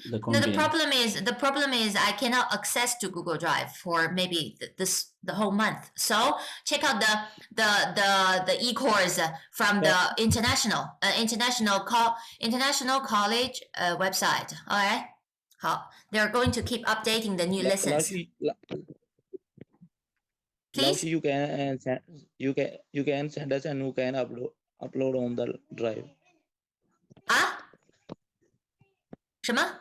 the No, content. the problem is I cannot access to Google Drive for maybe the whole month. So check out the e-course from the international college website. All right. 好 they're going to keep updating the new lessons. Please. You can send us and you can upload on the drive. 啊？什么？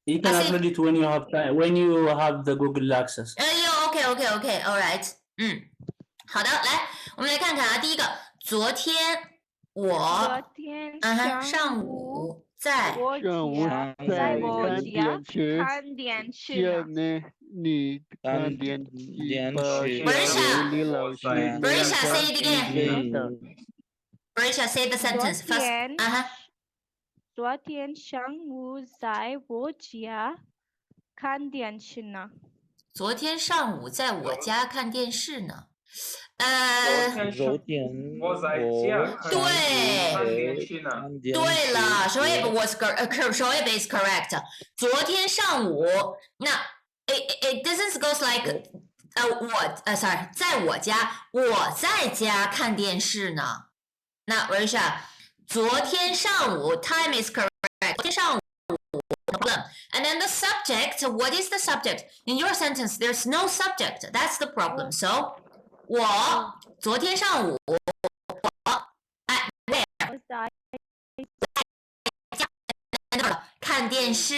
You can upload it when you have time, when you have the Google access. OK, all right. 好的，来，我们来看看啊，第一个，昨天上午在我家看电视呢。你看电视Barisha, say it again. Barisha, say the sentence first. 昨天上午在我家看电视呢。昨天上午在我家看电视呢。对了 Shoaib is correct. 昨天上午，那 it doesn't goes like sorry 在我在家看电视呢。那 Barisha 昨天上午 time is correct. 昨天上午 problem. And then the subject, what is the subject? In your sentence, there's no subject. That's the problem. So 我昨天上午看电视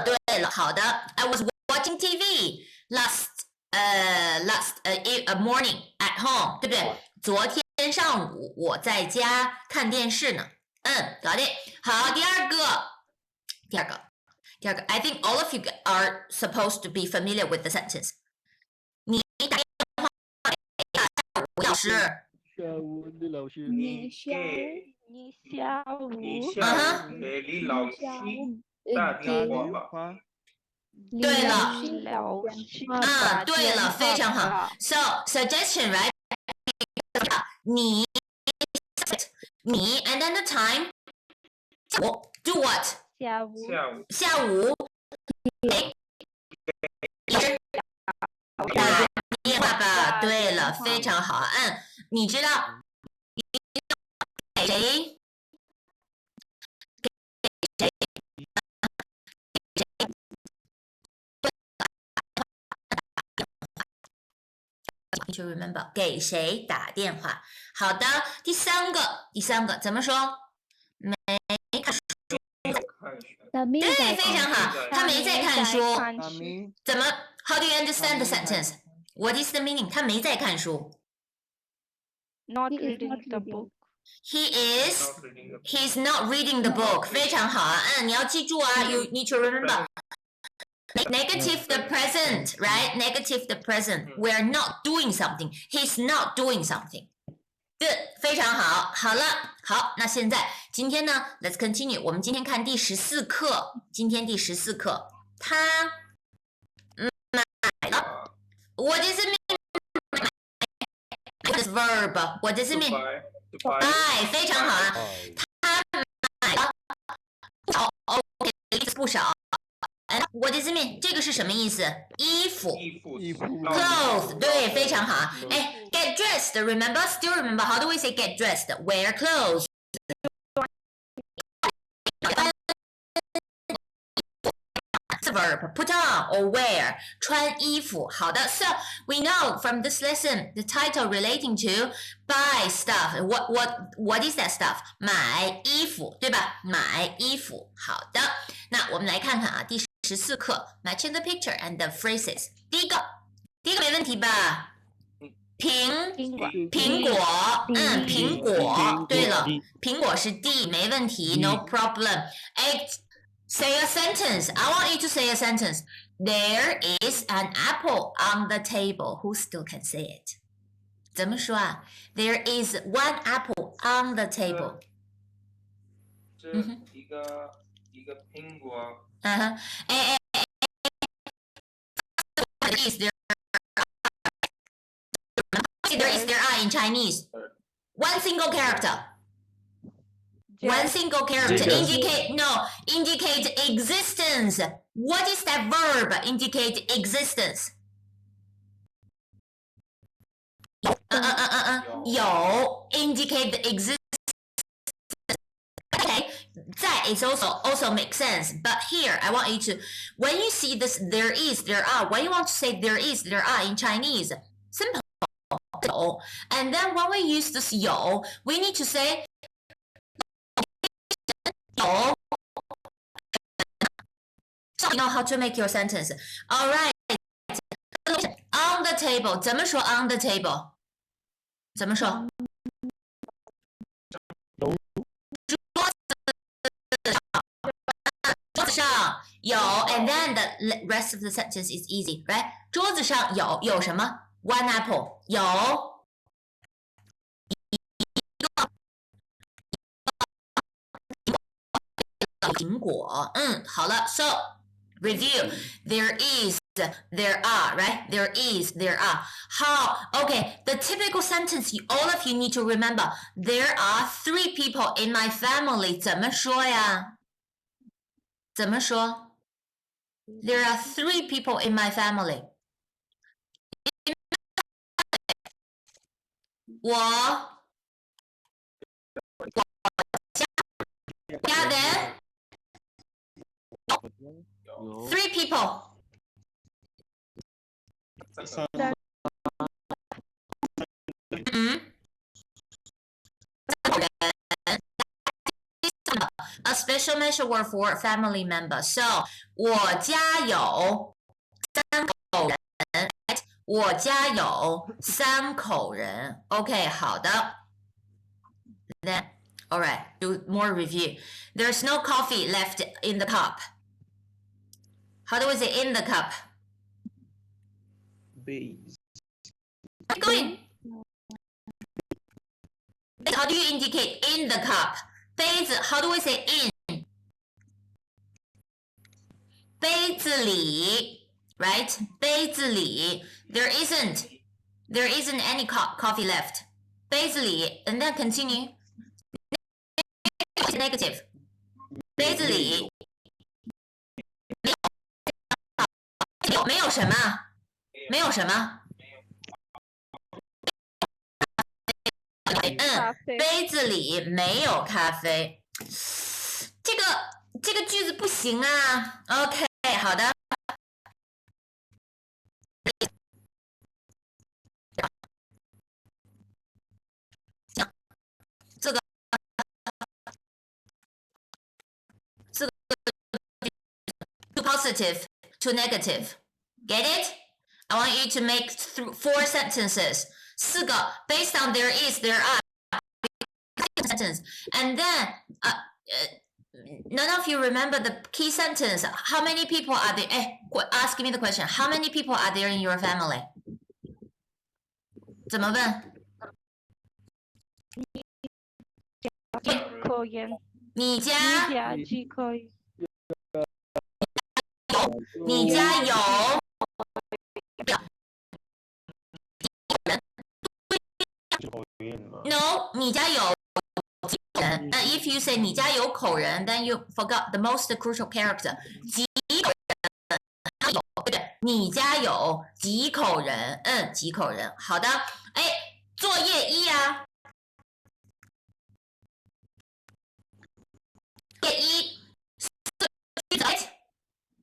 对了，好的 I was watching TV last morning at home 对不对？昨天上午我在家看电视呢。搞定。好，第二个 I think all of you are supposed to be familiar with the sentence. 你打电话给老师。你下午给李老师打电话。对了，对了，非常好。So suggestion, right? 你 and then the time. Do what? 下午打电话吧。对了，非常好。你知道给谁？To remember 给谁打电话？好的，第三个怎么说？没看书。对，非常好，他没在看书。怎么 ？How do you understand the sentence? What is the meaning? 他没在看书。Not reading the book. He's not reading the book. 非常好啊，你要记住啊 ，you need to remember. Negative the present, right? Negative the present. We're not doing something. He's not doing something. Good， 非常好。好了，好，那现在今天呢 ，Let's continue。我们今天看第14课。今天第14课，他买了。What does it mean? What is verb? What does it mean? Buy， 非常好啊。他买了OK， 不少。What does it mean? 这个是什么意思？衣服 ，clothes， 对，非常好。get dressed. Remember, still remember. How do we say get dressed? Wear clothes. It's a verb. Put on or wear. 穿衣服。好的。So we know from this lesson the title relating to buy stuff. What is that stuff? 买衣服，对吧？买衣服。好的。那我们来看看啊，第14课 matching the picture and the phrases。第一个没问题吧？苹果，苹果。对了，苹果是 D， 没问题 ，no problem。Say a sentence. I want you to say a sentence. There is an apple on the table. Who still can say it? 怎么说啊 ？There is one apple on the table. 这一个苹果。Is there are in Chinese? One single character. One single character Just. indicate existence. What is that verb? Indicate existence. 有 indicate the existence. Okay, that is also makes sense. But here, I want you to, when you see this, there is, there are. When you want to say there is, there are in Chinese, simple. And then when we use this 有, we need to say 有. So you know how to make your sentence. All right. On the table. 怎么说 on the table? 怎么说？桌子上有 and then the rest of the sentence is easy, right? 桌子上有什么 ？One apple 有苹果。好了 ，so review. There is, there are, right? There is, there are. How? Okay, the typical sentence all of you need to remember. There are 3 people in my family. 怎么说呀？怎么说？ There are 3 people in my family. 我家人 3 people. A special mention word for family member. So 我家有3口人。我家有3口人。OK， 好的。Then, all right, do more review. There's no coffee left in the cup. How do we say in the cup? Base. Keep going. How do you indicate in the cup? 杯子 how do we say in? 杯子里 right? 杯子里 there isn't any coffee left. 杯子里 and then continue. Negative. 杯子里没有什么？没有什么？杯子里没有咖啡。这个句子不行啊。OK， 好的。这个 to positive to negative. Get it? I want you to make 4 sentences. 4个 based on there is, there are sentence. And then none of you remember the key sentence. How many people are there? Ask me the question. How many people are there in your family? 怎么问？口人。你家几口人？你家有 No, 你家有几口人 if you say 你家有口人 then you forgot the most crucial character. 几口人有对不对？你家有几口人？几口人。好的，作业1啊。作业1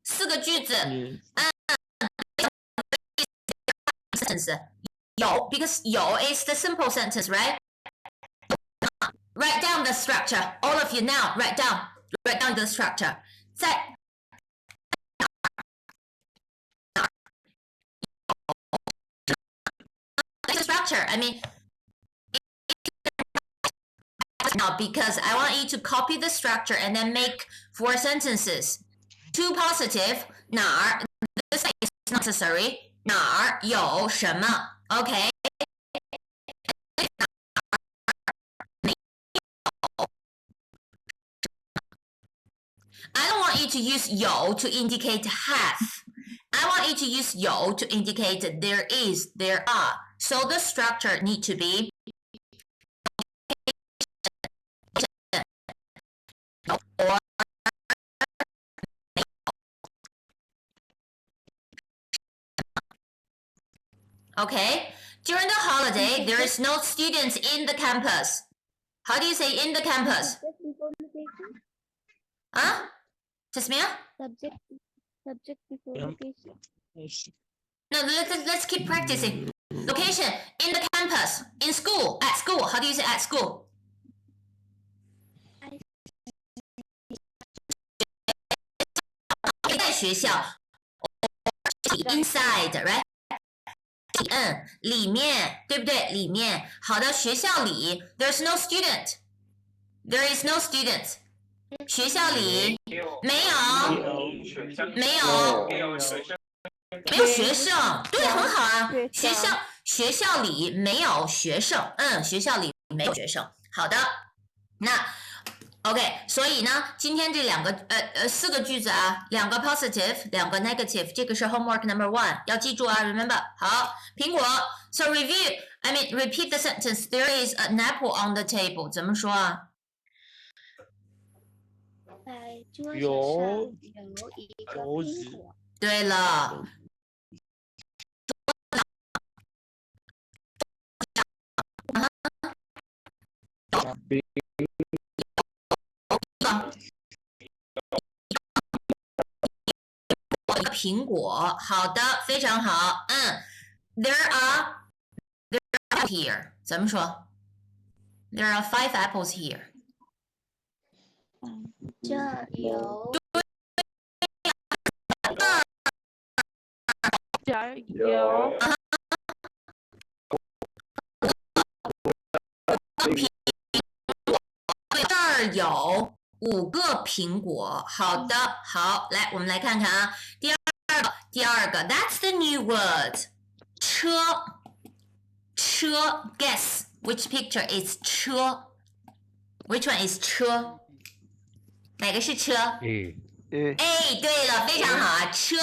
4个句子。sentence 有 because 有 is the simple sentence, right? Write down the structure. All of you now write down the structure. 在the structure, I mean now because I want you to copy the structure and then make 4 sentences. 2 positive 哪儿 this is necessary 哪儿有什么 OK I don't want you to use 有 to indicate have. I want you to use 有 to indicate there is, there are. So the structure need to be Okay. During the holiday, there is no students in the campus. How do you say in the campus? Huh? Jasmine? Subject before location. No, let's keep practicing. Location, in the campus, in school, at school. How do you say at school?在学校 inside, right? 里面，对不对？里面，好的，学校里 ，there's no student. There is no student. 学校里没有学生，对，很好啊。学校里没有学生，学校里没有学生。好的，那 OK， 所以呢，今天这4个句子啊，2个 positive， 2个 negative， 这个是 homework number 1， 要记住啊 ，remember。好，苹果 ，so repeat the sentence. There is an apple on the table， 怎么说啊？在桌子上有一个苹果。对了。苹果，好的，非常好。There are here， 怎么说 ？There are 5 apples here。这有这儿有5个苹果。好的，好，来，我们来看看啊。第二个 ，That's the new word。车 ，guess which picture is 车 ？Which one is 车？哪个是车？对了，非常好啊。车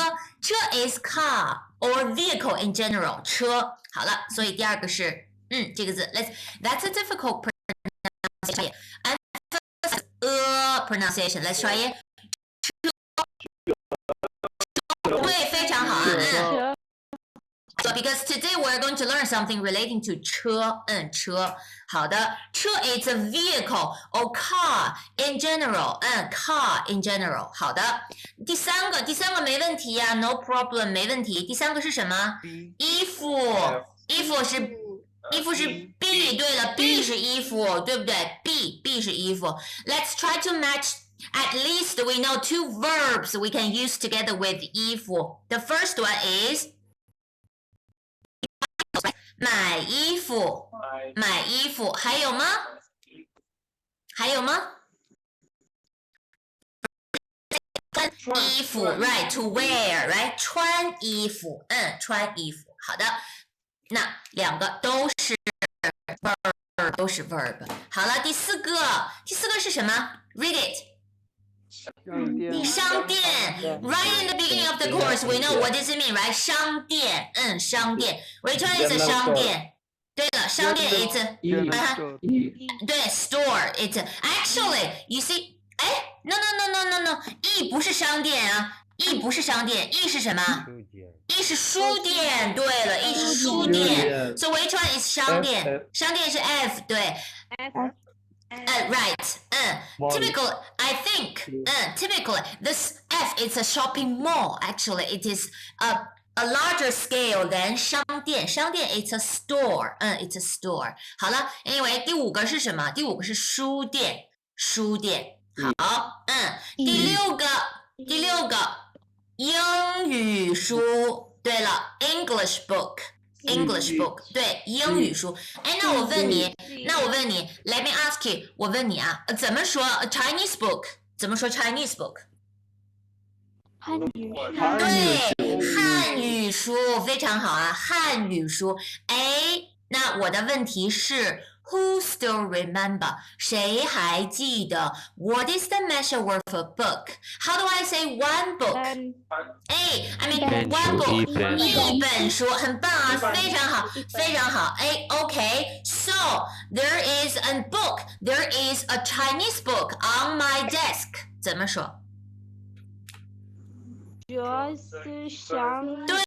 is car or vehicle in general。车，好了，所以第二个是这个字。That's a difficult pronunciation. Pronunciation. Let's try it. 对，非常好啊。So because today we're going to learn something relating to 车，车，好的，车 is a vehicle or car in general，car in general， 好的，第三个没问题呀，no problem， 没问题。第3个是什么？衣服是 B， 对了 ，B 是衣服，对不对 ？B 是衣服。Let's try to match. At least we know 2 verbs we can use together with 衣服。The first one is 买衣服，还有吗？衣服 ，right to wear right 穿衣服，穿衣服，好的，那2个都是 verb，好了，第四个是什么 ？Read it。商店 ，right in the beginning of the course, we know what does it mean, right? 商店，商店 ，which one is a 商店？对了，商店 it's a 对 store it's actually you see， no E 不是商店啊 ，E 不是商店 ，E 是什么 ？E 是书店，对了 ，E 是书店 ，so which one is 商店？商店是 F， 对。Right. Typically, I think. Typically, this F is a shopping mall. Actually, it is a larger scale than 商店。商店 it's a store. It's a store. 好了 ，Anyway， 第5个是什么？第5个是书店。书店。好，第6个英语书。对了 ，English book。English book 对英语书，那我问你，Let me ask you， 我问你啊，怎么说 Chinese book？ 怎么说 Chinese book？ 汉语对，汉语书非常好啊，汉语书。那我的问题是 ，Who still remember？ 谁还记得 ？What is the measure word for book？ How do I say one book？ I mean one book， 一本书，很棒啊，非常好，非常好。OK，so there is a book， there is a Chinese book on my desk， 怎么说？桌子上对。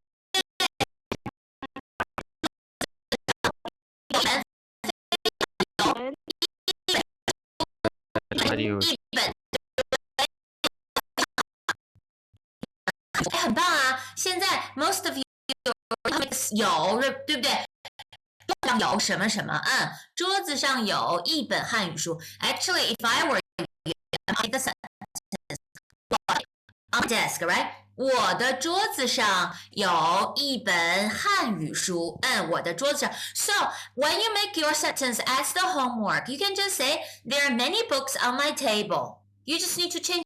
一本很棒啊！现在 most of you 有对不对？有什么什么？桌子上有一本汉语书。Actually, if I were the sentence on my desk, right? 我的桌子上有一本汉语书。我的桌子上。So when you make your sentence as the homework, you can just say there are many books on my table. You just need to change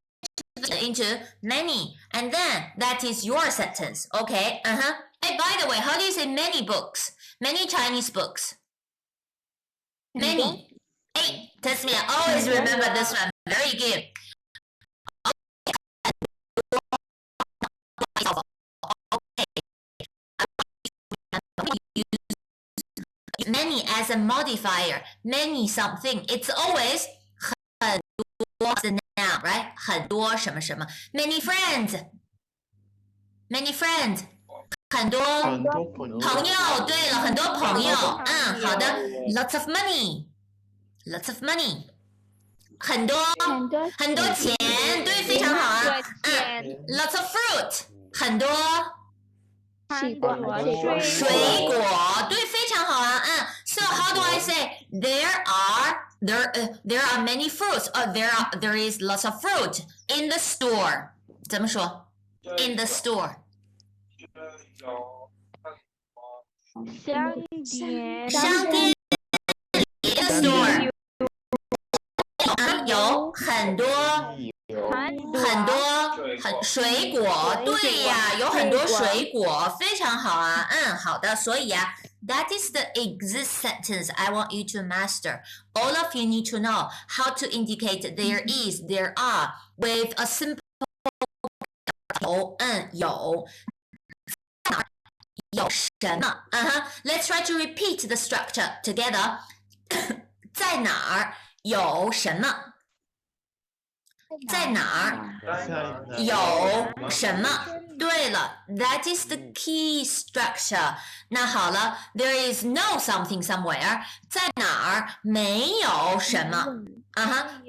into many, and then that is your sentence. Okay? Hey, by the way, how do you say many books? Many Chinese books. Many. Hey, Tasmia, always remember this one. Very good. Many as a modifier. Many something. It's always 很多 the noun, right? 很多什么什么 Many friends. Many friends. 很多朋友，对了，很多朋友，好的 ，lots of money，lots of money， 很多钱，对，非常好啊，lots of fruit， 很多水果，对，非常好啊，so how do I say there are many fruits, or there is lots of fruit in the store？ 怎么说 ？In the store。商店 store 有很多水果，对呀，有很多水果，非常好啊，好的，所以啊 that is the exist sentence I want you to master. All of you need to know how to indicate there is, there are with a simple 有什么？Let's try to repeat the structure together. 在哪儿有什么？在哪儿有什么？对了 ，that is the key structure. 那好了 ，there is no something somewhere. 在哪儿没有什么？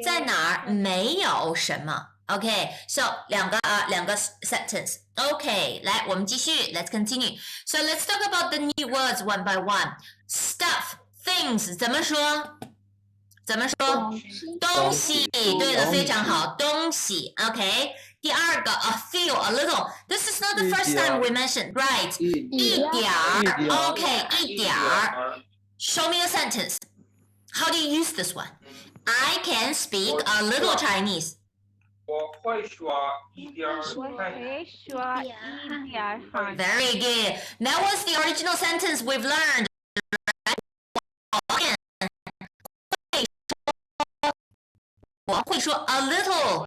在哪儿没有什么？ Okay, so 两个 sentence. Okay, 来，我们继续 Let's continue. So let's talk about the new words one by one. Stuff, things 怎么说？东西，对的，非常好，东西。Okay. 第二个 a few, a little. This is not the first time we mentioned, right? 一点儿 ，Okay, 一点儿。Show me a sentence. How do you use this one? I can speak a little Chinese. 我会说一点儿汉语。 Very good. That was the original sentence we've learned. 我会说 a little.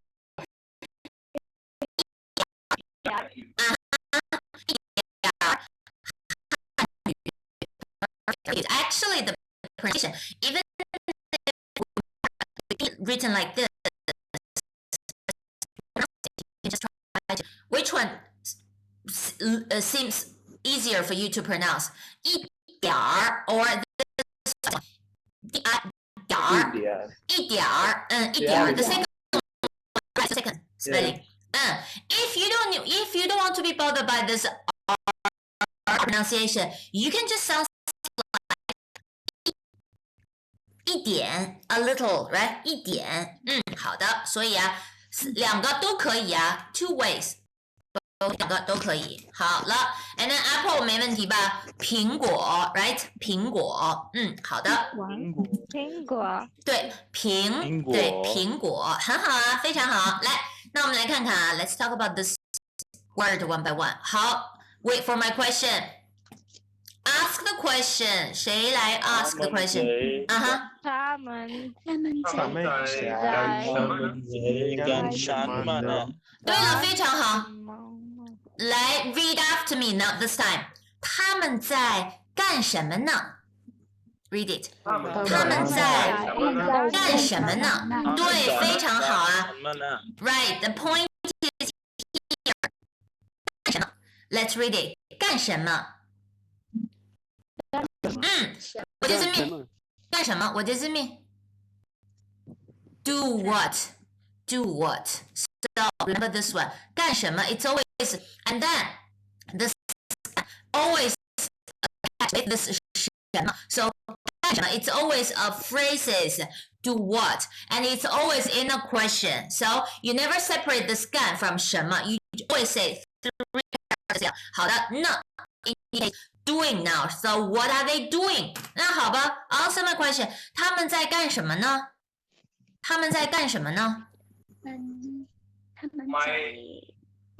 Actually, the pronunciation, even written like this, just try to, which one seems easier for you to pronounce? 一点儿 or this one? 一点儿 the second spelling. If you don't want to be bothered by this pronunciation, you can just sound like 一点 a little, right? 一点好的，所以啊两个都可以啊 two ways. 两个都可以，好了 ，and then apple 没问题吧？苹果 ，right？ 苹果，好的。苹果，对，苹果，很好啊，非常好。来，那我们来看看啊 ，Let's talk about this word one by one. 好 ，wait for my question. Ask the question. 谁来 ask the question? 他们对了，非常好。来 read after me, not this time. 他们在干什么呢 ？Read it. 他们在干什么呢？对，非常好啊。Right. The point is here. 干什么 ？Let's read it. 干什么？我就是命。干什么？我就是命。Do what? Do what? So remember this one. 干什么 It's always and then this always attached with this 什么 So 干什么 It's always a phrases. Do what? And it's always in a question. So you never separate this 干 from 什么 You always say 3 characters. 好的，那 indicate doing now. So what are they doing? 那好吧 Answer my question. 他们在干什么呢？他们在干什么呢？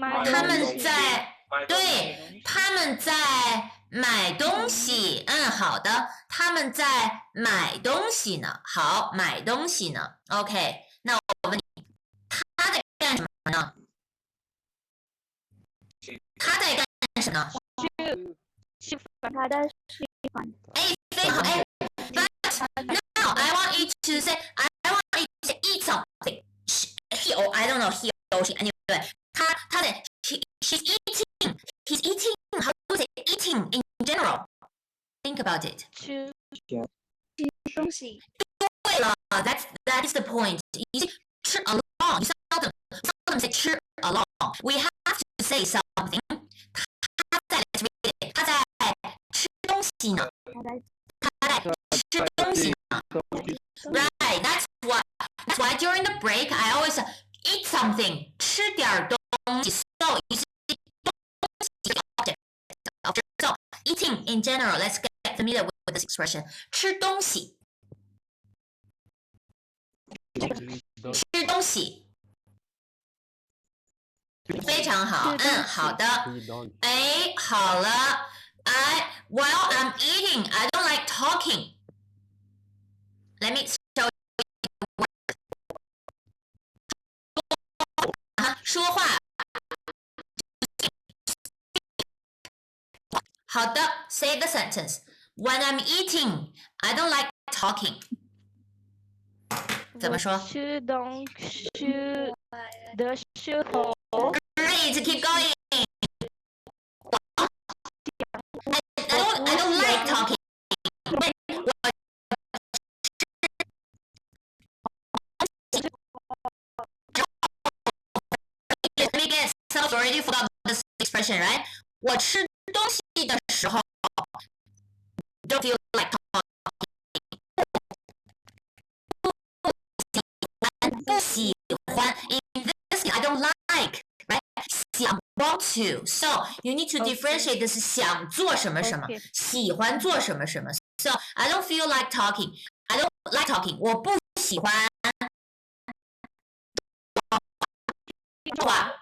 他们在对，他们在买东西。好的，他们在买东西呢。好，买东西呢。OK， 那我问你，他在干什么呢？他在干什么呢？吃饭，他在吃饭。非常好。But now I want you to say I want you to eat something. He or I don't know he or she anyway. 他的 she's eating. He's eating. How do you say eating in general? Think about it. 吃东西。对了 that is the point. You see, 吃 along. You seldom say 吃 along. We have to say something. 他在 let's read it. 他在吃东西呢。他在吃东西呢。Right. That's why during the break I always eat something. 吃点东西。So you see, 东西 object. So eating in general. Let's get familiar with this expression. 吃东西。吃东西。非常好。好的。好了。While I'm eating, I don't like talking. Let me show you. 说话。好的 Say the sentence. When I'm eating, I don't like talking. 怎么说？吃东西的时候。Great, keep going. I don't like talking. Let me guess. Some already forgot this expression, right? 我吃东西的时候 don't feel like talking. 不喜欢 In this case, I don't like, right? 想 want to. So you need to differentiate this 想做什么什么 喜欢做什么什么 So I don't feel like talking. I don't like talking. 我不喜欢说话。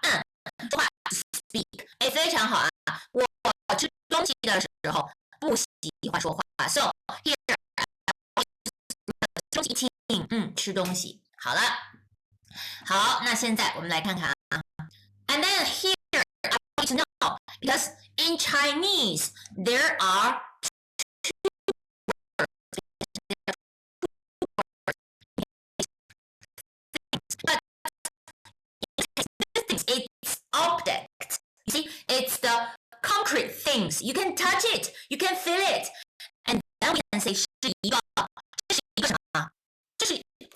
说话 speak. 非常好啊。我吃东西的时候不喜欢说话。So here, 东西 eating. 吃东西。好了。好，那现在我们来看看啊。And then here, I want you to know, because in Chinese, there are two words. But it's object. You see, it's the concrete things. You can touch it, you can feel it. And then we can say 是一个什么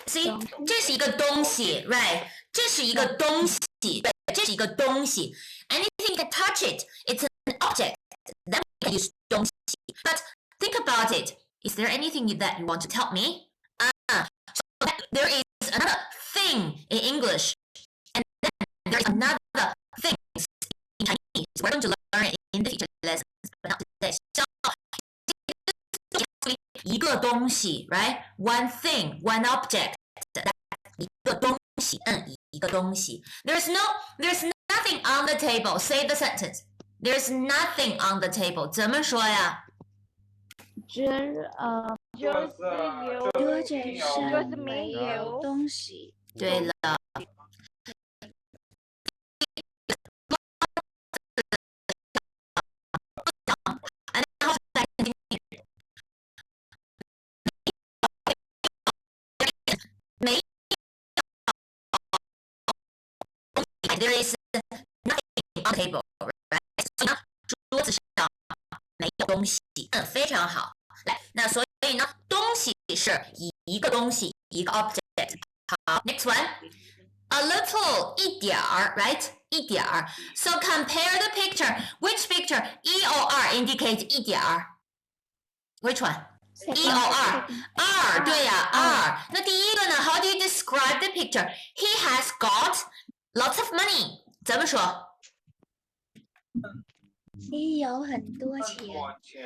？See, 这是一个东西 right? 这是一个东西，对，这是一个东西。Anything you can touch it, it's an object. Then we can use 东西。But think about it. Is there anything that you want to tell me? So there is another thing in English, and then there is another thing in Chinese. We're going to learn it in the future lessons, but not today. So 一个东西 right? One thing, one object. 一个东西，一个东西。There's nothing on the table. Say the sentence. There's nothing on the table. 怎么说呀？就是没有东西。对了。There is nothing on the table, right? 桌子上没有东西，非常好。来，那所以呢，东西是一个东西，一个 object。好 ，next one，a little 一点儿 ，right？ 一点儿。So compare the picture. Which picture? E or R indicate 一点儿。Which one? E or R? R 对呀 R。那第一个呢 ？How do you describe the picture? He has got lots of money. 怎么说？ 你有很多钱。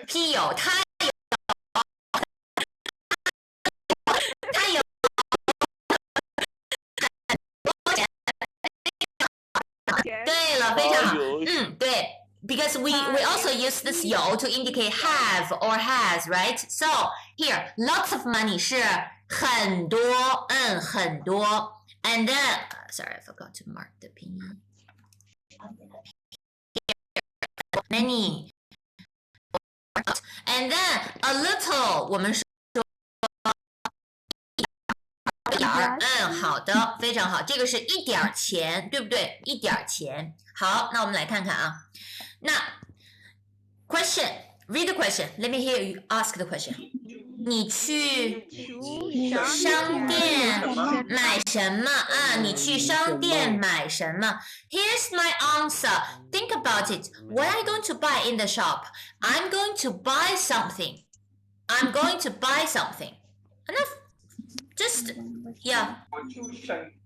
He 有，他有。对了，非常好。对 ，because we also use this 有 to indicate have or has, right? So here, lots of money 是很多，很多。And then, sorry, I forgot to mark the 拼音。Many. And then a little， 我们说一点儿，好的，非常好，这个是一点钱，对不对？一点钱。好，那我们来看看啊。那 question，read the question. Let me hear you ask the question. 你去商店买什么啊？你去商店买什么 ？Here's my answer. Think about it. What are you going to buy in the shop? I'm going to buy something. I'm going to buy something. Enough. Just yeah.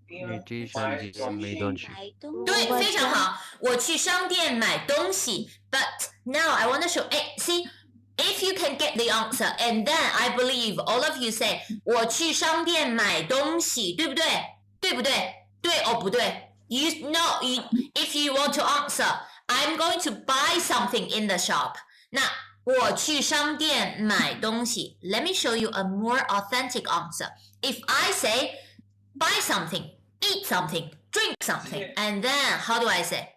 你去商店买东西。对，非常好。我去商店买东西。But now I want to show. See, if you can get the answer, and then I believe all of you say 我去商店买东西，对不对？对不对？对哦，不对。You know, if you want to answer, I'm going to buy something in the shop. 那我去商店买东西。Let me show you a more authentic answer. If I say buy something, eat something, drink something, and then how do I say?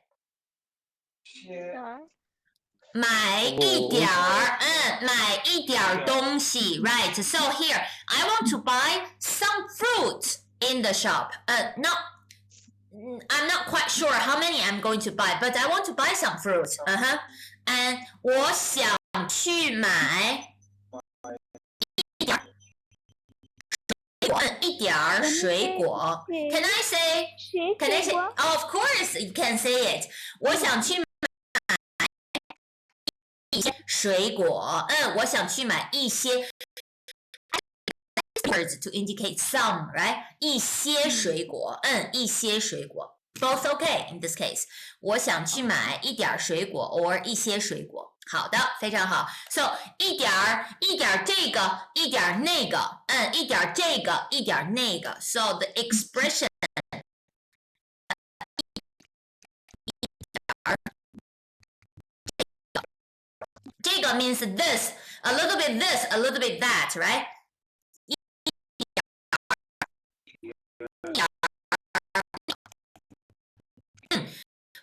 买一点儿，买一点儿东西 ，right? So here, I want to buy some fruit in the shop. No, I'm not quite sure how many I'm going to buy, but I want to buy some fruit. And 我想去买一点儿水果。Can I say? Can I say? Oh, of course, you can say it. 我想去买一些水果。我想去买一些 words to indicate some, right? 一些水果。一些水果。Both okay in this case. 我想去买一点水果 or 一些水果。好的，非常好。So 一点这个，一点那个，一点这个，一点那个。So the expression 这个 means this, a little bit this, a little bit that, right?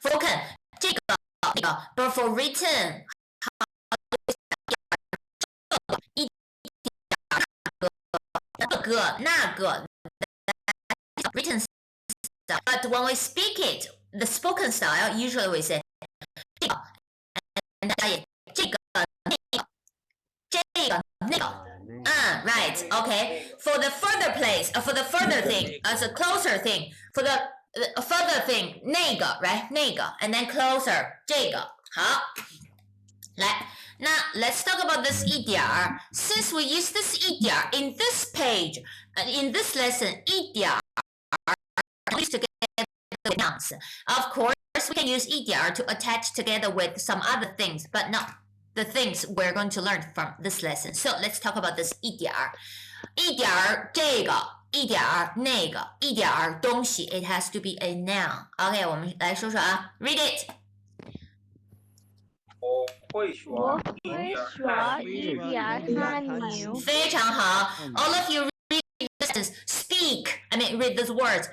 spoken 这个那个 ，but for written 这个那个 written style. But when we speak it, the spoken style, usually we say 这个 and 这个那个。Right, okay. For the further place, for the further thing, as a closer thing, for the further thing, 那个 right, 那个 and then closer 这个好。来，那 let's talk about this 一点儿。Since we use this 一点儿 in this page, in this lesson, 一点儿 used together with nouns. Of course, we can use 一点儿 to attach together with some other things, but not the things we're going to learn from this lesson. So let's talk about this 一点儿。一点儿这个，一点儿那个，一点儿东西。It has to be a noun. OK， 我们来说说啊。Read it. 我会说一点汉语。非常好。All of you read this sentence. Speak. I mean, read these words.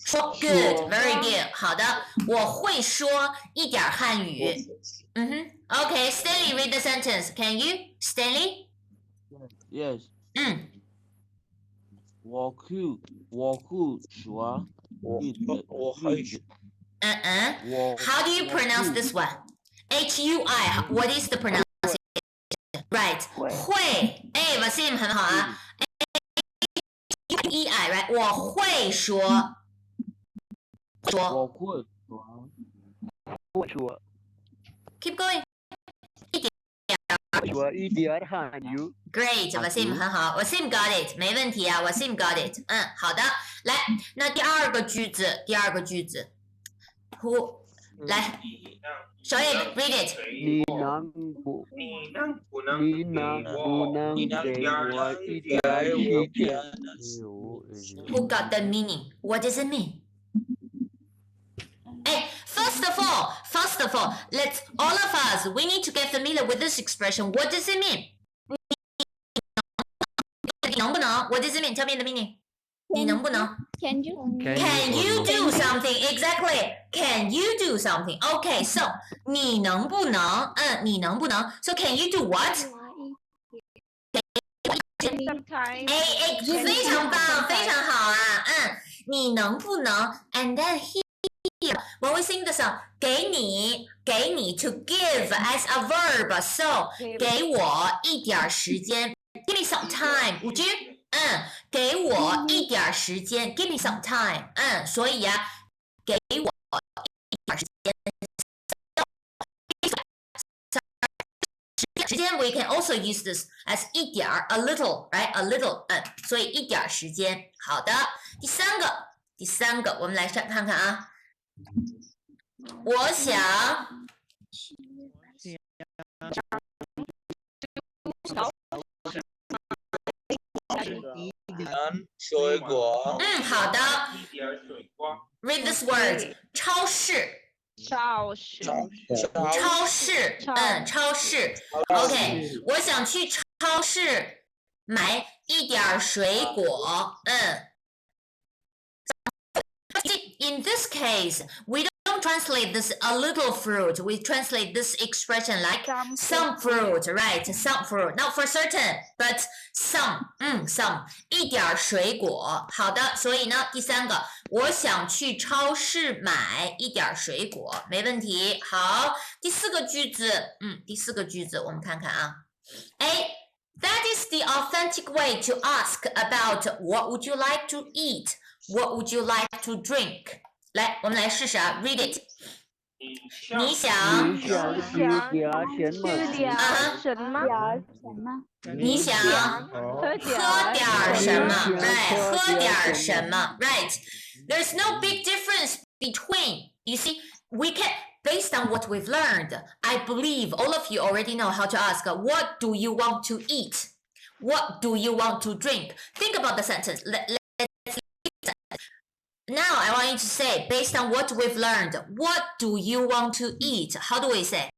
说 good, very good. 好的，我会说一点汉语。Okay, Stanley, read the sentence. Can you, Stanley? Yes. 我会说我会说 How do you pronounce this one? H-U-I. What is the pronunciation? Right. 会。Wasim 很好啊。right？ 我会说，我会说。说 ，keep going。说一点汉语 Great， Wasim 很好 ，Wasim got it， 没问题啊 ，Wasim got it。好的，来，那第二个句子，Who 来，小野 read it。你能不能给我一点时间 Who got the meaning? What does it mean? Hey, first of all, let's all of us we need to get familiar with this expression. What does it mean? 你能不能 What does it mean? Tell me the meaning. 你能不能 Can you Can you do something? Exactly. Can you do something? Okay, so 你能不能你能不能 So can you do what? Sometimes. 非常棒，非常好啊，你能不能 And then here, when we sing the song, 给你 to give as a verb, so 给我一点时间 Give me some time, would you? 给我一点时间 Give me some time, 所以啊，给我一点时间。时间 we can also use this as 一点 a little, right? A little, 所以一点时间。好的，第三个，我们来看看啊。我想水果好的 Read this word 超市超市OK 我想去超市买一点水果In this case, we don't translate this a little fruit. We translate this expression like some fruit, right? Some fruit. Not for certain, but some. Some. 一点水果。好的，所以呢，第三个，我想去超市买一点水果，没问题。好，第四个句子，我们看看啊。That is the authentic way to ask about what would you like to eat? What would you like to drink? 来，我们来试试啊 ，read it。你想吃点什么？你想喝点什么 ？Right， 喝点什么 ？Right。There's no big difference between. You see, we can based on what we've learned. I believe all of you already know how to ask. What do you want to eat? What do you want to drink? Think about the sentence. Now I want you to say, based on what we've learned, what do you want to eat? How do we say?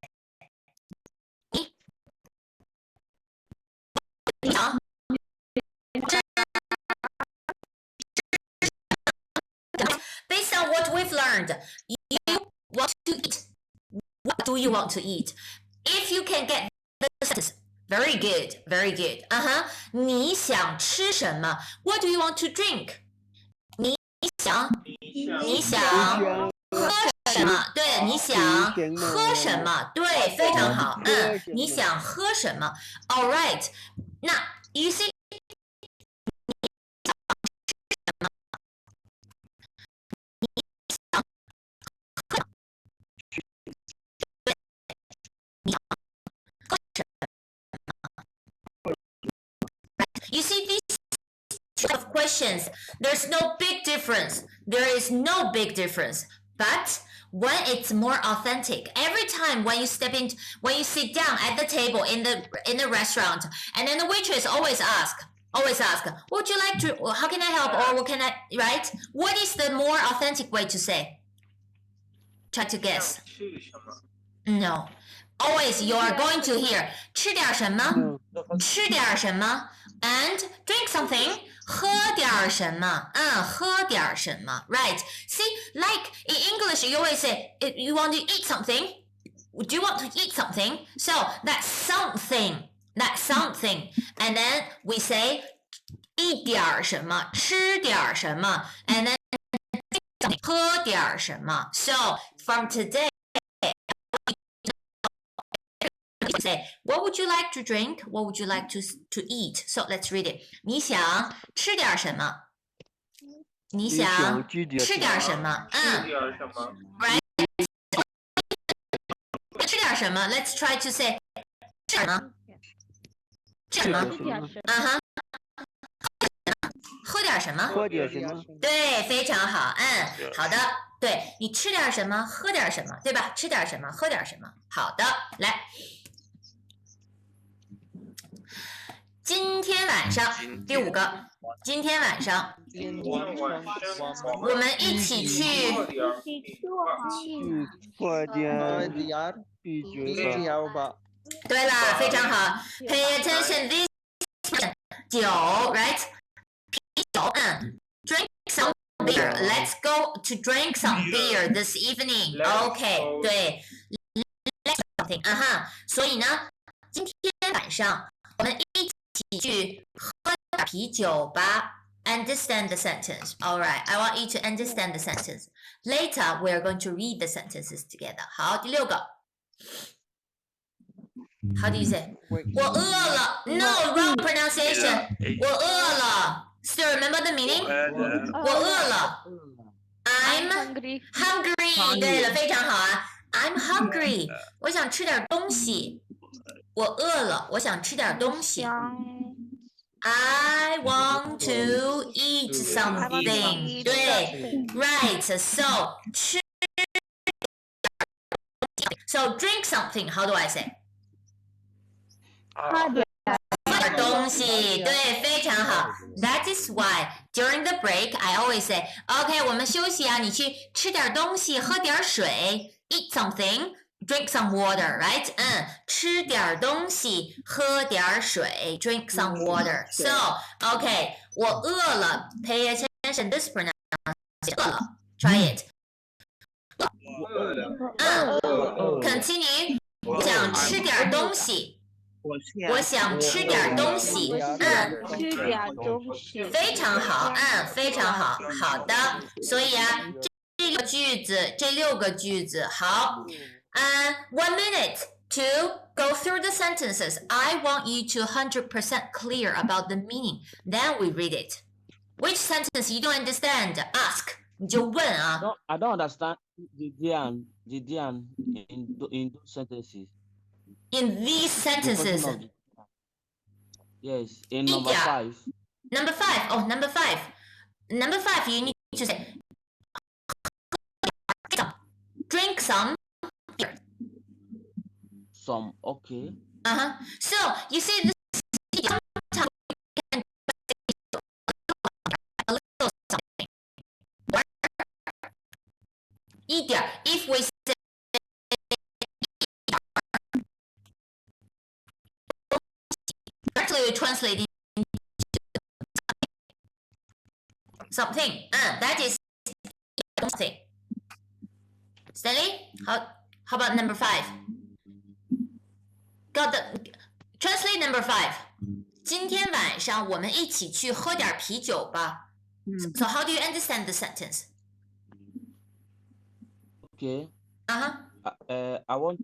Based on what we've learned, you want to eat. What do you want to eat? If you can get the sentence, very good, very good. 你想吃什么 What do you want to drink? 你想喝什么？对，你想喝什么？对，非常好。你想喝什么 ？All right. 那 you see. You see these type of questions, there's no big difference. There is no big difference. But when it's more authentic, every time when you sit down at the table in the restaurant, and then the waitress always ask, what would you like to, how can I help, or what can I, right? What is the more authentic way to say? Try to guess. No. Always you are going to hear 吃点什么 and drink something 喝点什么 right see like in English you always say if you want to eat something do you want to eat something so that's something and then we say 一点什么吃点什么 and then 喝点什么 so from today say, what would you like to drink? What would you like to eat? So let's read it. 你想吃点什么你想吃吃点什么？Right？ 吃点什么 ？Let's try to say 吃什么？吃什么？喝点什么？喝点什么？对，非常好。好的。对，你吃点什么？喝点什么？对吧？吃点什么？喝点什么？好的，来。今天晚上第5个，今天晚上我们一起去喝点啤酒吧。对了，非常好。Pay attention this 酒 ，right？ 啤酒，drink some beer. Let's go to drink some beer this evening. OK， 对 ，let's something， 所以呢，今天晚上我们一起去喝点啤酒吧。Understand the sentence. All right, I want you to understand the sentence. Later, we are going to read the sentences together. 好，第6个。How do you say? 我饿了。No, wrong pronunciation. 我饿了。Still remember the meaning? 我饿了。I'm hungry. 对了，非常好啊。I'm hungry. 我想吃点东西。我饿了，我想吃点东西。I want to eat something. 对 ，right. So 吃。So drink something. How do I say? 喝点东西，对，非常好。That is why during the break I always say, OK， 我们休息啊，你去吃点东西，喝点水 ，eat something, drink some water, right？ 吃点东西，喝点水 ，drink some water. So, OK， 我饿了 ，pay attention this pronunciation， 饿了 ，try it。Continue， 想吃点东西。我想吃点东西，吃点东西，非常好，非常好，好的。所以啊，这6个句子，好，1 minute to go through the sentences. I want you to 100% clear about the meaning. Then we read it. Which sentence you don't understand? Ask. 你就问啊。I don't understand the Dian in those sentences. In these sentences. Yes, in number 5. Number 5. Oh, number 5. Number 5, you need to say, drink some beer. Some, okay. So, you see, this sometimes you can a little something. If we say, actually we translate it something. That is something. Stanley, how about number 5? Got the translate number 5. 今天晚上我们一起去喝点啤酒吧。So how do you understand the sentence? Okay. I want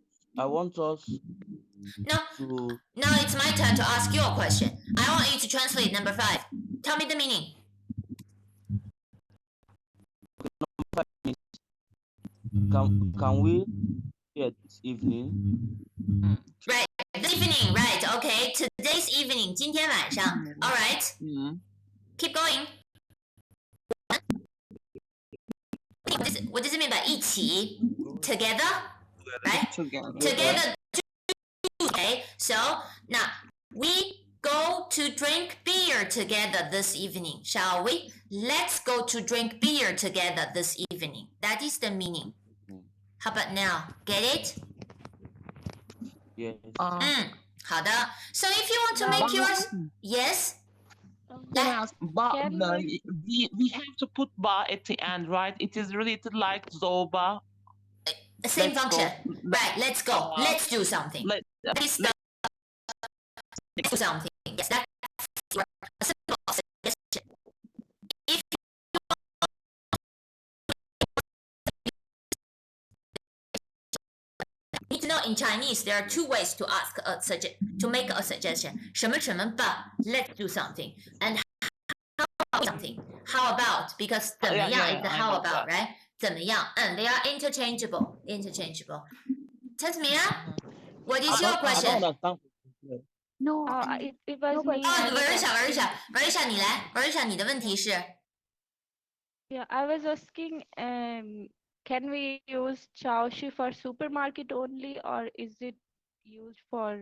us No. to. Now it's my turn to ask you a question. I want you to translate number 5. Tell me the meaning. Can we get this evening? Right. This evening, right. Okay. Today's evening. 今天晚上. All right. Keep going. What does it mean by 一起? Together? Right? Together. Okay. So now we go to drink beer together this evening, shall we? Let's go to drink beer together this evening. That is the meaning. How about now? Get it? Yes. 好的. So if you want to make yours, yes. Yes, but we have to put bar at the end, right? It is related like Zoba. Same function. Right, let's go. Let's do something. Let's do something. Yes, that's a simple suggestion. If you need to know in Chinese, there are 2 ways to ask to make a suggestion. 什么什么吧, let's do something. And how something. How about? Because 怎么样 yeah, is the I how know about, that. right? 怎么样? And they are interchangeable. Tasmia, what is your I question? don't understand. No, It was no me. question. Oh, Varisha, 你来，Varisha，你的问题是 Yeah, I was asking, can we use Chaoshi for supermarket only, or is it used for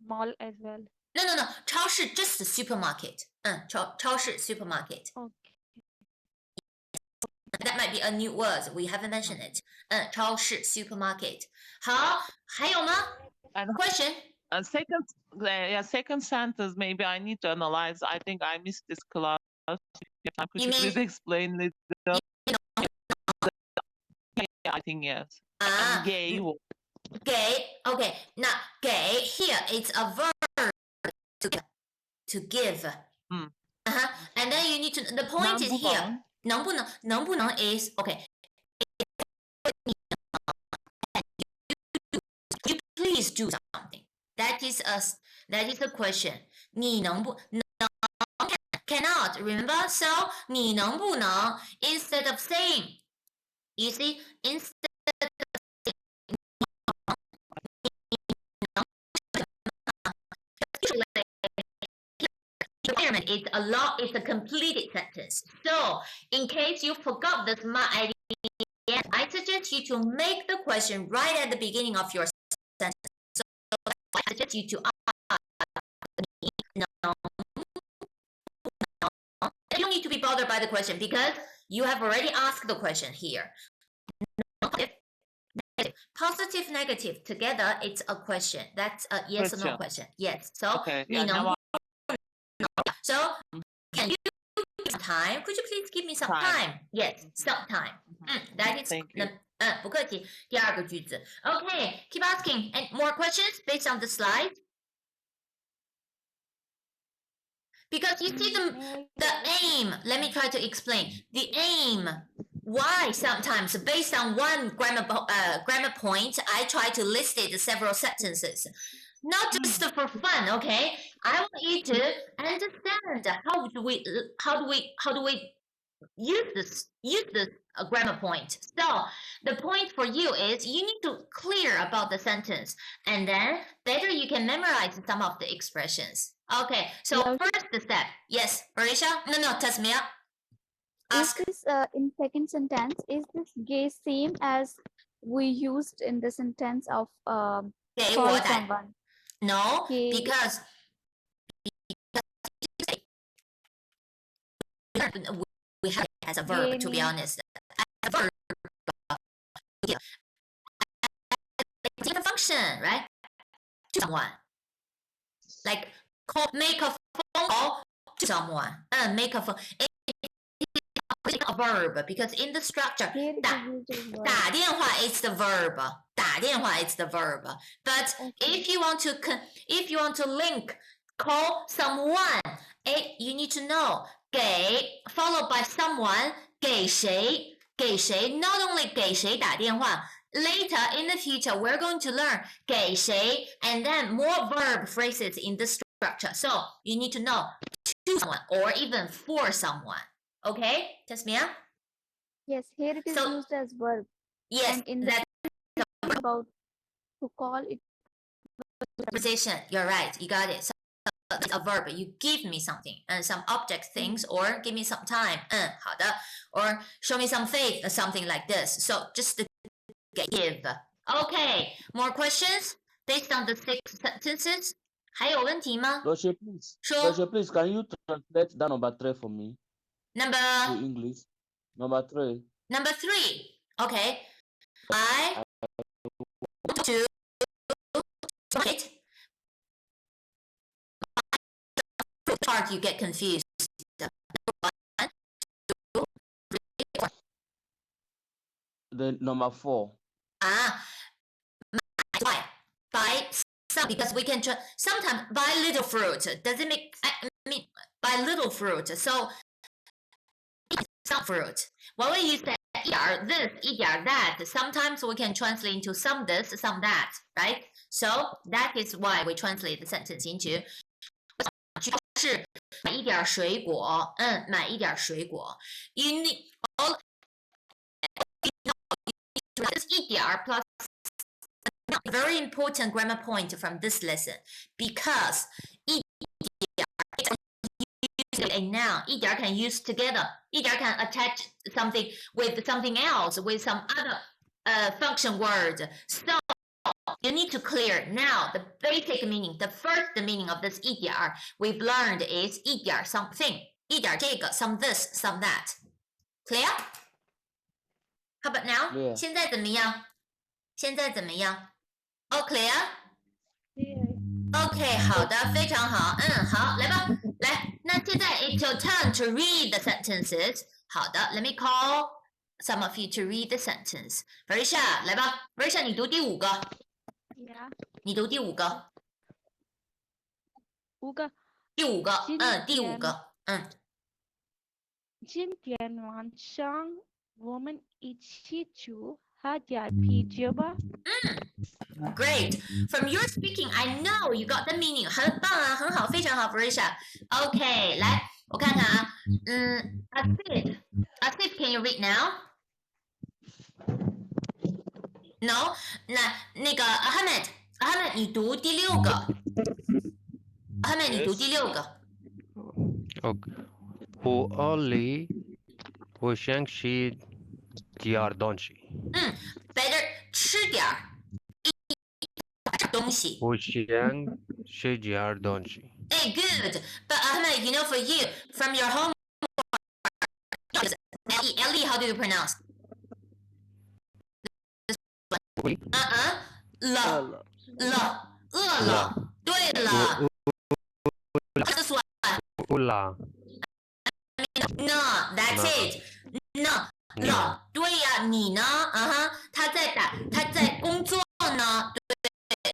mall as well? No, 超市 just supermarket. 超市 supermarket. Okay. That might be a new word. We haven't mentioned it. 超市 supermarket. 好，还有吗 And？Question. second sentence, maybe I need to analyze. I think I missed this class. Could You you please mean- explain it? Yeah, I think yes. Ah, And gay. 给 OK. 那给 here it's a verb to give. And then you need to the point is here. 能不能 is OK. You please do something. That is a question. 你能不能 cannot remember? So 你能不能 instead of saying, you see, instead of saying, it's a completed sentence. So in case you forgot this my idea, I suggest you to make the question right at the beginning of your sentence. So I suggest you to no. You don't need to be bothered by the question because you have already asked the question here. Positive, negative together, it's a question. That's a yes or no question. Yes. So, Okay. 你 Yeah, 能 now So, can you give me some time? Could you please give me some time? Yes, some time. That is Thank you. 不客气。第二个句子。Okay, keep asking. And more questions based on the slide? Because you see the aim. Let me try to explain. The aim. Why sometimes based on one grammar point, I try to list it several sentences. Not just for fun, okay? I want you to understand how do we use this grammar point. So the point for you is you need to clear about the sentence, and then better you can memorize some of the expressions. Okay, so first step, yes, Marisha? No, Tasmia. Is this in second sentence? Is this gay same as we used in the sentence of Okay, call what someone? No, Gay. because we have it as a verb, to be honest. As a verb, it's a function, right? To someone. Like make a phone call to someone. Make a phone. It's a verb because in the structure, Here it is used as verb. 打电话 is the verb. 打电话 is the verb. But if you want to link, call someone, you need to know 给 followed by someone 给谁 not only 给谁打电话. Later in the future, we're going to learn 给谁 and then more verb phrases in the structure. So you need to know to someone or even for someone. Okay, Tasmia? Yes, here it is So- used as verb. Yes, And in the that about to call it. preposition. You're right. You got it. So it's a verb. You give me something and some object things, or give me some time. 好的. Or show me some faith or something like this. So just to give. Okay. More questions based on the 6 sentences? 还有问题吗？ Roche, please. Sure. Roche, please, can you translate that number 3 for me to Number English? Number 3. 3. Okay. I want to write. Part you get confused. 1, 2, 3, 4. Then number 4. Why? Buy some because we can sometimes buy little fruit. Does it make I mean buy little fruit? So some fruit. When we use that 一点 this, 一点 that, sometimes we can translate into some this, some that, right? So that is why we translate the sentence into 是买一点水果，买一点水果。You need all this 一点 plus very important grammar point from this lesson because 一点 a noun 一点 can use together 一点 can attach something with something else with some other function word. So you need to clear now the basic meaning. The first meaning of this 一点 we've learned is 一点 something 一点这个 some this some that. Clear? How about now? Clear. 现在怎么样？现在怎么样？All clear? OK， 好的，非常好，好，来吧，来，那现在 it's your turn to read the sentences。好的 ，Let me call some of you to read the sentence. Varisha， 来吧 ，Varisha， 你读第5个。Yeah. 你读第5个。5个。第5个，第5个，今天晚上我们一起去喝点啤酒吧。Great. From your speaking, I know you got the meaning. 很棒啊，很好，非常好 Varisha. OK， 来，我看看啊，Asif, can you read now? No， 那个 Ahmed， 你读第6个。Ahmed， 你读第6个。Okay. Bu Ali bu şenk şey diyardan şey. Better 吃点儿东西。Bu şenk şey diyardan şey. Hey, good. But Ahmed, you know, for you, from your home, Ellie, how do you pronounce?了，饿了。对了。This one. Ula. No, that's it. No, 了。对呀，你呢？他在工作呢。对。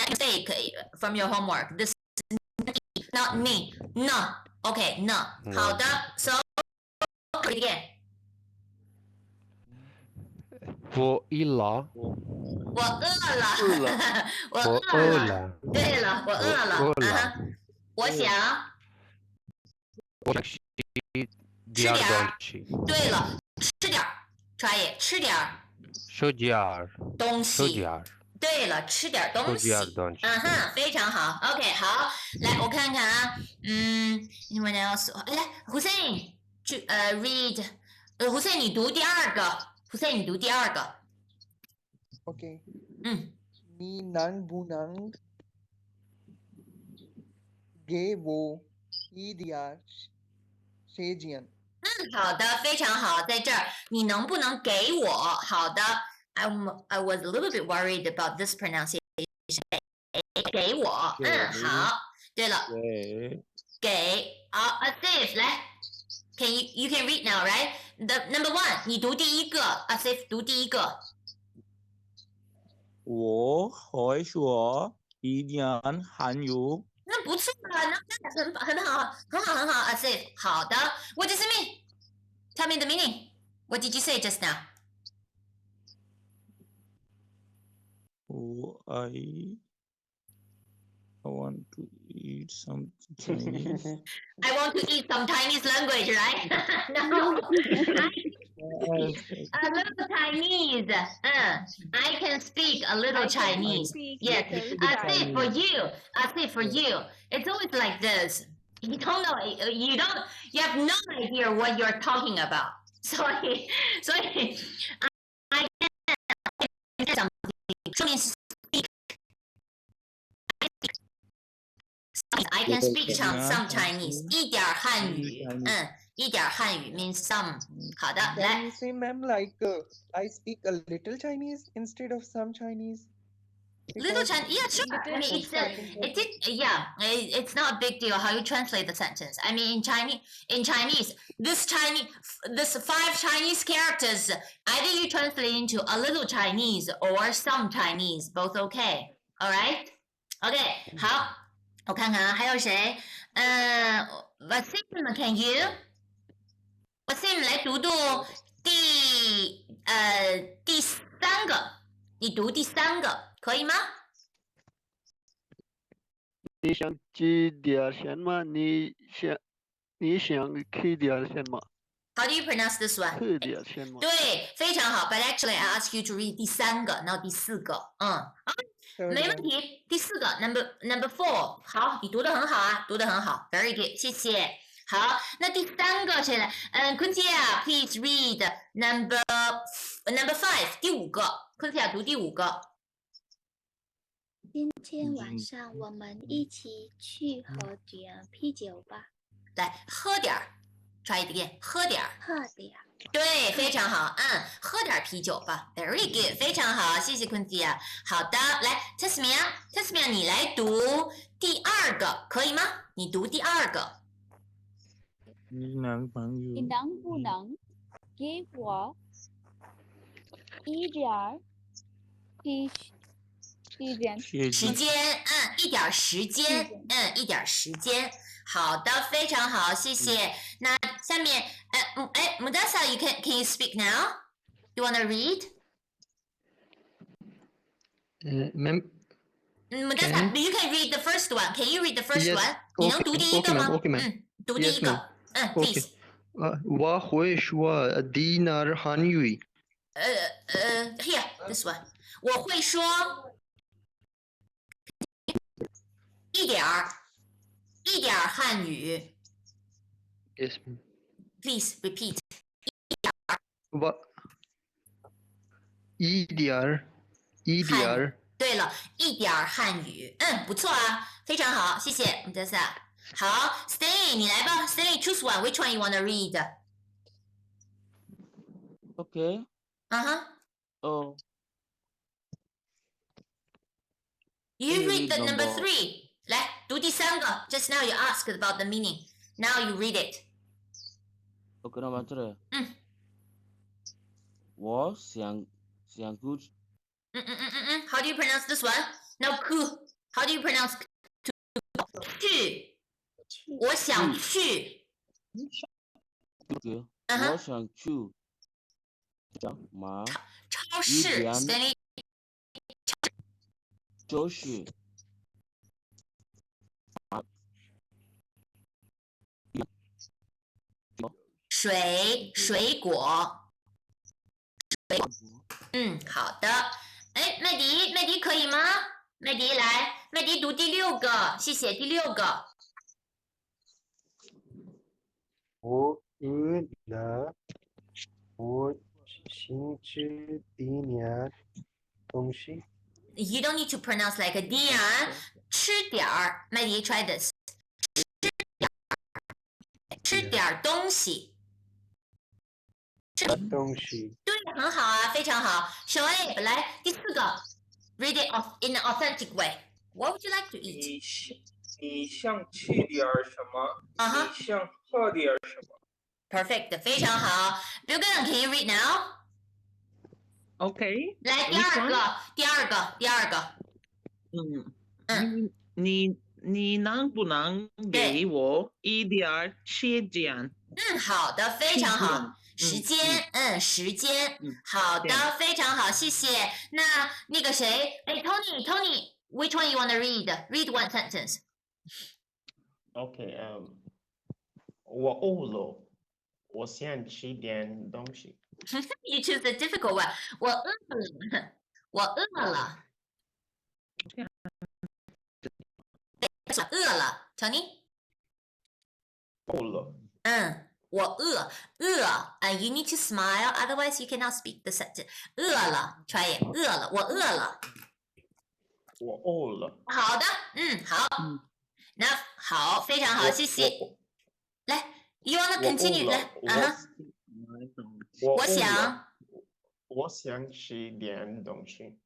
Mistake from your homework. This not me. No. Okay, no. 好的。So, read again. 我饿了。我饿了。我饿了。对了，我饿了。我想。我想吃diyardan şey. 对了，吃点儿。Try it. 吃点儿。吃点儿。东西。吃点儿。对了，吃点东西。非常好。OK， 好，来我看看啊，anyone else？ 来 ，Hussein， 去read， Hussein 你读第2个 ，Hussein 你读第2个。OK。你能不能给我一点时间？好的，非常好，在这儿，你能不能给我？好的。I was a little bit worried about this pronunciation. 给我，好。对了，给，好 ，Asif 来 ，Can you can read now, right? The number 1， 你读第1个 ，Asif 读第1个。我会说一点韩语。那不错啊，那很好，Asif。好的 ，What does it mean? Tell me the meaning. What did you say just now? I want to eat some Chinese. I want to eat some Chinese language, right? No. A little Chinese. I can speak a little Chinese. Yes. Asif for you. It's always like this. You don't know. You have no idea what you're talking about. Sorry. I can something. I can speak some Chinese. 一点汉语，一点汉语 means some. 好的，来。Can you say, ma'am, like I speak a little Chinese instead of some Chinese? Little Chinese, yeah, sure. I mean, it's not a big deal how you translate the sentence. I mean, in Chinese, this 5 Chinese characters, either you translate into a little Chinese or some Chinese, both okay. All right? Okay, 好。我看看啊，还有谁？Wasim, can you? Wasim 来读第3个，你读第3个，可以吗？你想吃点什么？你想吃点什么？ How do you pronounce this one? 吃点什么？对，非常好。But actually, I ask you to read 第3个，然后第4个。没问题。第4个 number 4，好，你读得很好啊，读得很好 ，very good， 谢谢。好，那第3个谁来？Kuntia, please read number 5，第5个。Kuntia 读第5个。今天晚上我们一起去喝点啤酒吧。来，喝点儿。try it again， 喝点儿。喝点儿。对，非常好，喝点啤酒吧 ，very good， 非常好，谢谢坤迪啊。好的，来 ，Tasmia，你来读第2个，可以吗？你读第2个。你能不能给我一点时间？一点时间。好的，非常好，谢谢。那下面，Mudasa， can you speak now? You wanna read? Mudasa, you can read the first one. Can you read the first one? 你能读第1个吗？读第1个。Please. 我会说dinar汉语。Here, this one. 我会说一点汉语。Yes. Please repeat. 一点。对了，一点汉语。不错啊，非常好，谢谢 Mudasa。好 ，Stanley 你来吧 ，Stanley choose one. Which one you wanna read? Okay. Oh. You read the number 3. 来读第3个。Just now you asked about the meaning. Now you read it. Okay,那么这里。我想哭。How do you pronounce this one? Now, ku. How do you pronounce 去？我想去。我想去。超市 ，Stanley。就是水果。好的。麦迪可以吗？麦迪来，麦迪读第6个，谢谢第6个。我饿了，我想吃点东西。You don't need to pronounce like a D 吃点儿。麦迪 try this。吃点东西。东西。对，很好啊，非常好。小 A 来第4个 ，read it in an authentic way. What would you like to eat? 你想吃点什么？你想喝点什么 ？Perfect， 非常好。Bill Can you read now? Okay. 来第二个。你能不能给我一点时间？好的，非常好。时间，好的，非常好，谢谢。那个谁，Tony, which one you want to read? Read one sentence. Okay, 我饿了，我想吃点东西。You choose the difficult one. 我饿了。Tony. 饿了。我饿 you need to smile, otherwise you cannot speak the sentence. 饿了 ，try it. 饿了，我饿了。我饿了。好的，好。那好，非常好，谢谢。来 ，you wanna continue？ 来，我想吃点东西。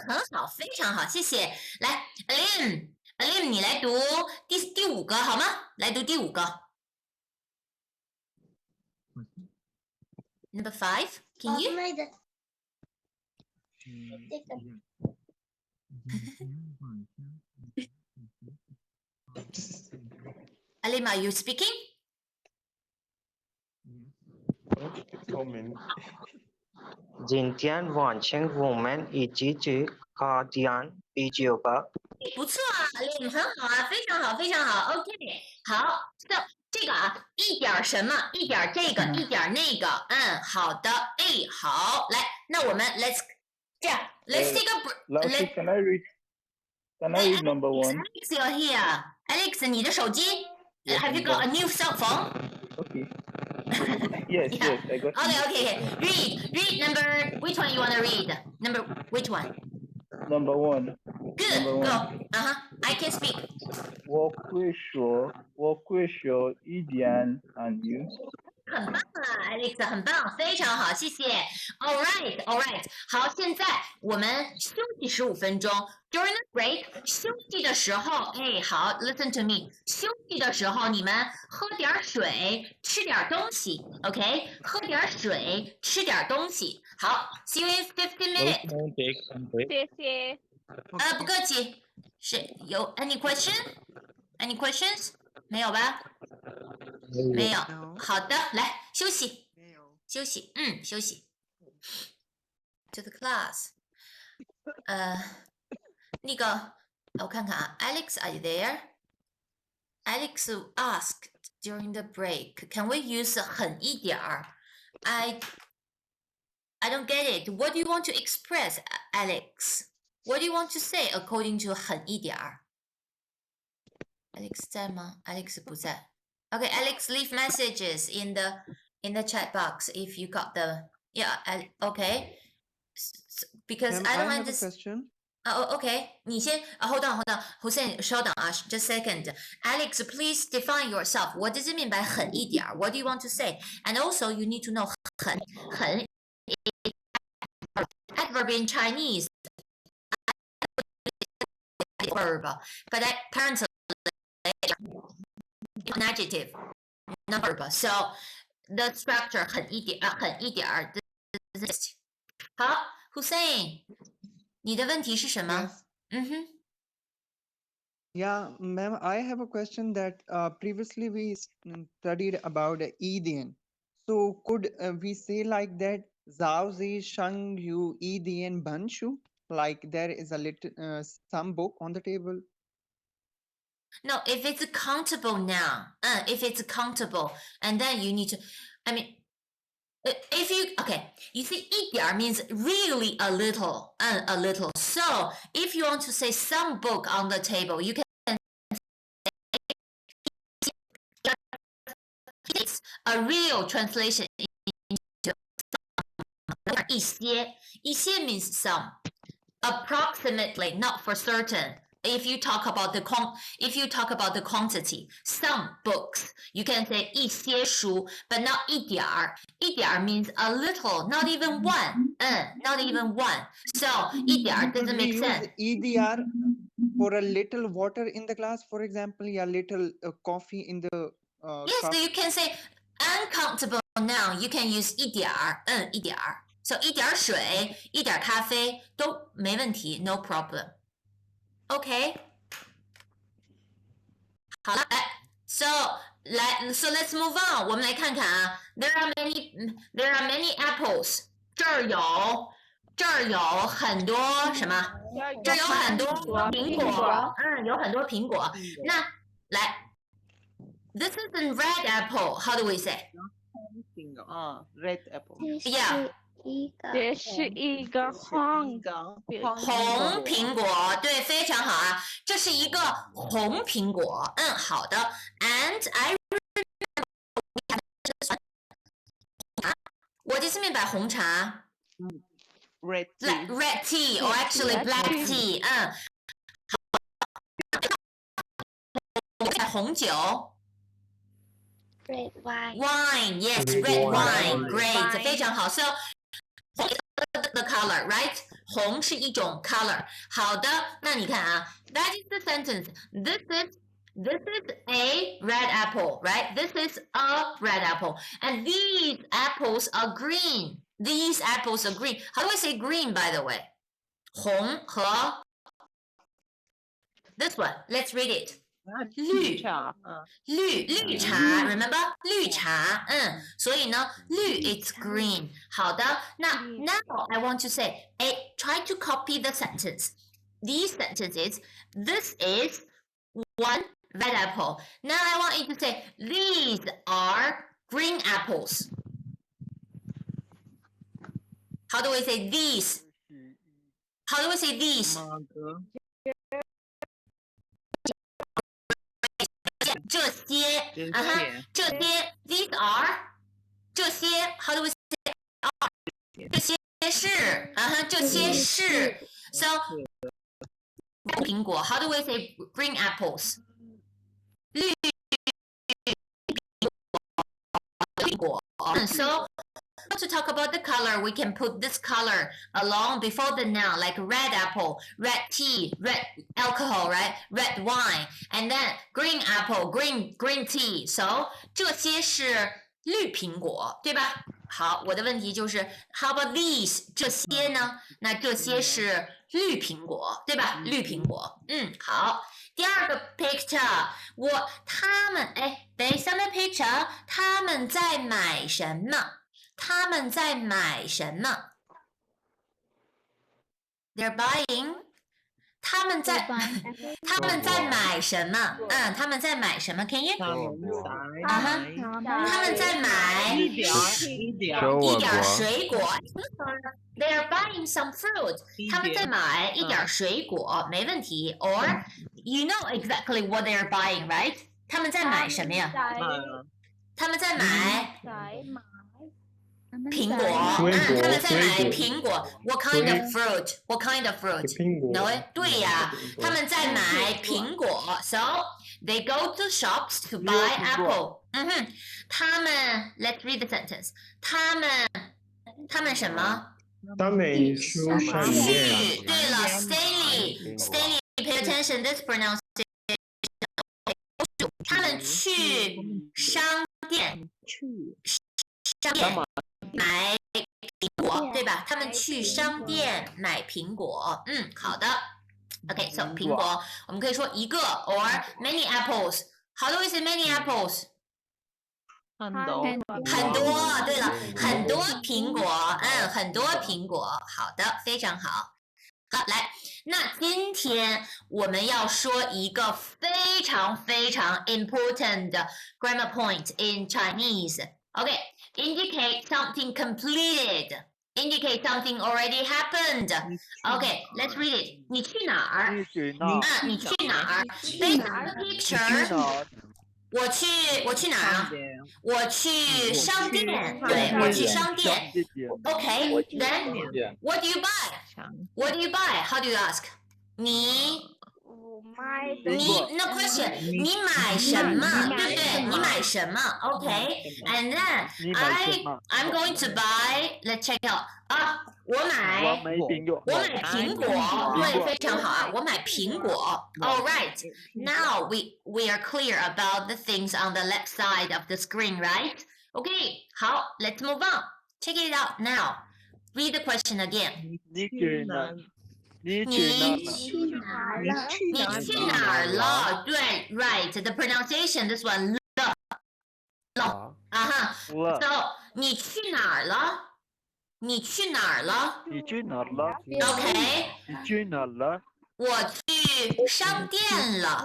很好，非常好，谢谢。来 ，Alim，你来读第5个好吗？来读第5个。Number 5, can you? Alim, are you speaking? 今天晚上我们一起去喝点啤酒吧。不错啊 ，Lim 很好啊，非常好，非常好。OK， 好，so 这个啊，一点什么，一点这个，一点那个，好的，哎，好，来，那我们 let's 这样 let's take a break. Can I read? Can I read number one? Alex, you're here. Alex, 你的手机 Have you got a new cell phone? Okay. Yes, yes, I got. Okay. Read number. Which one you want to read? Number which one? Number one. Good. Go. I can speak. 我会说一点韩语。很棒啊 ，Alex，很棒，非常好，谢谢。All right，好，现在我们休息15分钟。During the break， 休息的时候，哎，好 ，Listen to me。休息的时候，你们喝点水，吃点东西 ，OK？ 喝点水，吃点东西。好 ，See you in 15 minutes。谢谢。不客气。是有 any question？Any questions？ 没有吧？没有。好的，来休息。休息，休息。To the class。那个，我看看啊 ，Alex, are you there? Alex asked during the break, can we use 狠一点儿 I don't get it. What do you want to express, Alex? What do you want to say according to 狠一点儿 Alex 在吗 ？Alex 不在。Okay, Alex, leave messages in the chat box if you got the okay. Because I don't understand. Okay. 你先hold on. Hussein, 稍等啊 just a second. Alex, please define yourself. What does it mean by 狠一点儿 What do you want to say? And also, you need to know 狠 adverb in Chinese. Verb, but apparently an adjective, not verb. So the structure 狠一点儿 好 Hussein 你的问题是什么 Yeah, ma'am, I have a question that previously we studied about Edian. So could we say like that Zhao Zi Shang Yu Edian Banshu? Like there is a little some book on the table. No, if it's countable noun, if it's countable, and then you need to, I mean, if you see 一点儿 means really a little, So if you want to say some book on the table, you can say it's a real translation into 一些 means some, approximately, not for certain. If you talk about the quantity, some books, you can say 一些书 but not 一点儿 一点儿 means a little, not even one. Not even one. So 一点儿 doesn't make sense. EDR for a little water in the glass, for example, yeah, little coffee in the Yes, cup. so you can say uncountable noun. You can use 一点儿 一点儿 So 一点儿水一点儿咖啡都没问题 no problem. Okay. 好了，so let's move on. 我们来看看啊 There are many apples. 这儿有很多什么？这儿有很多苹果。有很多苹果。那来 This is a red apple. How do we say? Red apple. Yeah. 这是一个红苹果，对，非常好啊，这是一个红苹果。好的。And I remember What does it mean by 红茶 Red tea. Red tea, or actually black tea. 红酒 red wine. Wine, yes, red wine. Great, 非常好。So红 is the color, right? 红是一种 color. 好的，那你看啊 That is the sentence. This is a red apple, right? This is a red apple. And these apples are green. These apples are green. How do I say green, by the way? 红和 This one, let's read it. 绿茶 remember 绿茶所以呢绿 it's green 好的那 now I want to say try to copy the sentence these sentences, this is one red apple. Now I want you to say, these are green apples. How do we say these? How do we say these? 这些 these are 这些 how do we say are 这些是这些是 so 苹果 how do we say green apples 绿苹果 so to talk about the color, we can put this color along before the noun, like red apple, red tea, red alcohol, right? Red wine, and then green apple, green tea. So 这些是绿苹果，对吧？好，我的问题就是 ，How about these？ 这些呢？那这些是绿苹果，对吧？绿苹果，好。第二个 picture， 他们based on the picture， 他们在买什么？他们在买什么 ？They're buying。他们在买什么？他们在买什么 ？Can you？ 他们在买一点水果。They are buying some fruit。他们在买一点水果，没问题。Or you know exactly what they are buying, right？ 他们在买什么呀？他们在买。苹果，他们在买苹果。What kind of fruit? What kind of fruit? No， 对呀，他们在买苹果。So they go to shops to buy apple。他们 ，Let's read the sentence。他们什么？他们去对了 ，Stanley pay attention this pronunciation。他们去商店。买苹果，对吧？他们去商店买苹果。好的。OK，so 苹果，我们可以说一个 or many apples。How do we say many apples？ 很多。对了，很多苹果。很多苹果。好的，非常好。好，来，那今天我们要说一个非常非常 important 的 grammar point in Chinese。OK。Indicate something completed. Indicate something already happened. Okay, let's read it. 你去哪儿？你去哪儿 ？Based on the picture. 我去哪儿？我去商店。对，我去商店。Okay, then what do you buy? What do you buy? How do you ask? 你 no question， 你买什么？对不对？你买什么 ？OK，and then I'm going to buy. Let's check out. 我买苹果，对，非常好啊，我买苹果。All right, now we are clear about the things on the left side of the screen, right? Okay， 好 ，let's move on. Check it out now. Read the question again. 你去哪儿了？对 ，right. The pronunciation, this one 了。So 你去哪儿了？你去哪儿了 ？OK。你去哪了？我去商店了。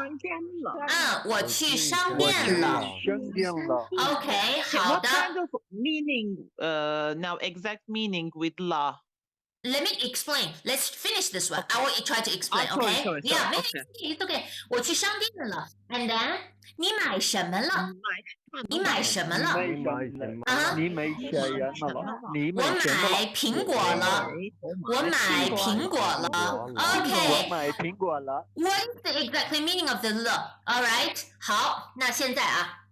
我去商店了。OK， 好的。What kind of meaning? Now exact meaning with la. Let me explain. Let's finish this one. I will try to explain. Okay? Yeah, it's okay. 我去商店了。And then 你买什么了？你买什么了？你买什么了？我买苹果了。我买苹果了。Okay. 我买苹果了。What is the exact meaning of the了 ？All right. 好，那现在啊。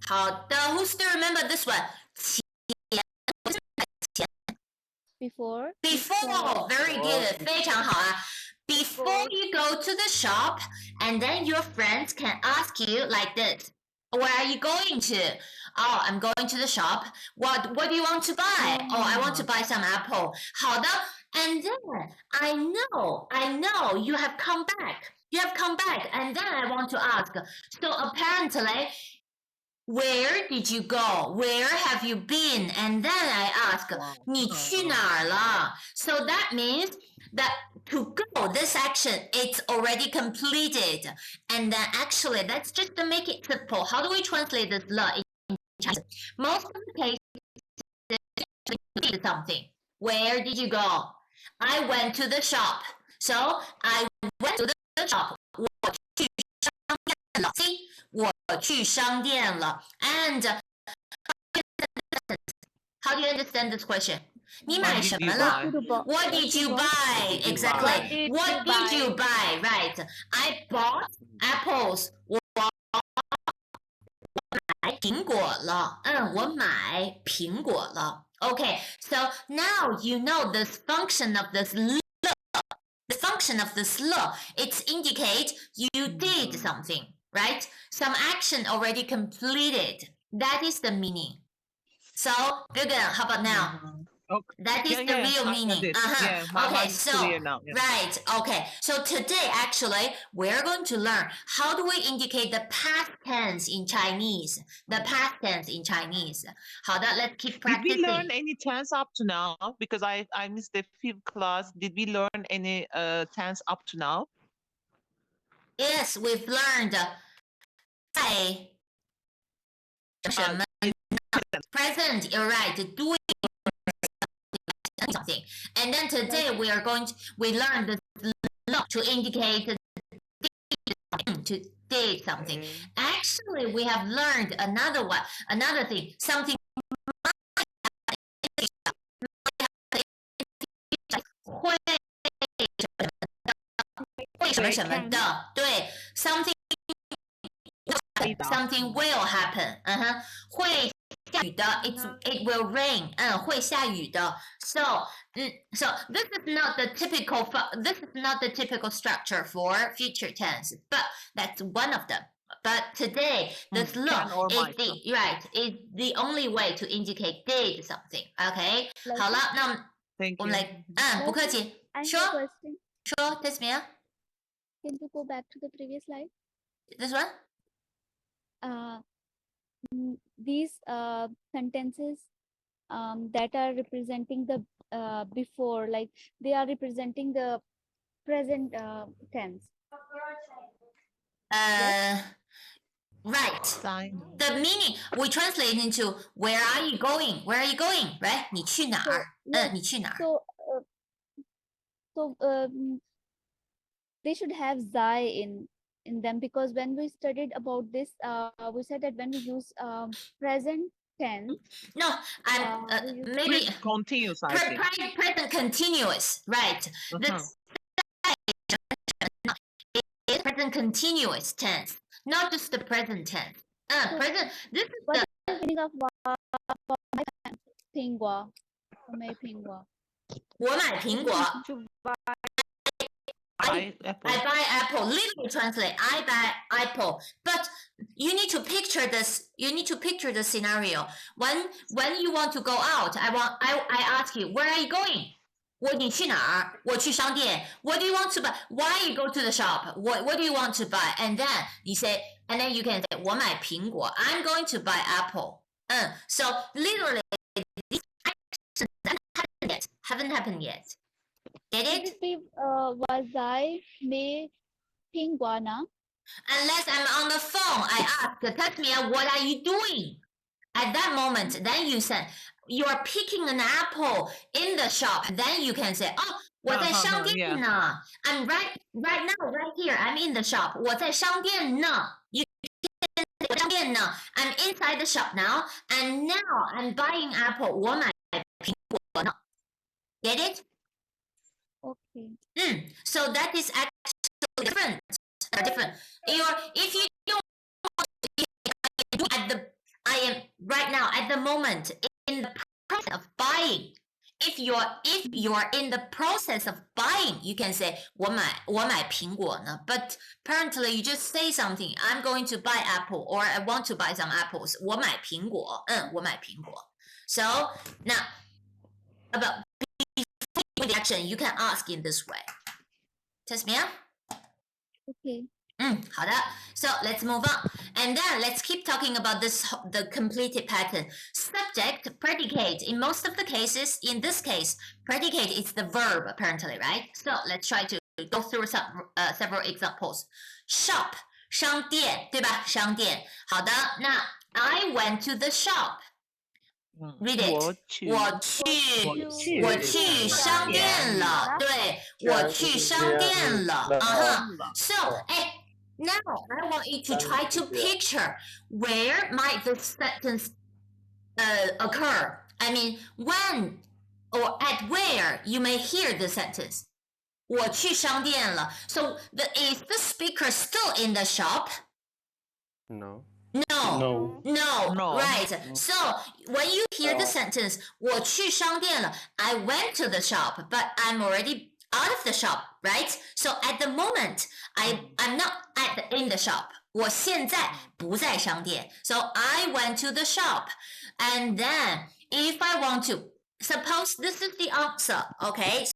好的 ，Who still remember this one？ Before. Very good， 非常好啊。Before you go to the shop, and then your friends can ask you like this. Where are you going to? Oh, I'm going to the shop. What do you want to buy? Oh, I want to buy some apple. 好的 and then I know you have come back. You have come back, and then I want to ask. So apparently, Where did you go? Where have you been? And then I ask, 你去哪儿了? So that means that to go, this action, it's already completed. And then actually, let's just make it simple. How do we translate this le in Chinese? Most of the cases, you did something. Where did you go? I went to the shop. So I went to the shop. 我去商店了. See? 我去商店了. And how do you understand this question? 你买什么了? What did you buy? Exactly. What did you buy? Right. I bought apples. 我买苹果了. 我买苹果了. Okay. So now you know this function of this le. The function of this le. It's indicate you did something. Right? Some action already completed. That is the meaning. So, Vivian, how about now? Okay. That is the real meaning. Yeah, my Okay, mind is so, clear now. Yeah. right, okay. So today, actually, we're going to learn how do we indicate the past tense in Chinese. The past tense in Chinese. 好的, let's keep practicing. Did we learn any tense up to now? Because I missed the fifth class. Did we learn any tense up to now? Yes, we've learned 在什么 present, you're right, doing something. And then today we learned the lo to indicate to did something. Actually, we have learned another thing, something 会什么什么的，对 something will happen. 会下雨的 it will rain. 会下雨的 so this is not the typical structure for future tense, but that's one of them. But today, this lo is the only way to indicate did something. Okay? 好了，那我们来，不客气，说 Tasmia. Can you go back to the previous slide? This one? These sentences that are representing the before, like they are representing the present tense. Right. The meaning we translate into where are you going? Where are you going? Right? 你去哪儿? 你去哪儿? So they should have zai in them, because when we studied about this, we said that when we use present tense. No, maybe continuous. Present continuous, right? This is present continuous tense, not just the present tense. Present. This is the meaning of 苹果，我买苹果。我买苹果。I buy apple. Literally translate, I buy apple. But you need to picture this. You need to picture the scenario. When you want to go out, I ask you, where are you going? 你去哪儿? 我去商店. What do you want to buy? Why you go to the shop? What do you want to buy? And then you say, and then you can say, 我买苹果. I'm going to buy apple. So literally, these actions haven't happened yet. Get it? Was I made pinguana? Unless I'm on the phone, I ask, Tasmia, what are you doing? At that moment, then you said, you are picking an apple in the shop. Then you can say, oh, 我在商店呢. I'm right now, right here. I'm in the shop. 我在商店呢. You can say, 商店呢. I'm inside the shop now. And now I'm buying apple. 我买苹果呢. Get it? Okay. So that is actually different. If you don't I am right now at the moment in the process of buying. If you're in the process of buying, you can say 我买苹果呢. But apparently you just say something. I'm going to buy apple, or I want to buy some apples. 我买苹果. 我买苹果. So now about the action, you can ask in this way. Tasmia? Okay. 好的 So let's move on. And then let's keep talking about the completed pattern. Subject, predicate. In most of the cases, in this case, predicate is the verb apparently, right? So let's try to go through several examples. Shop, 商店，对吧？商店。好的，那 I went to the shop. Read it. 我去商店了。对，我去商店了。So, now I want you to try to picture where might this sentence occur. I mean, when or at where you may hear the sentence. 我去商店了. So, is the speaker still in the shop? No. No. Right. So when you hear the sentence 我去商店了 I went to the shop but I'm already out of the shop, right? So at the moment I'm not in the shop. 我现在不在商店 So I went to the shop. And then if I want to suppose this is the answer, okay?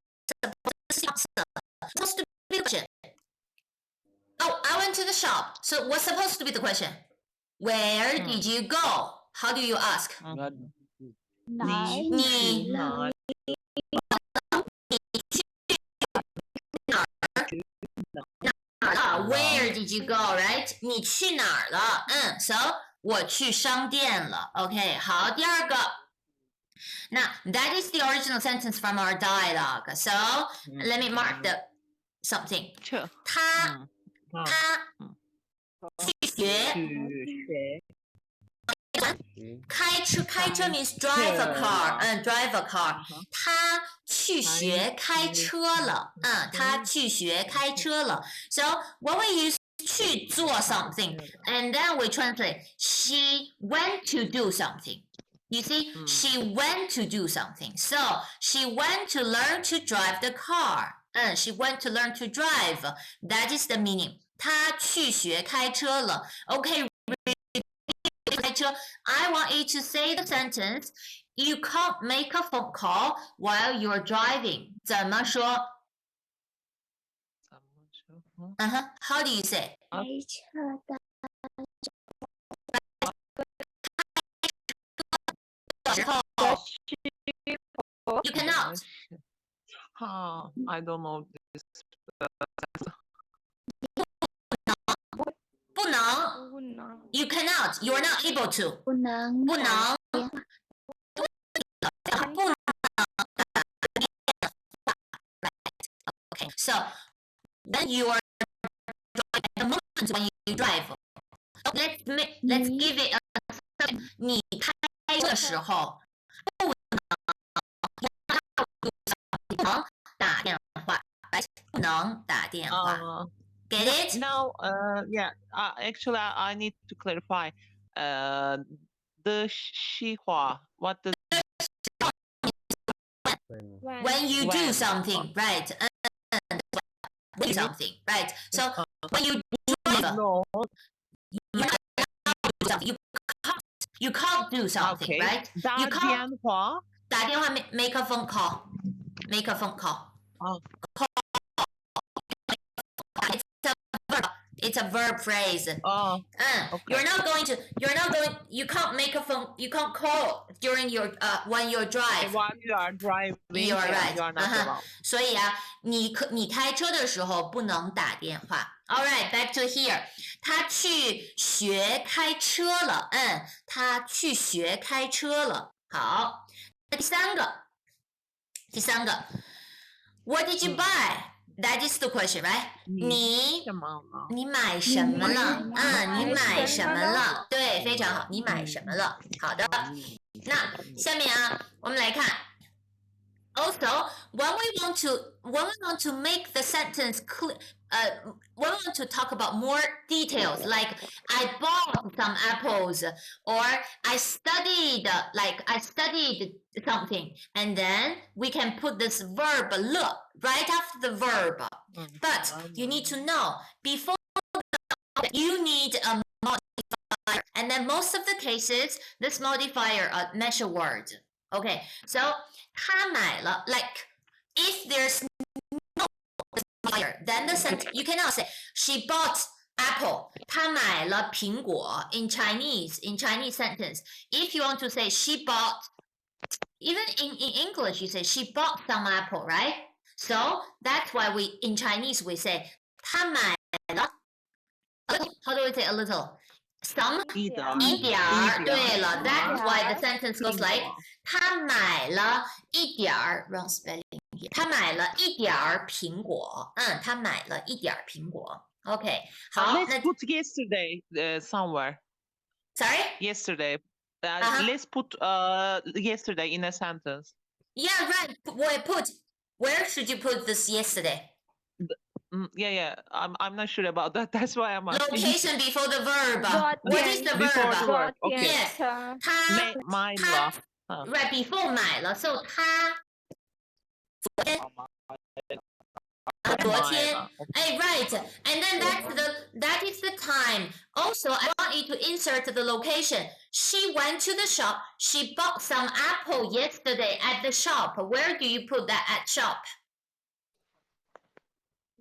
Suppose this is the answer. Supposed to be the question. Oh, I went to the shop. So what's supposed to be the question? Where did you go? How do you ask? 你 Where did you go, right? 你去哪儿了 So 我去商店了 OK 好第二个 Now that is the original sentence from our dialogue. So let me mark the something. 他去学开车 means drive a car. Drive a car. 他去学开车了。他去学开车了。So when we use 去做 something, and then we translate, she went to do something. You see, she went to do something. So she went to learn to drive the car. She went to learn to drive. That is the meaning. 她去学开车了。Okay, I want you to say the sentence. You can't make a phone call while you're driving. 怎么说 How do you say? You cannot. I don't know this. 不能 You cannot. You're not able to. 不能 Okay. So when you are driving, the moment when you drive, let's give it a 你开车的时候不能打电话，不能打电话。Get it? No, yeah. Actually, I need to clarify. The 西话, what does when you do something, right? When you do something, right? So when you drive, you can't do something, okay. right? You can't 打电话 make a phone call. Make a phone call. It's a verb phrase. Okay. You can't make a phone, you can't call during your when you drive. While you are driving, you're right. You are not allowed. 所以啊，你开车的时候不能打电话。All right, back to here. 他去学开车了。他去学开车了。好，那第三个 What did you buy? That is the question, right? 你买什么了？你买什么了？对，非常好，你买什么了？好的，那下面啊，我们来看。Also, when we want to make the sentence clear, when we want to talk about more details, like I bought some apples, or I studied something, and then we can put this verb look right after the verb. But you need to know before you need a modifier, and then most of the cases, this modifier are measure word. Okay, so 他买了 like if there's no modifier, then the sentence you cannot say she bought apple. 她买了苹果 in Chinese sentence. If you want to say she bought, even in English you say she bought some apple, right? So that's why in Chinese we say 她买了 how do we say a little? Some 一点一点儿，对了 that's why the 一点儿 sentence goes like 她买了一点儿 wrong spelling 她买了一点儿苹果，她买了一点儿苹果。OK， 好， Let's put yesterday somewhere. Sorry? Yesterday. Let's put yesterday in a sentence. Yeah, right. Where should you put this yesterday? Yeah. I'm not sure about that. That's why I'm asking. Location before the verb. 昨 What is 天 the Before the verb? verb. 昨 Okay. 天 Yes. 她买她了。right before 买了 so 她昨天 right, and then that is the time. Also, I want you to insert the location. She went to the shop. She bought some apple yesterday at the shop. Where do you put that at shop?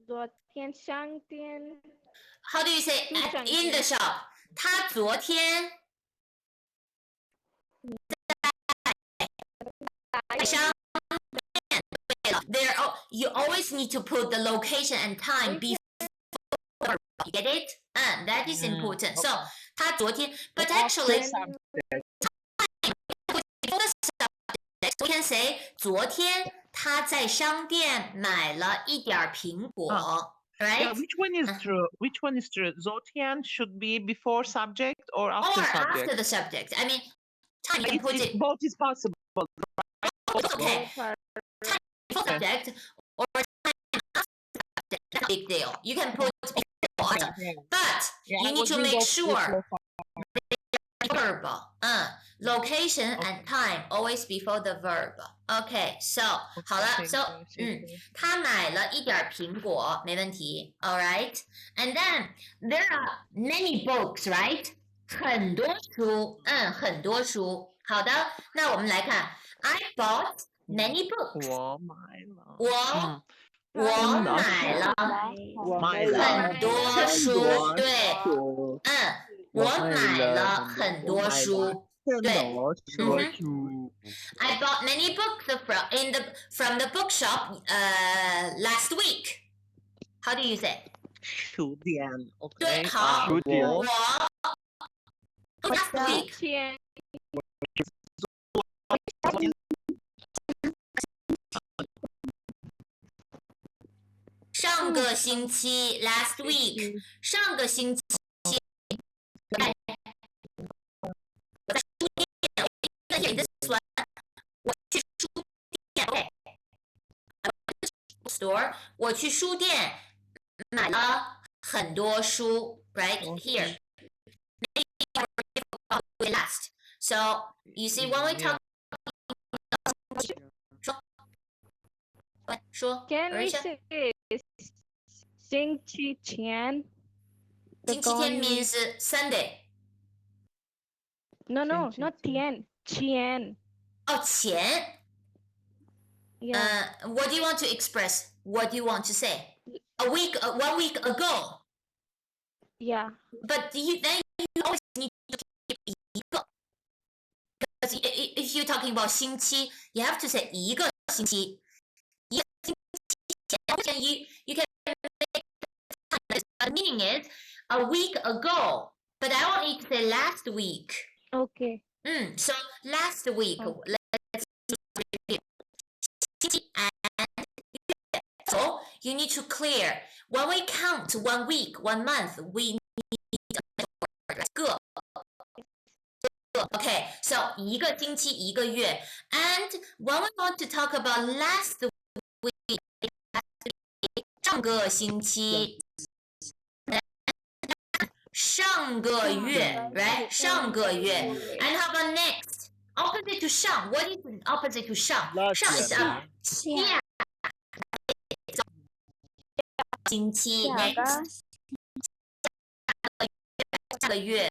昨天商店 How do you say in the shop? 她昨天在商店。对了 there you always need to put the location and time before. You get it? That is important. So 她昨天 but actually we can say 昨天她在商店买了一点儿苹果。Right? Yeah, which one is true? Which one is true? 昨天 should be before subject or after Or subject? after the subject. I mean, time you can put it. Both is possible. Okay. Time before subject or time after subject. That's a big deal. You can put before, but you need to make sure the verb. Location and time always before the verb. Okay, so 好了 so 她买了一点苹果，没问题。All right, and then there are many books, right? 很多书，很多书。好的，那我们来看 I bought many books. 我买了。我买了很多书，对，我买了很多书。对，I bought many books from the bookshop last week. How do you say? 书店 ，OK。对，好，我 last week. 天上个星期 last week， 上个星期我在书店 this one 我去书店 OK store 我去书店买了很多书 right here maybe last so you see when we talk 说 Can we say 星期天星期天 means Sunday. No, not 天 Oh, 前 what do you want to express? What do you want to say? 1 week ago. Yeah. But then you always need to keep 一个 because if you're talking about 星期 you have to say 一个星期 you can make the meaning is a week ago but I want you to say last week. Okay. So last week let's repeat. And so you need to clear when we count 1 week 1 month we need个 okay so 一个星期一个月 and when we want to talk about last week 上个星期上个月 right 上个月 and how about next opposite to 上 what is the opposite to 上 上 is up 下星期 next 下个月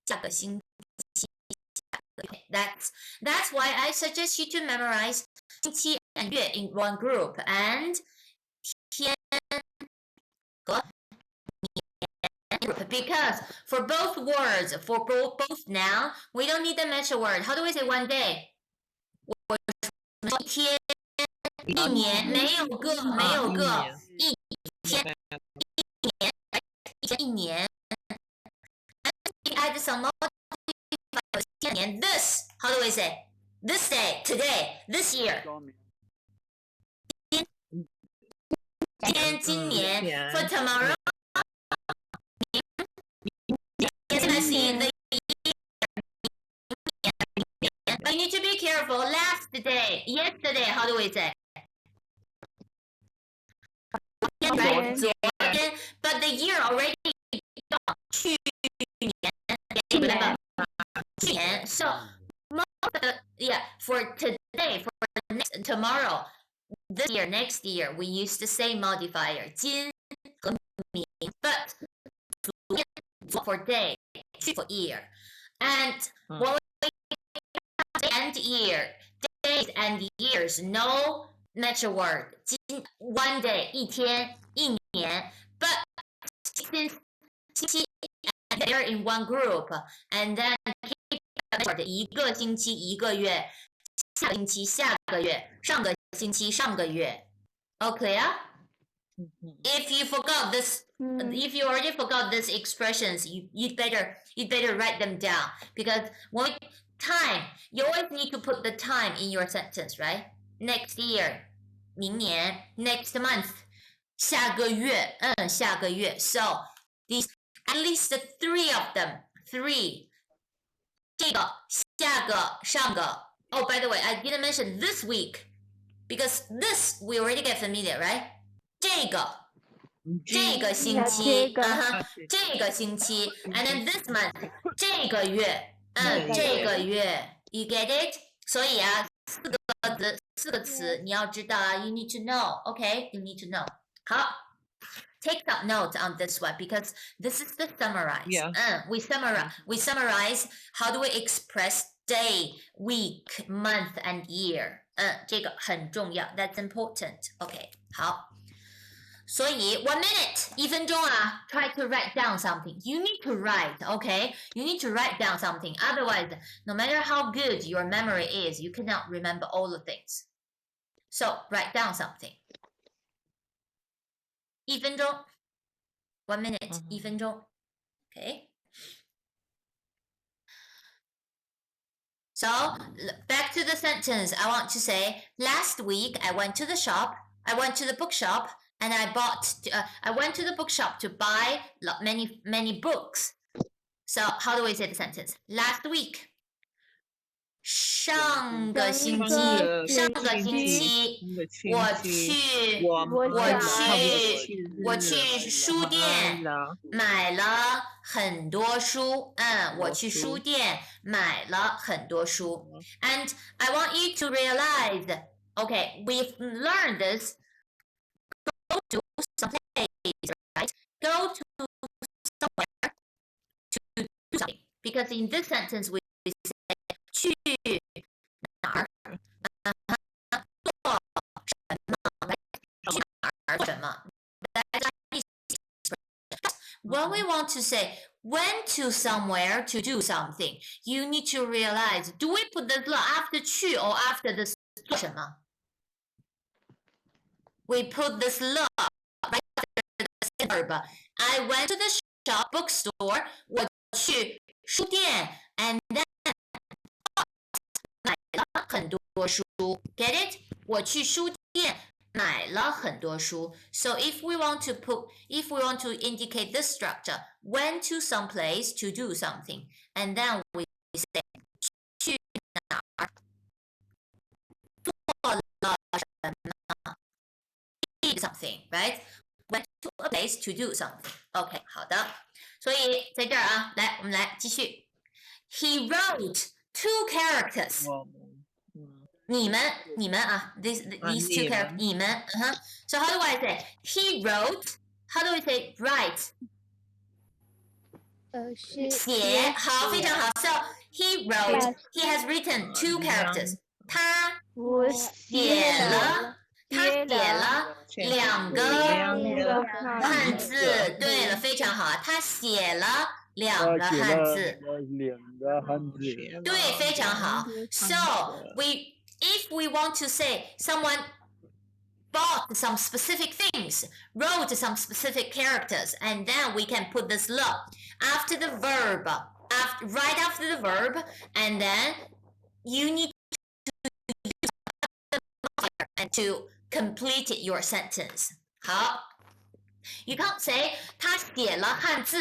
下个星期 that's why I suggest you to memorize 星期 and 月 in one group and 天 Because for both words, for both noun, we don't need the measure word. How do we say one day? 一天，一年，没有个，没有个，一天，一年。Add some modifier. This, how do we say? This day, today, this year. 今年 for tomorrow. I see the but you need to be careful. Last day, yesterday, how do we say? Right, 昨天 but the year already gone. 去年 so yeah, for today, for next, tomorrow, this year, next year, we use the same modifier 今和明 but for day, for year, and when we end year, days and years, no measure word. 1 day, 一天，一年 but since they're in one group, and then keep 一个星期一个月，下个星期下个月，上个星期上个月。Okay, if you forgot this, if you already forgot these expressions, you'd better write them down, because when time, you always need to put the time in your sentence, right? Next year, 明年 next month, 下个月下个月 so these at least 3 of them, 3这个下个上个 oh, by the way, I didn't mention this week, because this we already get familiar, right? 这个星期这个星期 and then this month 这个月这个月 you get it? 所以啊四个词你要知道啊 you need to know, okay? You need to know. 好 take up note on this one, because this is the summarize. We summarize how do we express day, week, month, and year. 这个很重要 that's important. Okay, 好所以 1 minute 1分钟啊 try to write down something. You need to write, okay? You need to write down something. Otherwise, no matter how good your memory is, you cannot remember all the things. So, write down something. 1分钟 1 minute 1分钟 Okay? So, back to the sentence. I want to say, last week I went to the bookshop, and I went to the bookshop to buy many books. So how do we say the sentence? Last week. 上个星期我去书店买了很多书。我去书店买了很多书。And I want you to realize, okay, we've learned this. Go to some place, right? Go to somewhere to do something. Because in this sentence, we say 去哪儿做什么 When we want to say went to somewhere to do something, you need to realize, do we put the after 去 or after the 做什么 We put this right after the verb. I went to the shop, bookstore. 我去书店 and then 买了很多书 Get it? 我去书店买了很多书 So if we want to indicate this structure, went to some place to do something, and then we say 去哪儿做了什么 did something, right? Went to a place to do something. OK, 好的。所以在这儿啊，来，我们来继续。He wrote 2 characters. 你们啊 these 2 characters. 你们So how do I say? He wrote. How do we say write? 写好，非常好。So he wrote. He has written 2 characters. 他写了他写了两个汉字。对了，非常好，他写了两个汉字。对，非常好。So if we want to say someone bought some specific things, wrote some specific characters, and then we can put this le after the verb, right after the verb, and then you need to use the modifier and to complete your sentence. 好 You can't say 他写了汉字，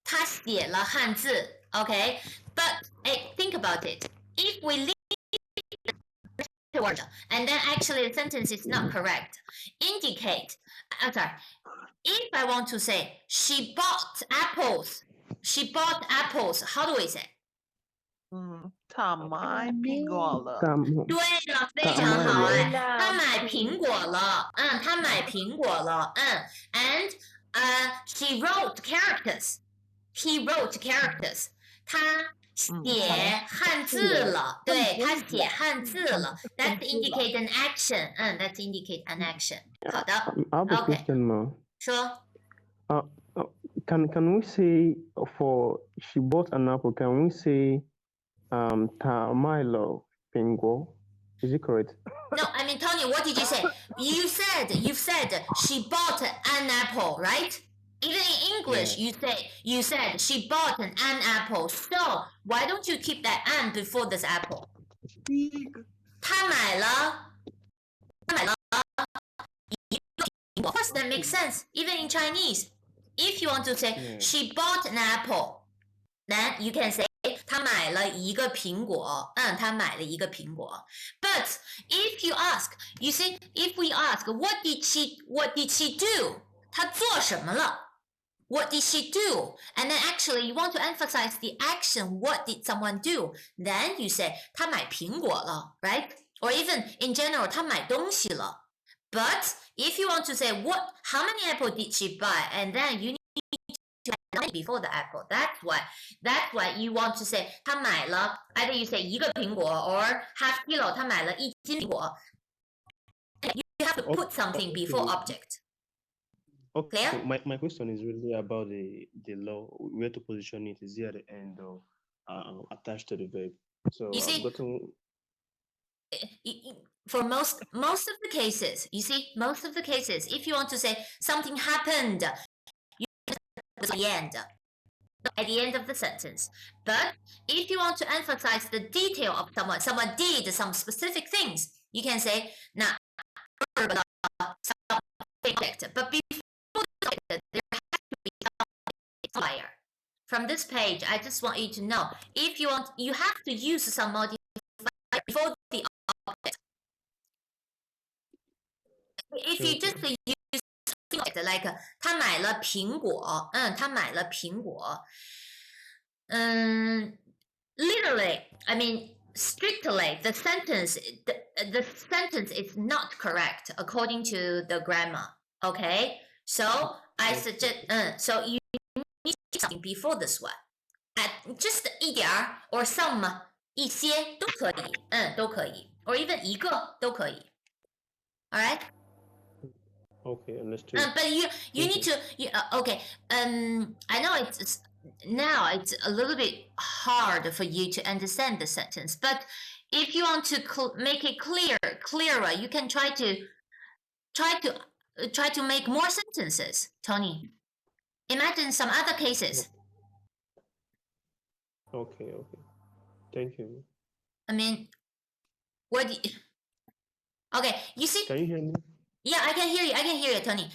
他写了汉字 okay? But think about it. If we leave the word and then actually the sentence is not correct, indicate, sorry, if I want to say she bought apples, how do we say? 他买苹果了。对了，非常好哎，他买苹果了，他买苹果了，and she wrote characters, he wrote characters, 他写汉字了，对，他写汉字了 ，that's indicate an action, that's indicate an action. 好的 I have a question, Ma. 说 Can we say for she bought an apple? Can we say Tamilo Pingo? Is it correct? No, I mean Tony, what did you say? You said she bought an apple, right? Even in English, you said she bought an apple. So why don't you keep that an before this apple? 她买了一个苹果. Of course, that makes sense. Even in Chinese, if you want to say she bought an apple, then you can say 她买了一个苹果. 她买了一个苹果. But if you ask, you see, if we ask, what did she do? 她做什么了? What did she do? And then actually you want to emphasize the action. What did someone do? Then you say 她买苹果了, right? Or even in general, 她买东西了. But if you want to say how many apples did she buy? And then you need to add before the apple. That's why you want to say 她买了 either you say 一个苹果 or half kilo 她买了一斤苹果. You have to put something before object. Okay. Clear? So my question is really about the law, where to position it. Is here at the end or attached to the verb? So You see, I've gotten for most of the cases, you see, most of the cases, if you want to say something happened, you at the end of the sentence. But if you want to emphasize the detail of someone did some specific things, you can say not verb subject. But before there has to be some modifier. From this page, I just want you to know, if you want, you have to use some modifier before the object. If you just use something like 他买了苹果, 他买了苹果. Literally, I mean, strictly, the sentence is not correct according to the grammar. Okay, so I suggest, so you need something before this one. At just 一点 or some 一些都可以, 都可以, or even 一个都可以. All right. okay, understood. But you need to okay. I know it's a little bit hard for you to understand the sentence, but if you want to make it clearer, you can try to make more sentences. Tony, imagine some other cases. Okay. Thank you. I mean, okay, you see? Can you hear me? Yeah, I can hear you, Tony.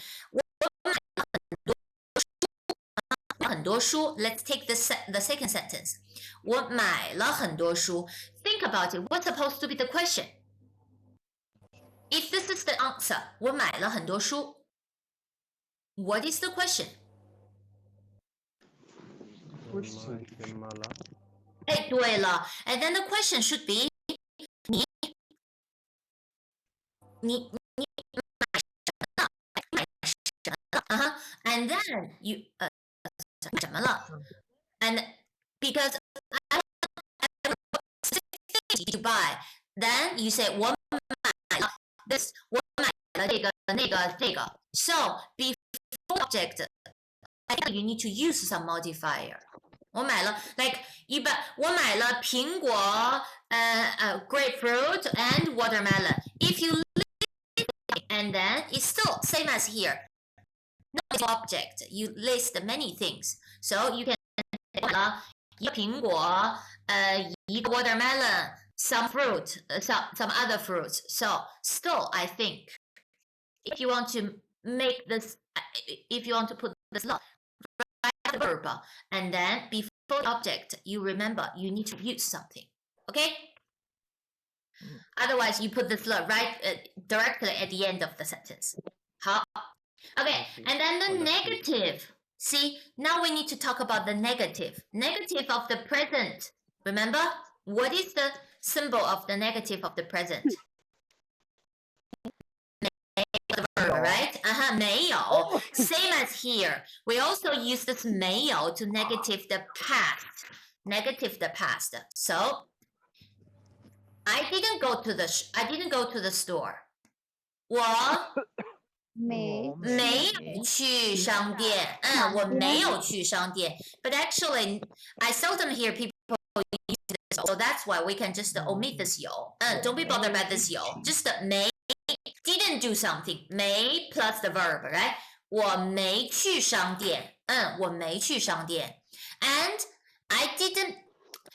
很多书. Let's take the second sentence. 我买了很多书. Think about it. What's supposed to be the question? If this is the answer, 我买了很多书. What is the question? 对了. And then the question should be 你买什么了? And then you 什么了? And because I have to buy, then you say 我买了 this, 我买了这个那个这个。So before object, I think you need to use some modifier. 我买了 like 我买了苹果grapefruit and watermelon. If you list and then it's still same as here. No object. You list many things. So you can 一个苹果一个 watermelon, some fruit, some other fruits. So still I think if you want to make this, if you want to put this write the verb and then before object you remember you need to use something. Okay? Otherwise you put this right directly at the end of the sentence. 好 Okay, and then the negative. See, now we need to talk about the negative. Negative of the present. Remember, what is the symbol of the negative of the present? The verb, right? 没有. Same as here. We also use this 没有 to negative the past. Negative the past. So, I didn't go to the store. 我没有去商店。我没有去商店。But actually, I seldom hear people use this, so that's why we can just omit this 有。Don't be bothered about this 有。Just 没 didn't do something. 没 plus the verb, right? 我没去商店。我没去商店。And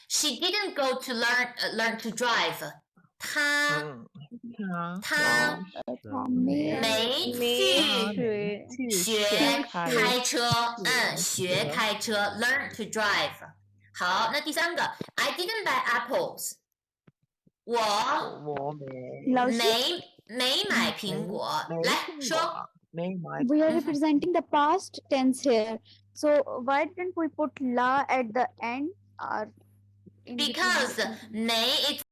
she didn't go to learn to drive. 她没去学开车。学开车 learn to drive。好，那第三个 I didn't buy apples。我没买苹果。来说。We are representing the past tense here. So why didn't we put la at the end or because 没 is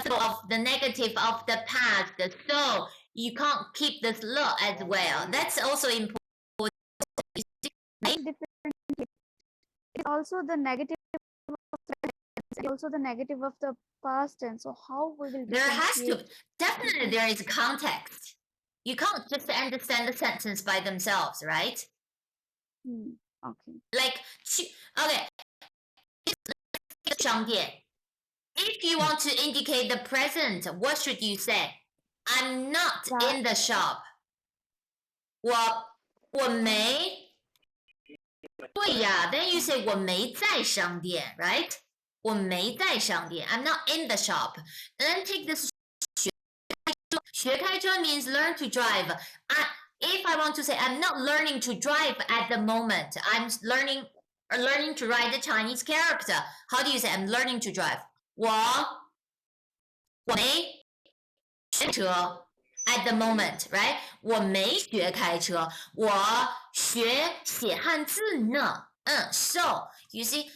of the negative of the past, so you can't keep this law as well. That's also important. Also the negative of the past tense. So how we will there has to definitely there is context. You can't just understand the sentence by themselves, right? Okay. Like okay. 商店 If you want to indicate the present, what should you say? I'm not in the shop. 我没对呀 Then you say 我没在商店 right? 我没在商店 I'm not in the shop. Then take this 学开车 means learn to drive. If I want to say I'm not learning to drive at the moment, I'm learning to write the Chinese character. How do you say I'm learning to drive? 我没学车 at the moment, right? 我没学开车，我学写汉字呢。So you see,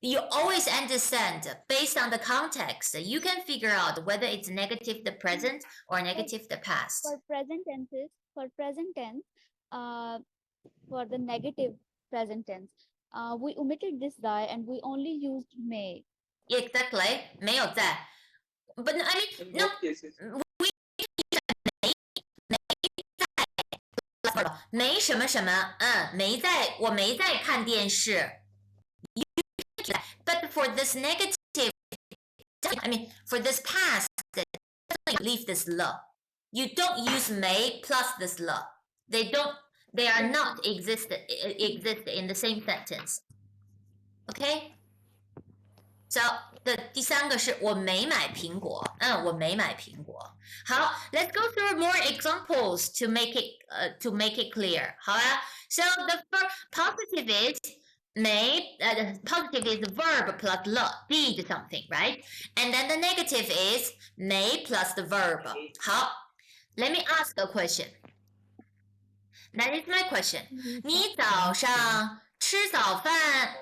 you always understand based on the context. You can figure out whether it's negative the present or negative the past. For present tense, for the negative present tense, we omitted this die and we only used may. Exactly, 没有在。But I mean, no, we 没什么什么，没在，我没在看电视。But for this negative, I mean, for this past, leave this law. You don't use may plus this law. They are not exist in the same sentence. Okay? So 第三个是我没买苹果，我没买苹果。好 ，Let's go through more examples to make it clear. 好啊 ，So the first positive is 没positive is verb plus la did something, right? And then the negative is 没 plus the verb. 好 ，Let me ask a question. That is my question. 你早上吃早饭？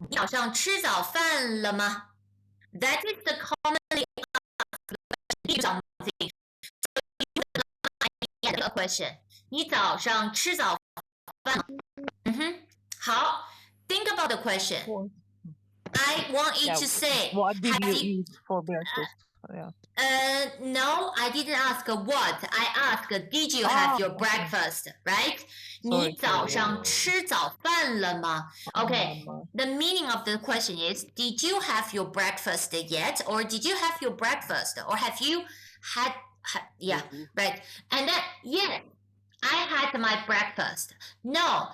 你早上吃早饭了吗 ？That is the commonly asked something. So a question. 你早上吃早饭吗？好 ，Think about the question. I want you Yeah, to say. what did have you eat for breakfast? Yeah. No, I didn't ask what. I asked, did you have your breakfast, right? 你早上吃早饭了吗? Okay, the meaning of the question is, did you have your breakfast yet? Or did you have your breakfast? Or have you had yeah, right. And then, yes, I had my breakfast. No,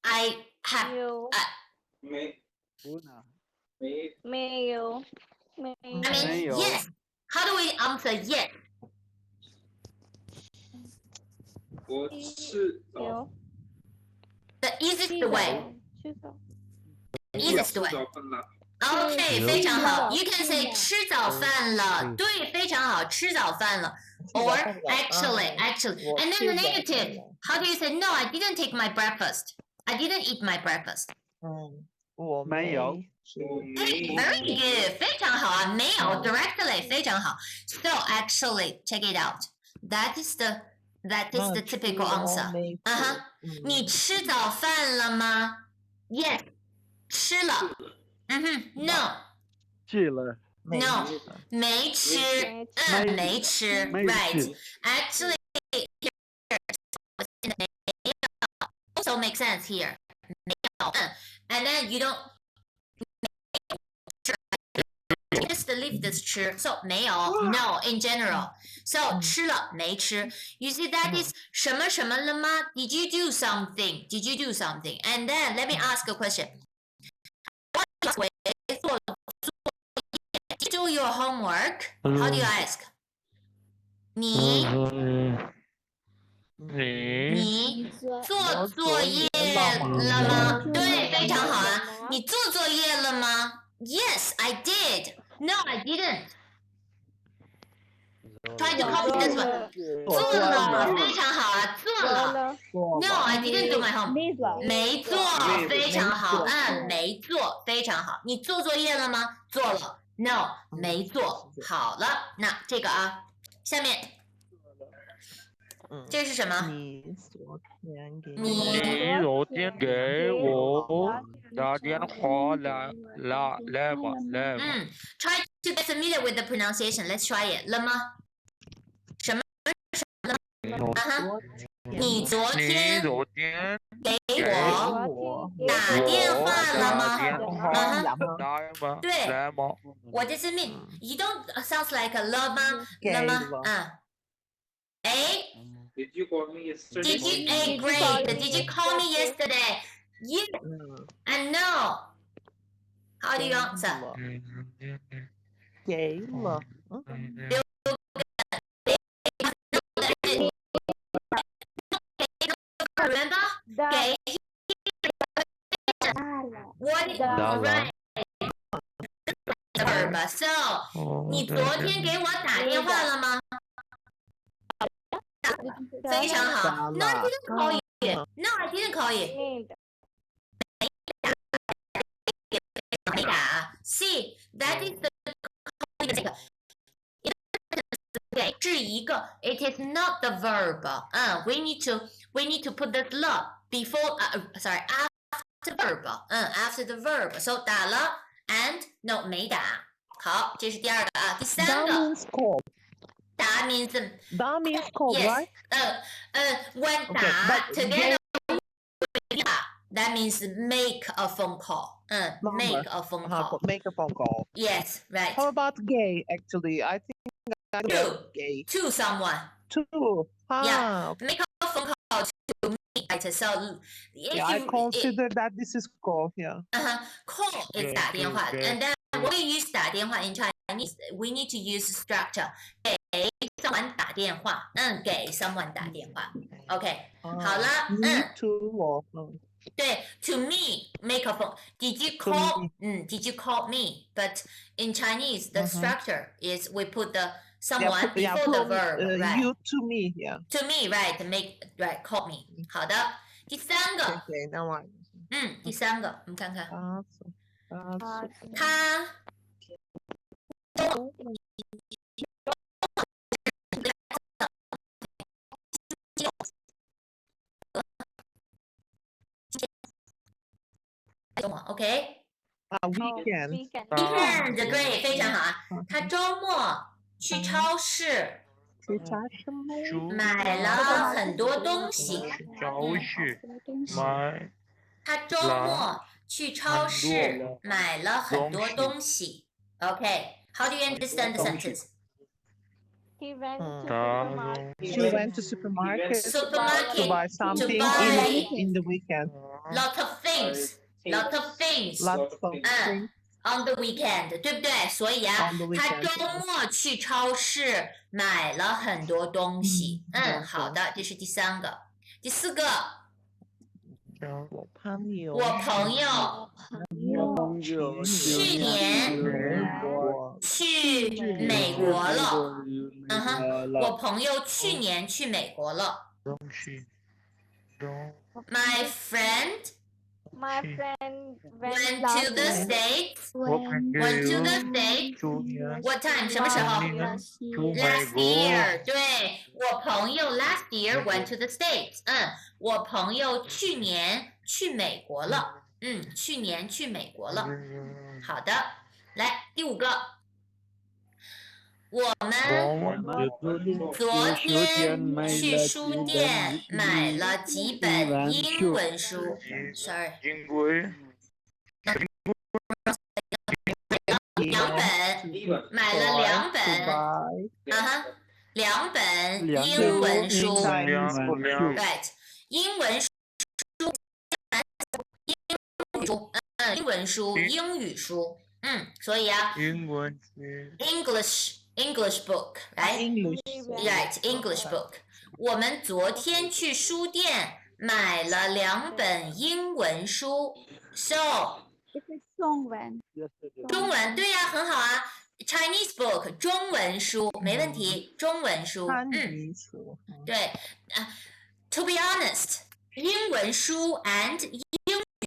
I have. Mayo. I mean, yes. How do we answer yes? 我吃早 The easiest way. The easiest way. 早饭了。 Okay, 非常好. You can say 吃早饭了. 对，非常好，吃早饭了. Or actually, and then the negative. How do you say no? I didn't take my breakfast. I didn't eat my breakfast. 我没有。 Hey, very good. 非常好啊，没有 directly 非常好. So actually, check it out. That is the typical answer. 你吃早饭了吗? Yes. 吃了. No. 去了。 No. 没吃. 没吃. Right. Actually, here also makes sense here. 没有. And then you don't just leave this 吃. So 没有 no in general. So 吃了没吃. You see that is 什么什么了吗? Did you do something? Did you do something? And then let me ask a question. Did you do your homework? How do you ask? 你做作业了吗? 对，非常好啊。你做作业了吗? Yes, I did. No, I didn't. Try to copy this one. 做了，非常好啊，做了。No, I didn't do my homework. 没做，非常好。没做，非常好。你做作业了吗? 做了。No, 没做。好了，那这个啊，下面。这是什么？你昨天给我打电话来嘛。Try to get familiar with the pronunciation. Let's try it. 了吗？什么了吗？你昨天给我打电话了吗？对，我这是 mean. You don't sounds like a 了吗？了吗Did you call me yesterday? Did you? Great. Did you call me yesterday? Yes and no. How do you answer? 给了。Remember? 给 What is right? The verb. So 你昨天给我打电话了吗? 非常好。No, I didn't call you. No, I didn't call you. 没打。See, that is the 是一个 it is not the verb. We need to put the 了 before sorry after verb. After the verb. So 打了 and no 没打。好，这是第二个啊，第三个。打 means call, yes. right? When 打 together with that means make a phone call. Make a phone call. Make a phone call. Yes, right. How about gay? Actually, I think gay. To someone. Yeah. Okay. Make a phone call to me. Right. So I consider that this is call. Yeah. Call is 打电话. And then when we use 打电话 in Chinese, we need to use structure. 给 someone 打电话. 给 someone 打电话. Okay. 好了. To 我。对 to me make a phone. Did you call? Did you call me? But in Chinese, the structure is we put the someone before the verb, right? You to me, yeah. To me, right? Make right. Call me. 好的。第三个。Okay, now I. 第三个，我们看看。他。OK， Weekend. Weekend great 非常好啊。他周末去超市买了很多东西。他周末去超市买了很多东西。Okay, how do you understand the sentence? He went to She went to supermarket Supermarket to buy something to buy in the weekend. lot of things, lot of things. Lots of things. On the weekend, 对不对？所以啊， On the 他 weekend, 周末去超市买了很多东西。好的，这是第三个。第四个，我朋友去年去美国了。我朋友去年去美国了。My friend went to the States. Went to the States. What time? 什么时候 ？Last year. 对，我朋友 last year went to the States. 我朋友去年去美国了。去年去美国了。好的，来第五个。我们昨天去书店买了几本英文书。Sorry， 两本，买了两本。两本英文书。Right， 英文书。英文书，英语书。所以啊，英文书 English book, right? Right, English book. 我们昨天去书店买了2本英文书。So, 中文。中文，对呀，很好啊。Chinese book 中文书没问题，中文书。对，To be honest, 英文书 and 英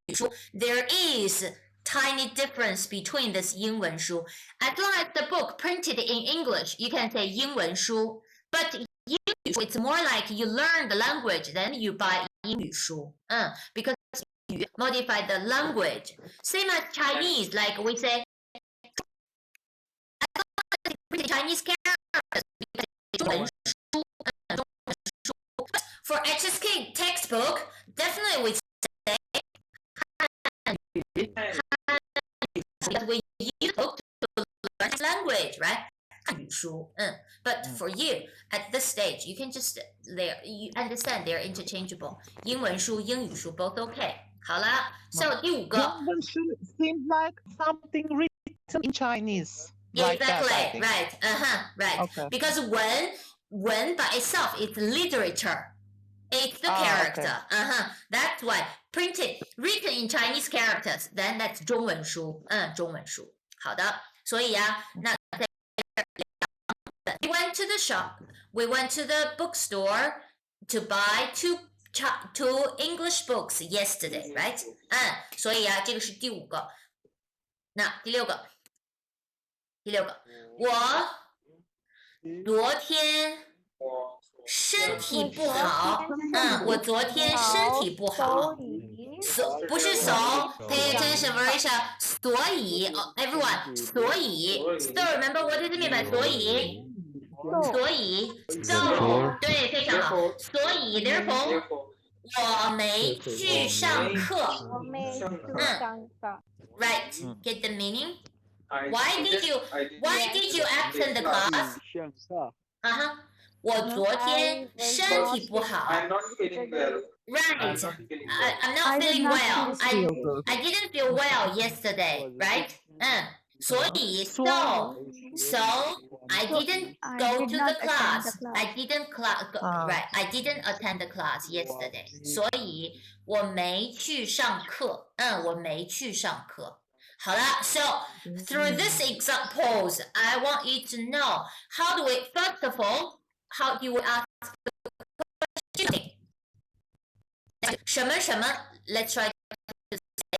语书 there is tiny difference between this 英文书。As long as the book printed in English, you can say 英文书。But 英语书 it's more like you learn the language, then you buy 英语书。Because 英语 modify the language. Same as Chinese, like we say Chinese characters, 中文书。For HSK textbook, definitely we say 汉语。Because we use book to learn language, right? 汉语书。But for you, at this stage, you can just you understand they're interchangeable. 英文书、英语书 both okay. 好了 ，So 第5个。英文书 seems like something written in Chinese. Exactly, like that, right. Right. Okay. Because when by itself, it's literature. It's the character. Okay. That's why written in Chinese characters, then that's 中文书。中文书。好的，所以啊，那we went to the shop. We went to the bookstore to buy two English books yesterday, right? 所以啊，这个是第5个。那第6个。我昨天身体不好。我昨天身体不好。不是 so, pay attention very sharp. 所以 everyone, 所以 so remember what does it mean by 所以 so 对，非常好。所以 therefore 我没去上课。Right, get the meaning? Why did you absent the class? 我昨天身体不好。I'm not feeling well. Right. I'm not feeling well. I didn't feel well yesterday, right? So I didn't go to the class. I didn't attend the class yesterday. 所以我没去上课。我没去上课。好了 so through this examples, I want you to know how do we, first of all, how do we ask the question? 什么什么 let's try to say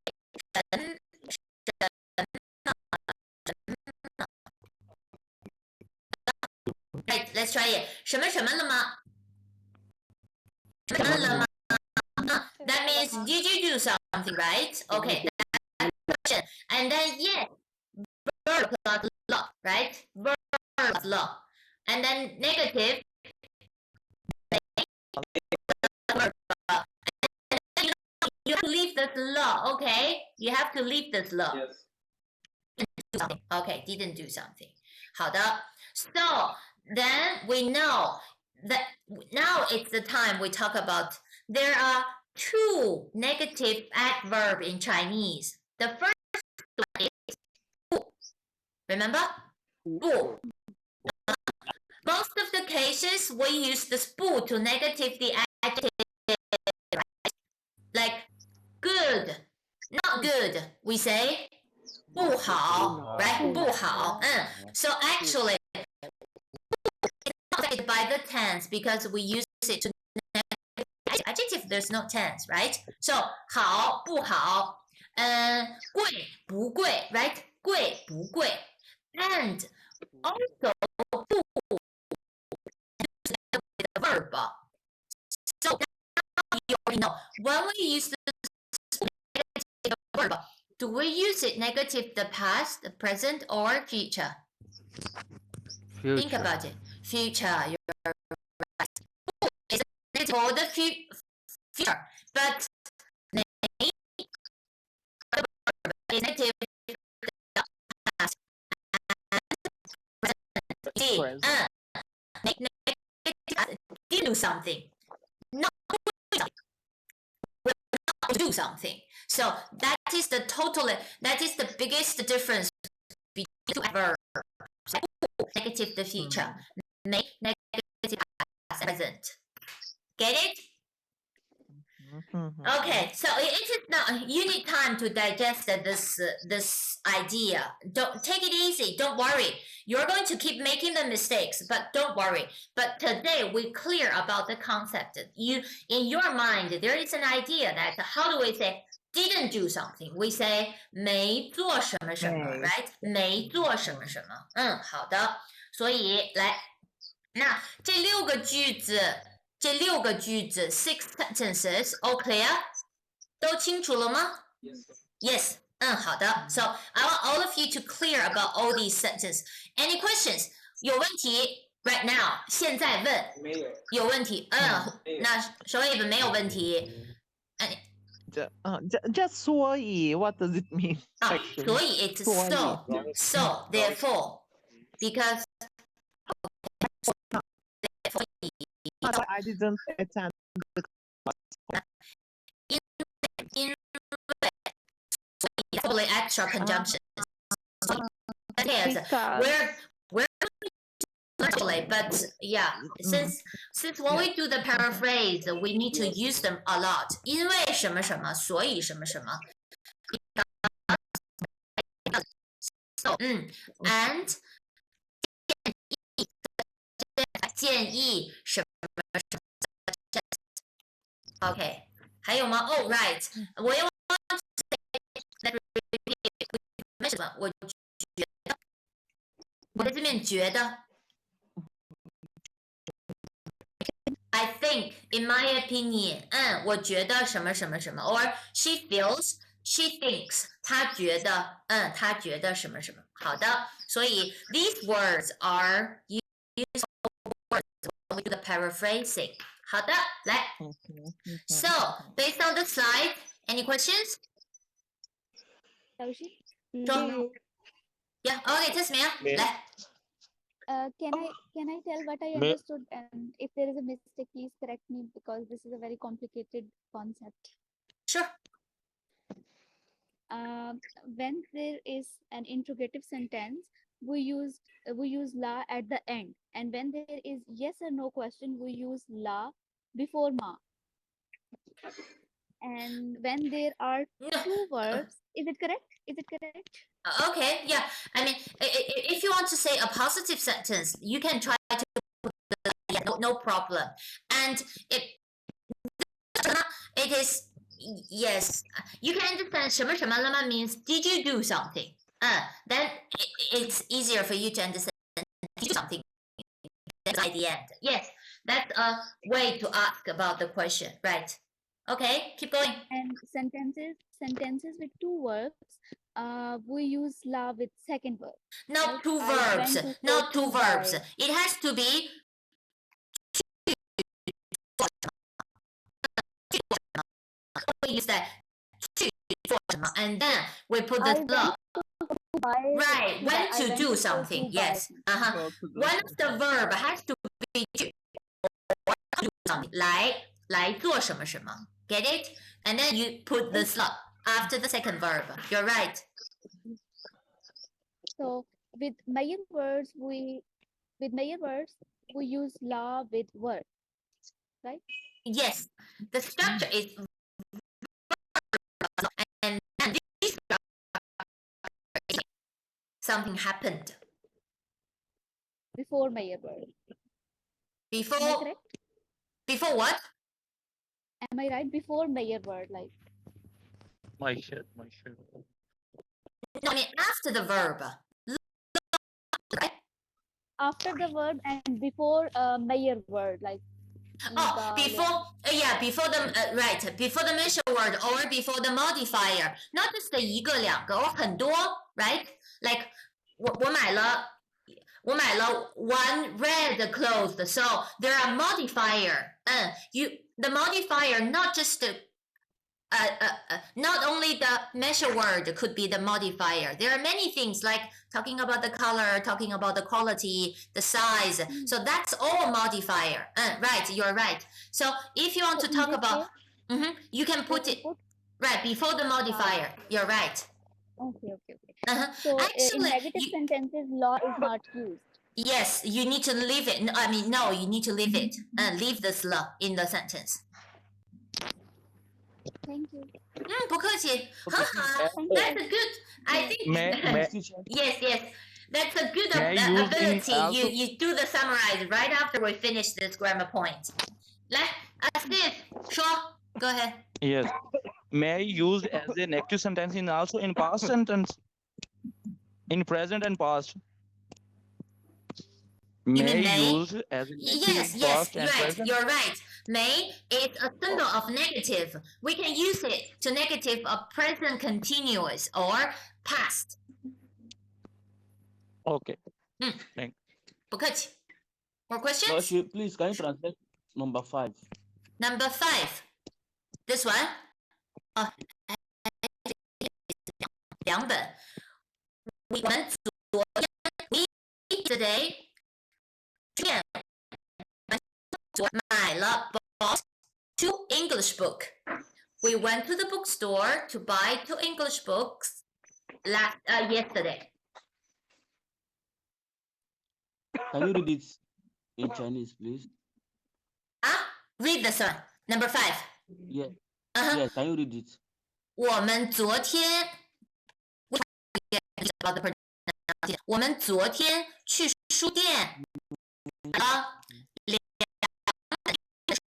right, let's try it. 什么什么了吗？什么了吗？That means did you do something, right? Okay, that's the question. And then yes, verb plus law, right? Verb plus law. And then negative verb. And then you have to leave this law, okay? You have to leave this law. Yes. Okay, didn't do something. 好的 So then we know that now it's the time we talk about there are two negative adverb in Chinese. The first one is 不. Remember? 不. Most of the cases we use this 不 to negative the adjective, right? Like good, not good. We say 不好, right? 不好. So actually, it's not affected by the tense because we use it to adjective. There's no tense, right? So 好不好, 贵不贵, right? 贵不贵. And also 不 the verb. So now you already know when we use the negative verb. Do we use it negative the past, the present, or future? Future. Think about it. Future. You're right. It's negative for the future, but is negative the past and present. Negative do something. Not do something. So that is the biggest difference between two adverbs. Negative the future, make negative past present. Get it? Okay, so it is now you need time to digest this idea. Don't take it easy. Don't worry. You're going to keep making the mistakes, but don't worry. But today we clear about the concept. You in your mind there is an idea that how do we say didn't do something? We say 没做什么什么 right? 没做什么什么。好的。所以来，那这六个句子。6 sentences, all clear? 都清楚了吗 ？Yes. 好的。So I want all of you to clear about all these sentences. Any questions? 有问题 right now? 现在问。没有。有问题。那Shoaib没有问题。just 所以 what does it mean? 所以 it's so therefore because I didn't attend the class. In probably extra conjunction. We're actually, but yeah, since when we do the paraphrase, we need to use them a lot. 因为什么什么，所以什么什么。So, and 建议什么什么 OK 还有吗 Oh right 我又什么我觉得我在这边觉得 I think in my opinion 我觉得什么什么什么 or she feels she thinks 她觉得她觉得什么什么好的所以 these words are used when we do the paraphrasing 好的来 So based on the slide any questions Yeah okay Tasmia 来can I tell what I understood and if there is a mistake please correct me because this is a very complicated concept Sure when there is an interrogative sentence we use la at the end and when there is yes or no question we use la before ma and when there are two verbs is it correct Okay yeah I mean if you want to say a positive sentence you can try to put yeah, no problem and it is yes you can understand 什么什么了吗 means did you do something then it's easier for you to understand did you do something at the end yes that's a way to ask about the question right okay keep going and sentences with two verbs we use la with second verb. Not right? two I verbs. went to Not school two to verbs. buy. It has to be we use that 去做什么 and then we put the I went la. to buy. Right, when I to went do to school something. to buy. Yes. One of the verb has to be 去 or do something. 来做什么什么. Get it? And then you put the la after the second verb. You're right. So with Meyer words, we use la with verb, right? Yes. The structure is and this something happened Before Meyer word. before. Am I correct? Before what? Am I right? Before Meyer word, like. My shit. No, I mean after the verb. Right? After the verb and before Meyer word, like. Oh, before before the right, before the measure word or before the modifier, not just 一个两个 or 很多 right? Like 我买了 one red clothes, so there are modifier. The modifier not just not only the measure word could be the modifier. There are many things like talking about the color, talking about the quality, the size. So that's all modifier. Right, you're right. So if you want to talk about, you can put it right before the modifier. You're right. Okay. So in negative sentences, law is not used. Yes, you need to leave it. I mean, no, you need to leave it. Leave this law in the sentence. Thank you. 不客气，很好。That's a good. I think. Yes. That's a good ability. You do the summarize right after we finish this grammar point. 来，Steve 说 ，Go ahead. Yes. May used as a negative sentence in also in past sentence, in present and past. May used as a negative in past and right. present. You're right. May is a symbol of negative. We can use it to negative a present continuous or past. Okay. Thank. 不客气。More questions? Please, can you translate number 5? Number 5. This one? 两本。我们昨天 today 买了 bought 2 English book. We went to the bookstore to buy 2 English books yesterday. Can you read it in Chinese, please? Read this one. Number 5. Yeah. Yeah, can you read it? 我们昨天我们昨天去书店买了2本书。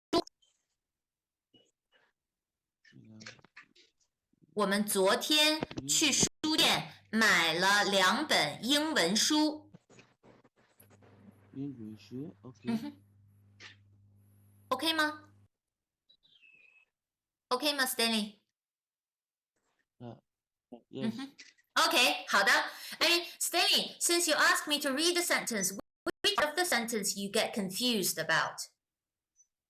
我们昨天去书店买了2本英文书。英文书 ，OK。OK 吗 ？OK 吗 ，Stanley？ Yes. Okay, 好的。I mean, Stanley, since you asked me to read the sentence, which part of the sentence you get confused about?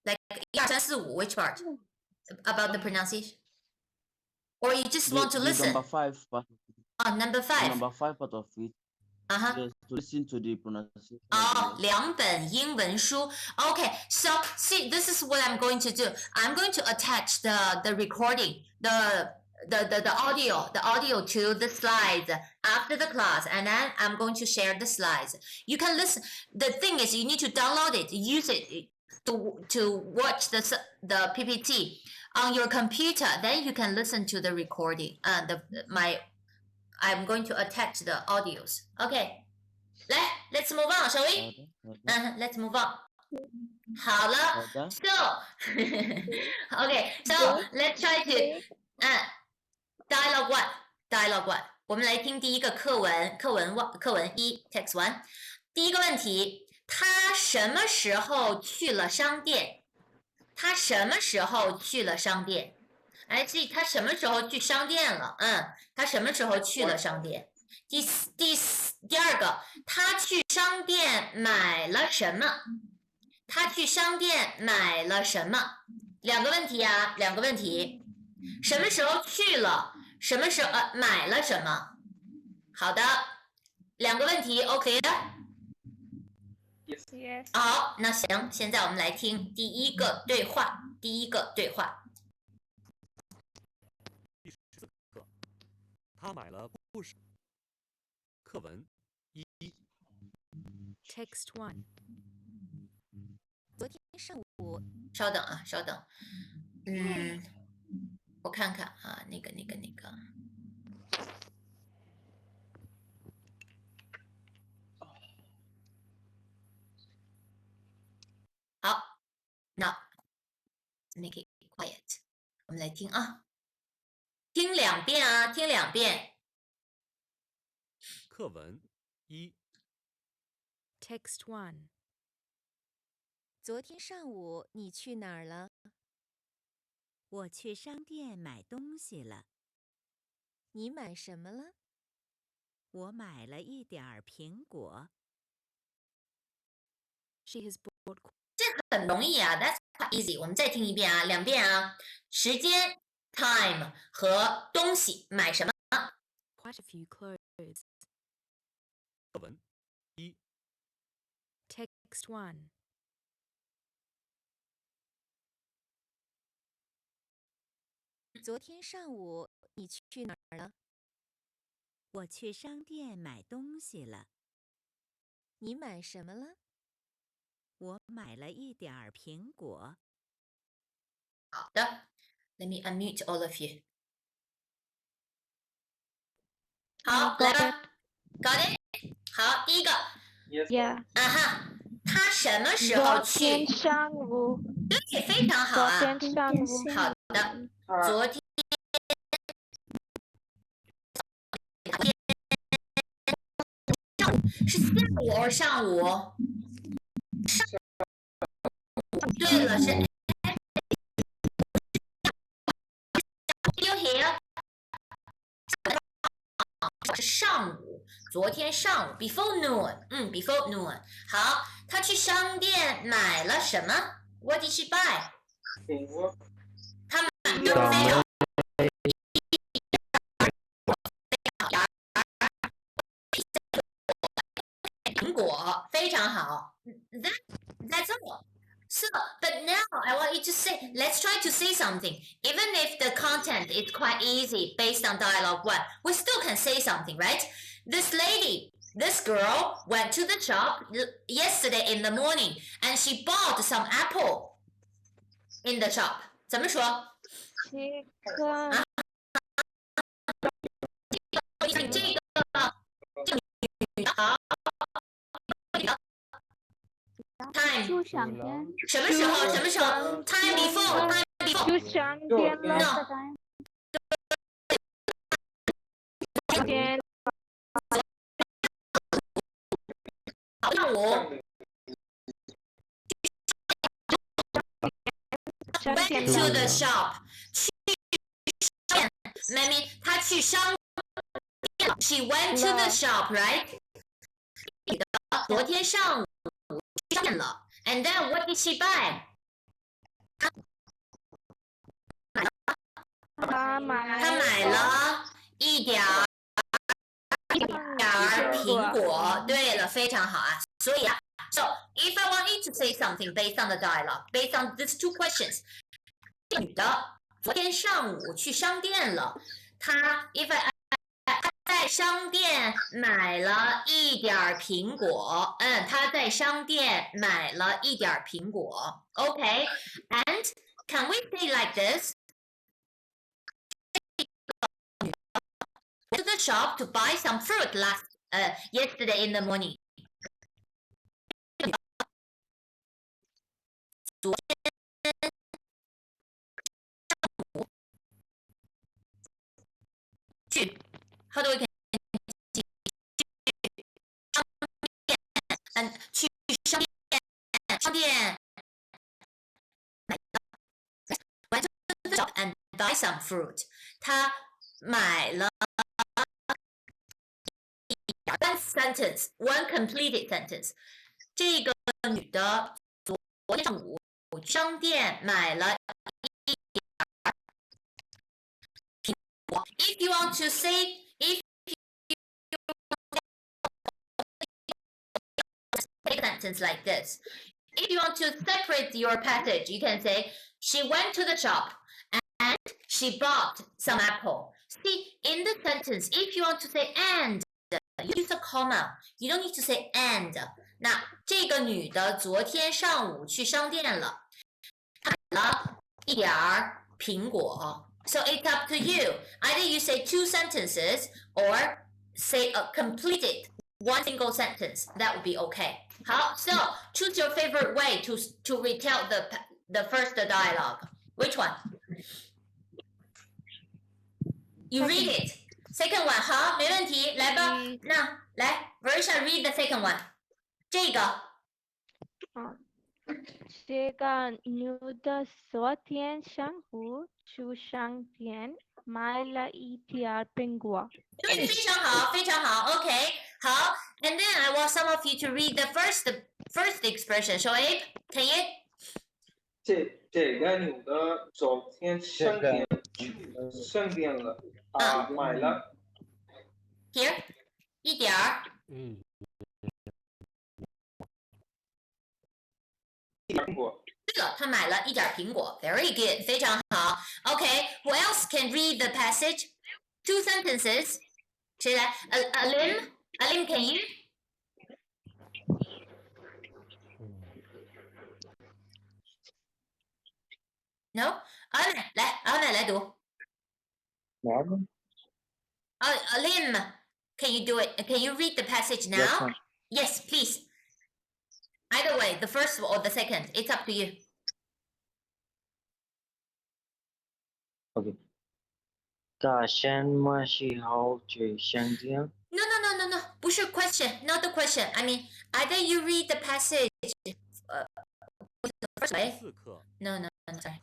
Like 1, 2, 3, 4, 5, which part? About the pronunciation? Or you just want to listen? Number 5 part. Number 5. Number 5 part of it. Yes, to listen to the pronunciation. 2本英文书。Okay, so see, this is what I'm going to do. I'm going to attach the recording, the audio to the slides after the class, and then I'm going to share the slides. You can listen. The thing is, you need to download it, use it to watch the PPT on your computer. Then you can listen to the recording. I'm going to attach the audios. Okay, let's move on, shall we? Let's move on. 好了 So okay, so let's try to dialogue 1. 我们来听第一个课文1 text 1。第一个问题，他什么时候去了商店？他什么时候去了商店？哎，这他什么时候去商店了？他什么时候去了商店？第二个，他去商店买了什么？他去商店买了什么？两个问题啊，两个问题。什么时候去了？什么时候买了什么？好的，两个问题 ，OK 的。好，那行，现在我们来听第一个对话。第一个对话。第14课，他买了不少。课文1。Text 1。昨天上午，稍等啊，稍等。我看看啊，那个。好， Now make it quiet。我们来听啊，听2遍啊，听2遍。课文1。Text 1。昨天上午你去哪儿了？我去商店买东西了。你买什么了？我买了一点儿苹果。She has bought。这很容易啊 ，That's quite easy。我们再听一遍啊，2遍啊。时间 time 和东西买什么 ？Quite a few clothes。课文1。Text 1。昨天上午你去哪儿了？我去商店买东西了。你买什么了？我买了一点儿苹果。好的 ，Let me unmute all of you。好，来吧 ，Got it。好，第一个。Yeah。他什么时候去？昨天上午。对，非常好啊。昨天上午。好的，昨天。是下午还是上午？对了，是。You hear？ 是上午，昨天上午 ，before noon，before noon。好，他去商店买了什么 ？What did she buy？ 他买了苹果，非常好。That's all. So, but now I want you to say, let's try to say something. Even if the content is quite easy based on dialogue 1, we still can say something, right? This lady, this girl went to the shop yesterday in the morning and she bought some apple in the shop. 怎么说？Time 什么时候？什么时候 ？Time before，time before。去商店了。No。上午。Went to the shop。去商店 ，Mammy， 她去商店。She went to the shop, right？ 昨天上午。了 ，and then what did she buy？ 他买了一点儿苹果。对了，非常好啊。所以啊 ，so if I want you to say something based on the dialogue, based on these 2 questions， 这个女的昨天上午去商店了，她 if I 在商店买了一点苹果。他在商店买了一点苹果。Okay, and can we say like this? To the shop to buy some fruit yesterday in the morning. 昨天去 How do we can 去商店买完 and buy some fruit. 她买了 one sentence, one completed sentence. 这个女的昨天上午商店买了一点苹果。If you want to say, if you take a sentence like this, if you want to separate your passage, you can say she went to the shop and she bought some apple. See, in the sentence, if you want to say and, you use a comma. You don't need to say and. 那这个女的昨天上午去商店了，买了一点儿苹果。So it's up to you. Either you say two sentences or say a completed one single sentence. That would be okay. 好 so choose your favorite way to retell the first dialogue. Which one? You read it. Second one, 好，没问题，来吧。那来 Versha read the second one. 这个。这个女的昨天上午去商店买了一点苹果。对，非常好，非常好。Okay, 好。And then I want some of you to read the first expression. Shoaib, can you? 这个女的昨天上店了，买了。Here, 一点儿。苹果。对了，他买了一点苹果。Very good， 非常好。Okay, who else can read the passage? Two sentences. 谁来？Alim, Alim, can you? No? Ahmed,来读。Alim, can you do it? Can you read the passage now? Yes, please. Either way, the first or the second, it's up to you. Okay. 大山马戏好去商店。No, 不是 question, not the question. I mean, either you read the passage with the first way. No, sorry.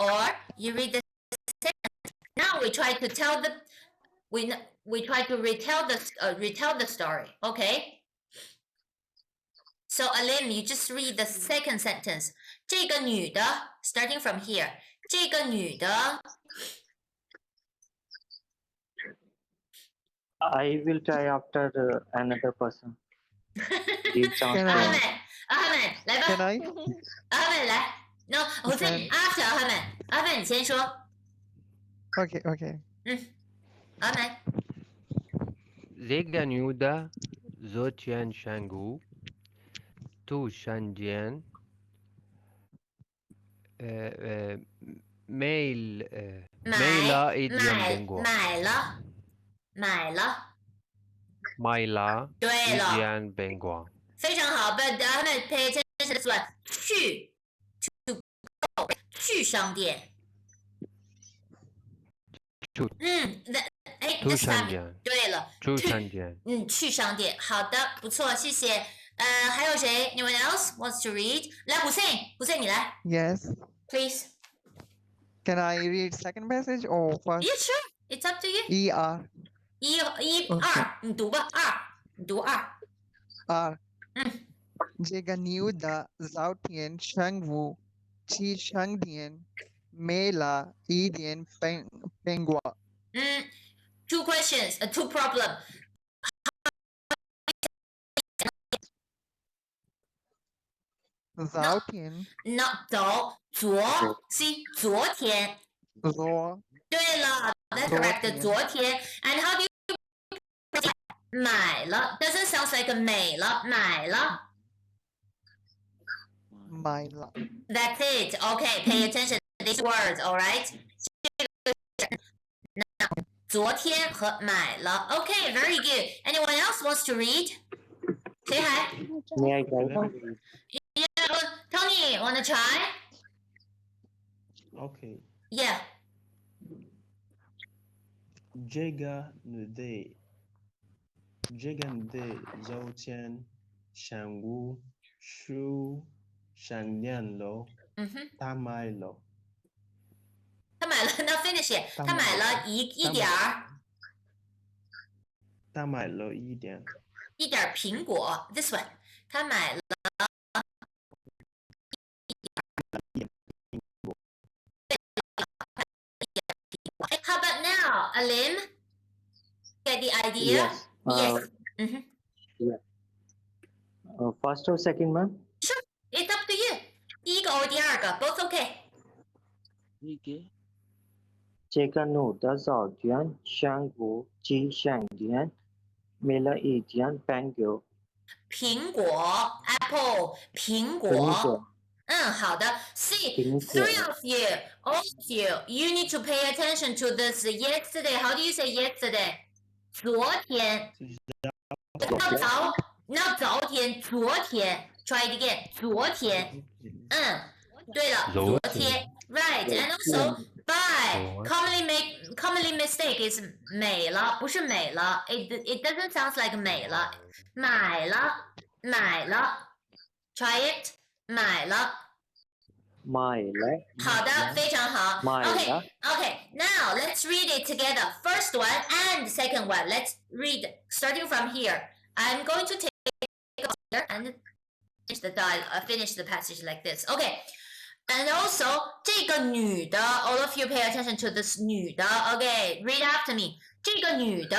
Or you read the second. Now we try to tell we try to retell the story. Okay. So Alim, you just read the second sentence. 这个女的 starting from here. 这个女的 I will try after another person. Ahmed, 来吧。Can I? Ahmed 来。No, Hussein, after Ahmed. Ahmed 你先说。Okay. Ahmed. 这个女的昨天上午去商店买了一点苹果。买了。买了一点苹果。非常好 ，But Ahmed pay attention to this one. 去商店。去商店。对了。去商店。去商店。好的，不错，谢谢。还有谁 ？Anyone else wants to read？ 来，Hussein，你来。Yes. Please. Can I read second passage or first? Yeah, sure. It's up to you. E-R. 二，你读吧，你读二。R. 这个女的昨天上午去商店买了一点苹果。Two questions, two problem. 昨天。Not 昨 昨天。对了 ，that's correct. 昨天。And how do you 买了 doesn't sound like 美了，买了。That's it. Okay, pay attention to these words. All right. 昨天和买了。Okay, very good. Anyone else wants to read? 谁还 Yeah, Tony, wanna try? Okay. Yeah. 这个女的昨天上午去商店了，她买买了，now finish it。他买了一点儿。他买了一点苹果。This one， 他买了。How about now, Alim? Get the idea? Yes. Yes. Yeah. First or second, ma'am? Sure, it's up to you. 第一个 or 第二个 both okay. 这个女的早点上午去商店买了一件苹果。苹果 apple 苹果。好的。See, three of you, all of you, you need to pay attention to this yesterday. How do you say yesterday? 昨天。那早天，昨天。Try it again. 昨天。对了，昨天。Right, and also by commonly mistake is 美了，不是美了。It doesn't sound like 美了。买了。Try it. 买了。好的，非常好。Okay, now let's read it together. First one and second one. Let's read starting from here. I'm going to take a and finish the passage like this. Okay. And also, 这个女的 all of you pay attention to this 女的 Okay, read after me. 这个女的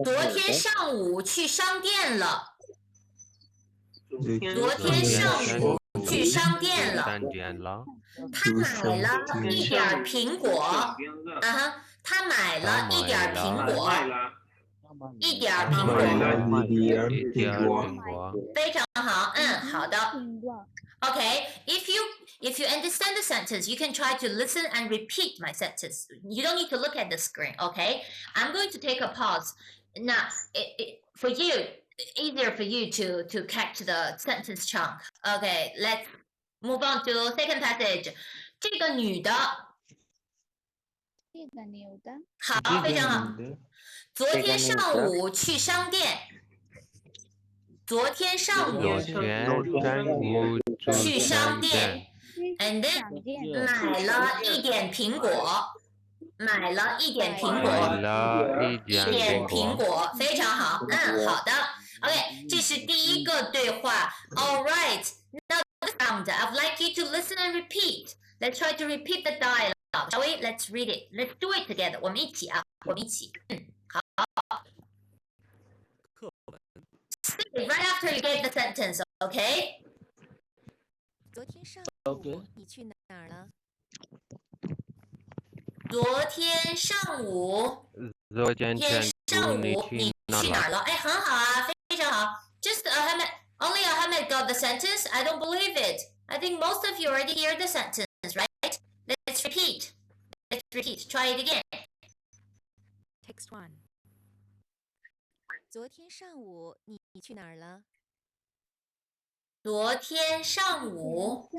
昨天上午去商店了。昨天上午去商店了。他买了一点苹果。他买了一点苹果。一点苹果。非常好，好的。Okay, if you understand the sentence, you can try to listen and repeat my sentence. You don't need to look at the screen, okay? I'm going to take a pause. Now, for you, easier for you to catch the sentence chunk. Okay, let's move on to second passage. 这个女的。好，非常好。昨天上午去商店。昨天上午去商店 ，and then 买了一点苹果。买了一点苹果，非常好，好的。OK， 这是第一个对话。All right, now this round, I'd like you to listen and repeat. Let's try to repeat the dialogue, shall we? Let's read it. Let's do it together. 我们一起啊，好。Say right after you get the sentence, okay? 昨天上午你去哪儿了？昨天上午你去哪儿了？很好啊，非常好。Just only Ahmed got the sentence. I don't believe it. I think most of you already hear the sentence, right? Let's repeat. Try it again. Text 1. 昨天上午你去哪儿了？昨天上午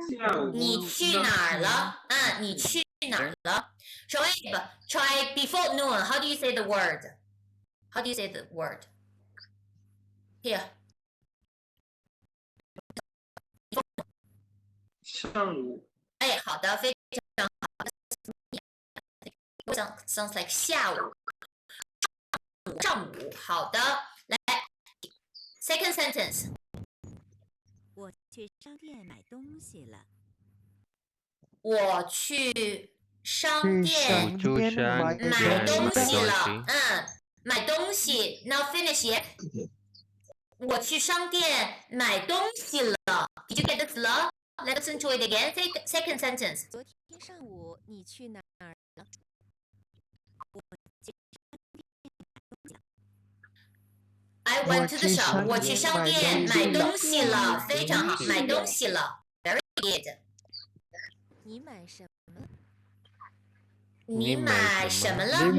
你去哪儿了？你去哪儿了？ Shoaib, try before noon. How do you say the word? Here. 上午。好的，非常好。Sounds like 下午。上午，好的。来 ，second sentence. 我去商店买东西了。我去商店买东西了。买东西。Now finish it. 我去商店买东西了。Did you get this了？ Let's listen to it again. Second sentence. 昨天上午你去哪儿了？I went to the shop. 我去商店买东西了，非常好，买东西了 ，very good. 你买什么？你买什么了？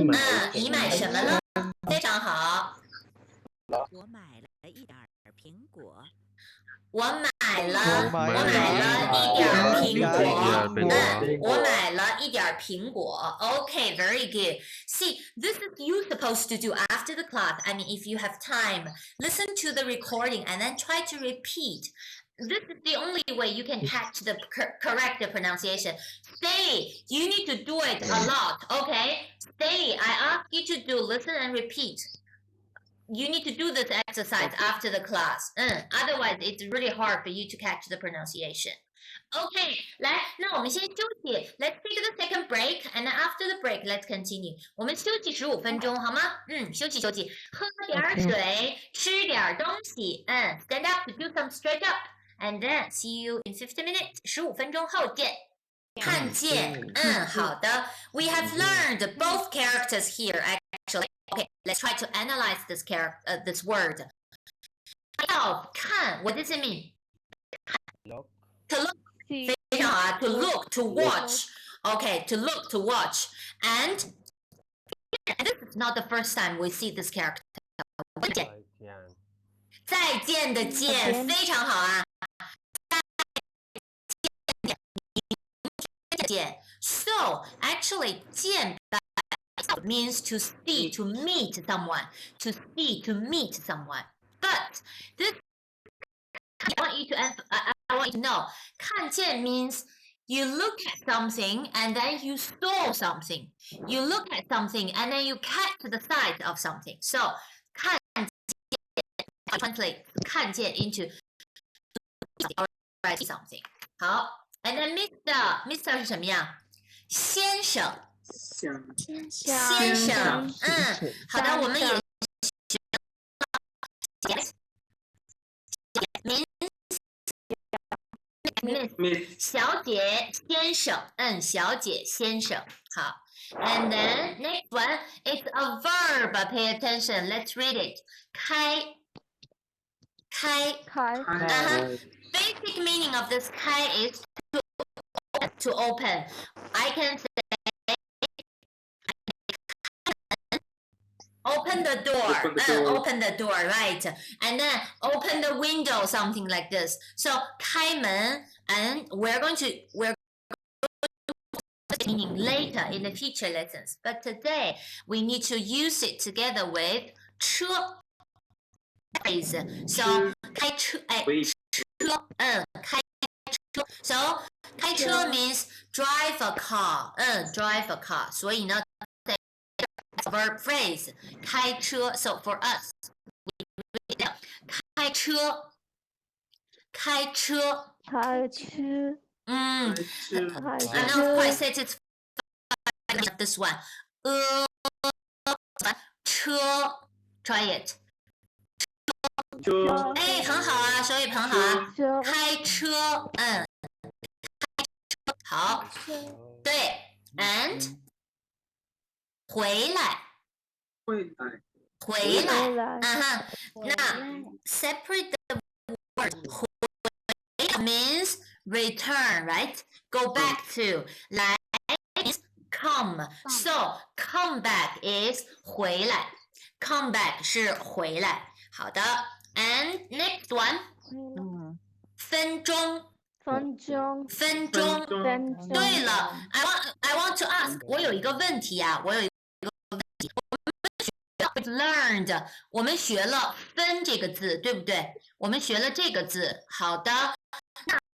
你买什么了？非常好。我买了一点苹果。我买了一点苹果。我买了一点苹果。Okay, very good. See, this is you supposed to do after the class. I mean, if you have time, listen to the recording and then try to repeat. this is the only way you can catch the correct pronunciation. Stay, you need to do it a lot, okay? Stay, I ask you to do, listen and repeat. You need to do this exercise after the class. Otherwise, it's really hard for you to catch the pronunciation. Okay, 来，那我们先休息。Let's take the second break, and after the break, let's continue. 我们休息15分钟，好吗？休息，喝点水，吃点东西。Stand up to do some stretch up, and then see you in 50 minutes. 15分钟后见。看见，好的。We have learned both characters here, actually. Okay, let's try to analyze this this word. 要看 what does it mean? To look. 非常好啊 to look, to watch. Okay, to look, to watch. And this is not the first time we see this character. 再见的见，非常好啊。So actually, 见 means to see, to meet someone, to see, to meet someone. But this, I want you to know, 看见 means you look at something and then you saw something. You look at something and then you catch the sight of something. So 看见 translate 看见 into something. 好 and then Mr. 是什么样？先生。先生，好的，我们也Miss 小姐先生，小姐先生，好。And then next one, it's a verb. Pay attention. Let's read it. 开。Basic meaning of this 开 is to open. I can say open the door, open the door, right? And then open the window, something like this. So 开门 and we're going to meaning later in the future lessons. But today we need to use it together with 车 phrase. So 开车 So 开车 means drive a car, drive a car. 所以呢 verb phrase 开车 so for us 开车 I'm not quite satisfied with this one 车 try it 很好啊，手语很好啊，开车好对 and 回来那 separate the word 回 means return, right? Go back to 来 is come. So come back is 回来 come back 是回来好的 and next one 分钟对了 I want to ask 我有一个问题啊learned 我们学了分这个字对不对我们学了这个字好的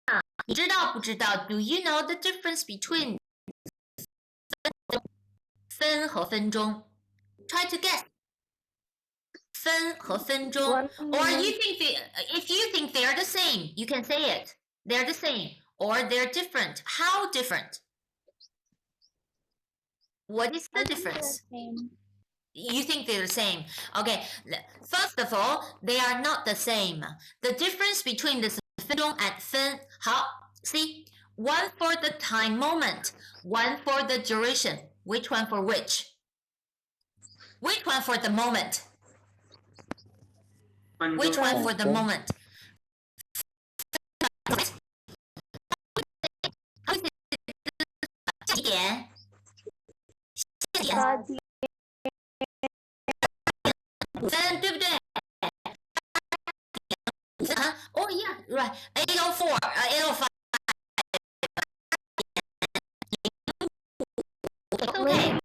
那你知道不知道 do you know the difference between 分和分钟 try to guess 分和分钟 or if you think they are the same you can say it they're the same or they're different how different what is the difference You think they're the same. Okay, first of all, they are not the same. The difference between this 分钟 and 分好 see, one for the time moment, one for the duration. Which one for which? Which one for the moment? Which one for the moment? Oh yeah, right. 804, 805. Okay.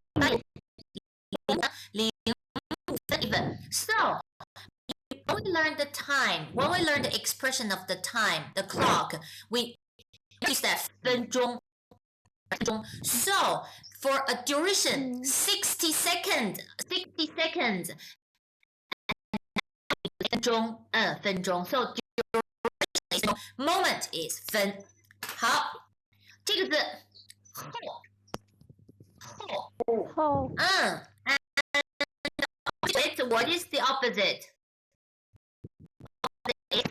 So you we learn the time, when we learn the expression of the time, the clock, we use that 分钟. So for a duration 60 seconds, 60 seconds. 分钟. So duration moment is 分. 好，这个字后. And what is the opposite? We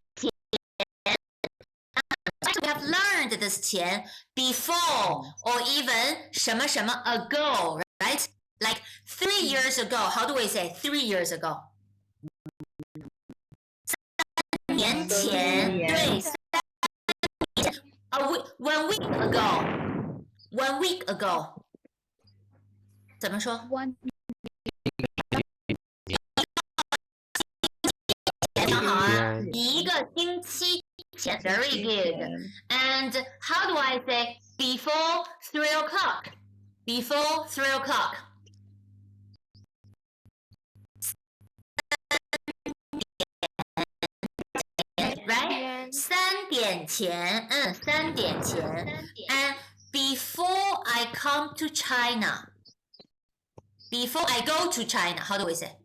have learned this 前 before or even 什么什么 ago, right? Like 3 years ago. How do we say 3 years ago? 3年前，对，1 week ago. 1 week ago. 怎么说？一个星期前 Very good. And how do I say before 3 o'clock? Before 3 o'clock. Right? 3点前. 3点前. And before I come to China. Before I go to China. How do we say?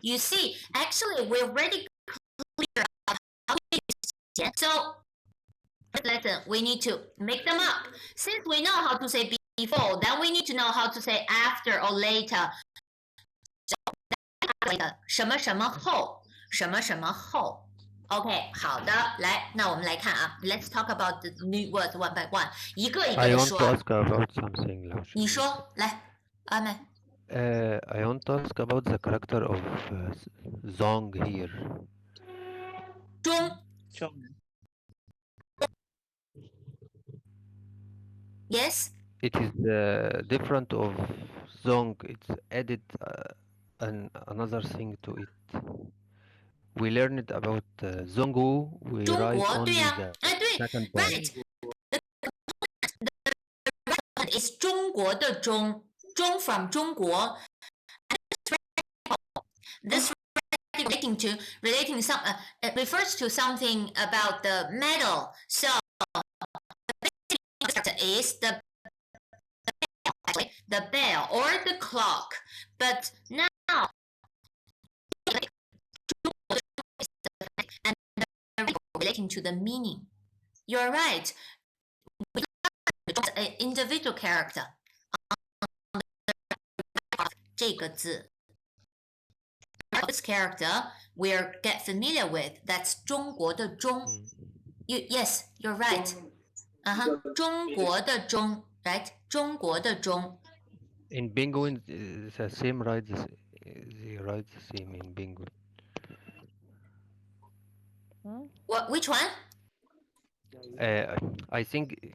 You see, actually, we're already clear about how to use. So, lesson, we need to make them up. Since we know how to say before, then we need to know how to say after or later. So, 什么什么后，什么什么后。OK， 好的，来，那我们来看啊。Let's talk about the new words one by one， 一个一个的说。 I want to ask about something. 你说，来，阿妹。I want to ask about the character of Zong here. 中。Yes. It is different of Zong. It's added another thing to it. We learned about Zongu. We write only the second part. Right. It's 中国的中，中 from 中国。This relating some it refers to something about the metal. So is the bell or the clock. But now and relating to the meaning. You're right. An individual character. 这个字 this character we'll get familiar with. That's 中国的中. Yes, you're right. 中国的中 right? 中国的中. In Penguin, the same write they write the same in Penguin. What? Which one? I think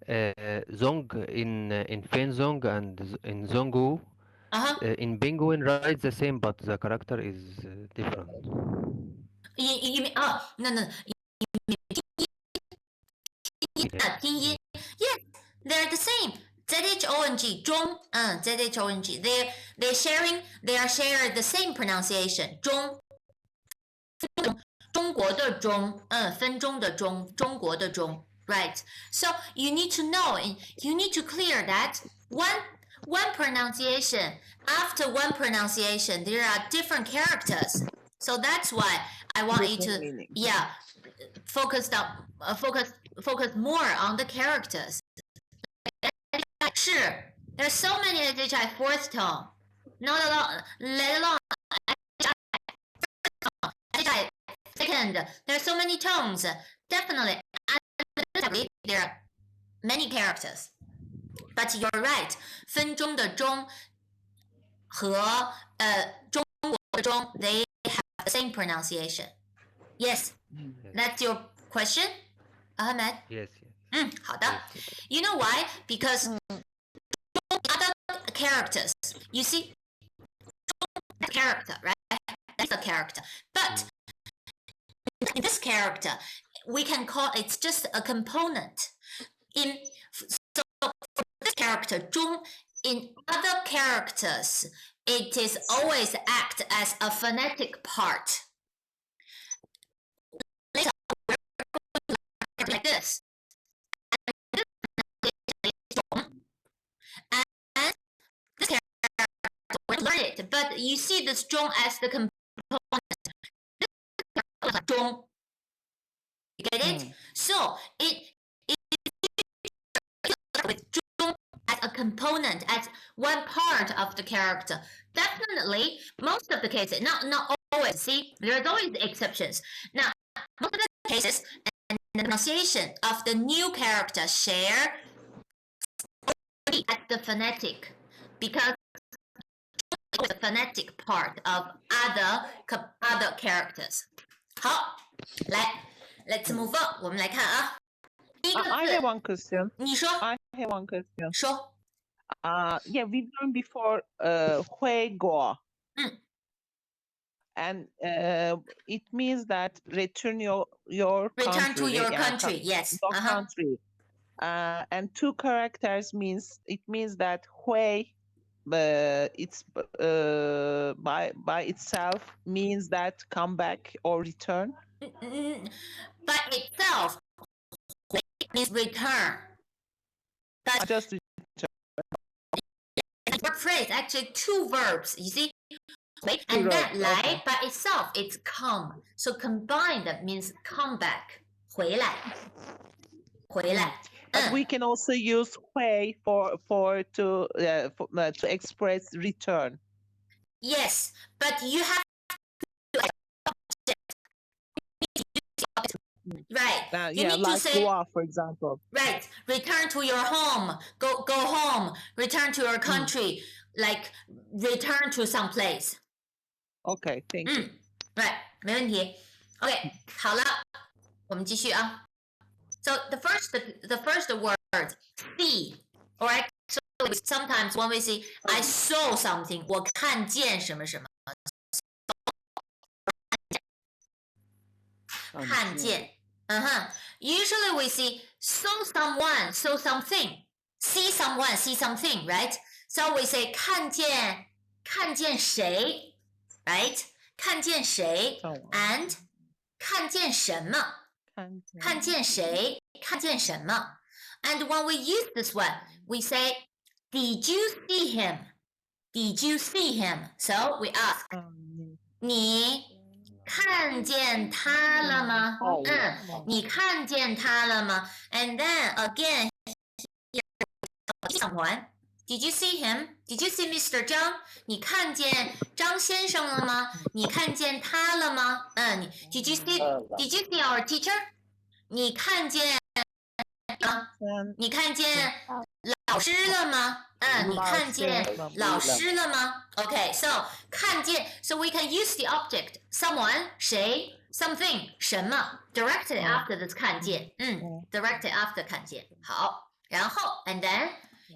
Zong in Fenzong and in Zongu. In Penguin writes the same, but the character is different. You mean no. Yes, they're the same. ZHONG 中 ZHONG. They are sharing the same pronunciation. 中中国的中分钟的中中国的中 right. So you need to know, you need to clear that one pronunciation, after one pronunciation there are different characters. So that's why I want you to focus more on the characters. 是 there's so many SHI fourth tone, not a lot, let alone SHI second. There are so many tones. Definitely there are many characters. But you're right. 分钟的钟和中国的钟 they have the same pronunciation. Yes, that's your question, Ahmed? Yes. 好的。You know why? Because other characters, you see, character, right? That's a character. But in this character, we can call it's just a component. So for this character 中 in other characters it is always act as a phonetic part. Later, we're going to learn like this. And this character, we'll learn it, but you see the strong as the component. This is strong. You get it? So it with zhong as a component, as one part of the character. Definitely, most of the cases, not always. See, there's always exceptions. Now, most of the cases and the pronunciation of the new character share at the phonetic, because it's the phonetic part of other characters. 好，来 ，Let's move on。我们来看啊。 I have one question. 你说 I have one question. 说 Yeah, we learned before 回国. And it means that return your return to country. your country. Yes. Your country. And two characters it means that 回 it's by itself means that come back or return. By itself means return. But just word phrase actually two verbs. You see, and that 来 by itself it's come. So combined that means come back. 回来. But we can also use 回to express return. Yes, but you have to right. You need like to say, go, for example. Right. Return to your home. Go home. Return to your country. Like return to some place. Okay, thank you. Right. 没问题. Okay. 好了，我们继续啊。So the first word see, or actually sometimes when we say I saw something, 我看见什么什么。看见。Usually we see saw someone, saw something, see someone, see something, right? So we say 看见谁 right? 看见谁 and 看见什么看见谁看见什么 And when we use this one, we say, did you see him? Did you see him? So we ask, 你看见他了吗？你看见他了吗？ And then again, someone, did you see him? Did you see Mr. 张？你看见张先生了吗？你看见他了吗？Did you see our teacher? 你看见你看见老师了吗？你看见老师了吗 ？Okay, so 看见 so we can use the object someone 谁 something 什么 directly after this 看见directly after 看见好，然后 and then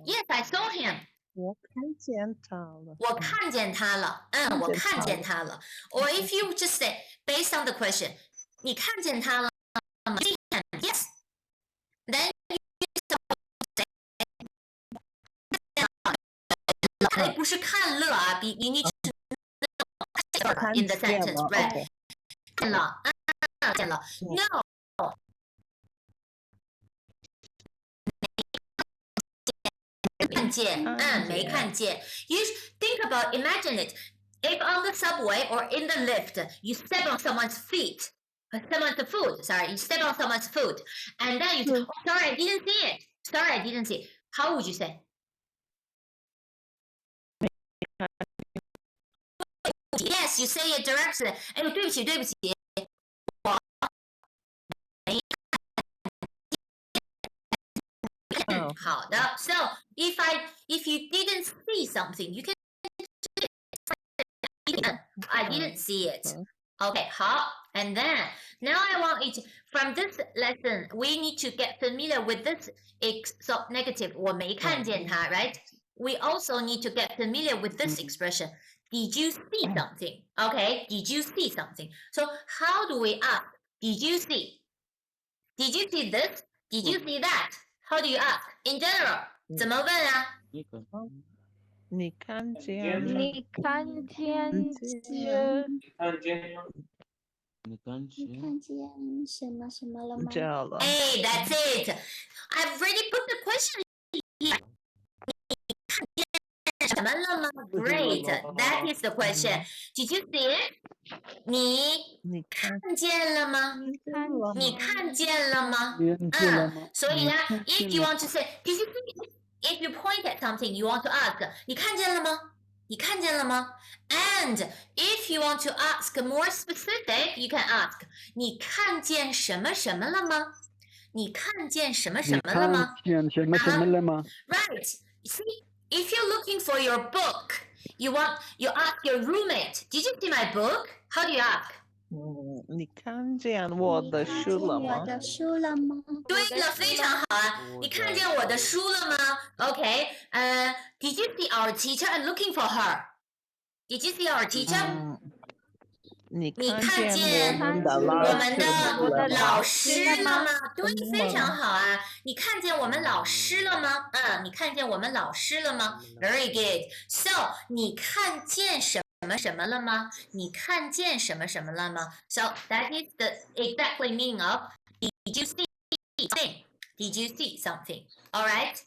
yes I saw him 我看见他了我看见他了我看见他了 or if you just say based on the question 你看见他了吗 yes then you 不是看了啊 you need to in the sentence right 看了见了 no 看见没看见 you think about imagine it if on the subway or in the lift you step on someone's feet someone's foot sorry you step on someone's foot and then you say oh, sorry I didn't see it how would you say Yes, you say it directly. 哎，对不起，我好的 So if you didn't see something, you can I didn't see it. Okay, 好 And then now I want it from this lesson. We need to get familiar with this so negative. 我没看见他 right? We also need to get familiar with this expression. Did you see something? Okay, did you see something? So how do we ask? Did you see? Did you see this? Did you see that? How do you ask? In general, 怎么问啊？你看见你看见什么什么了吗？ Hey, that's it. I've already put the question here. 什么了吗 Great. That is the question. Did you see it? 你看见了吗？你看见了吗？所以呢 if you want to say, did you see it? If you point at something, you want to ask, 你看见了吗？你看见了吗？ And if you want to ask more specific, you can ask, 你看见什么什么了吗？你看见什么什么了吗？ Right. See, if you're looking for your book, you ask your roommate, did you see my book? How do you ask? 你看见我的书了吗？对了，非常好啊！你看见我的书了吗 ？Okay. Did you see our teacher? I'm looking for her. Did you see our teacher? 你看见我们的老师了吗？对，非常好啊！你看见我们老师了吗？你看见我们老师了吗 ？Very good. So, 你看见什么什么了吗？你看见什么什么了吗 ？So that is the exactly meaning of Did you see something? Did you see something? All right.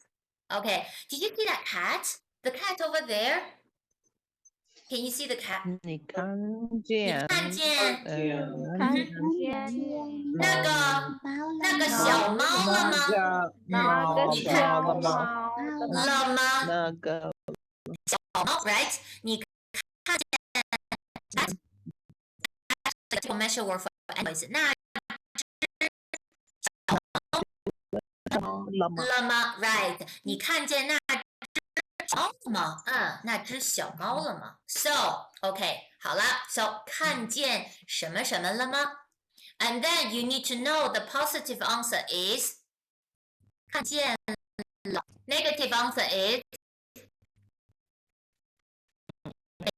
Okay. Did you see that cat? The cat over there? Can you see the cat? 你看见那个小猫了吗？你看了吗？那个小猫 ，right？ 你看见 that measure word for animals？ 那了吗 ？Right？ 你看见那猫了吗？那只小猫了吗 ？So OK， 好了 ，So 看见什么什么了吗 ？And then you need to know the positive answer is 看见了。Negative answer is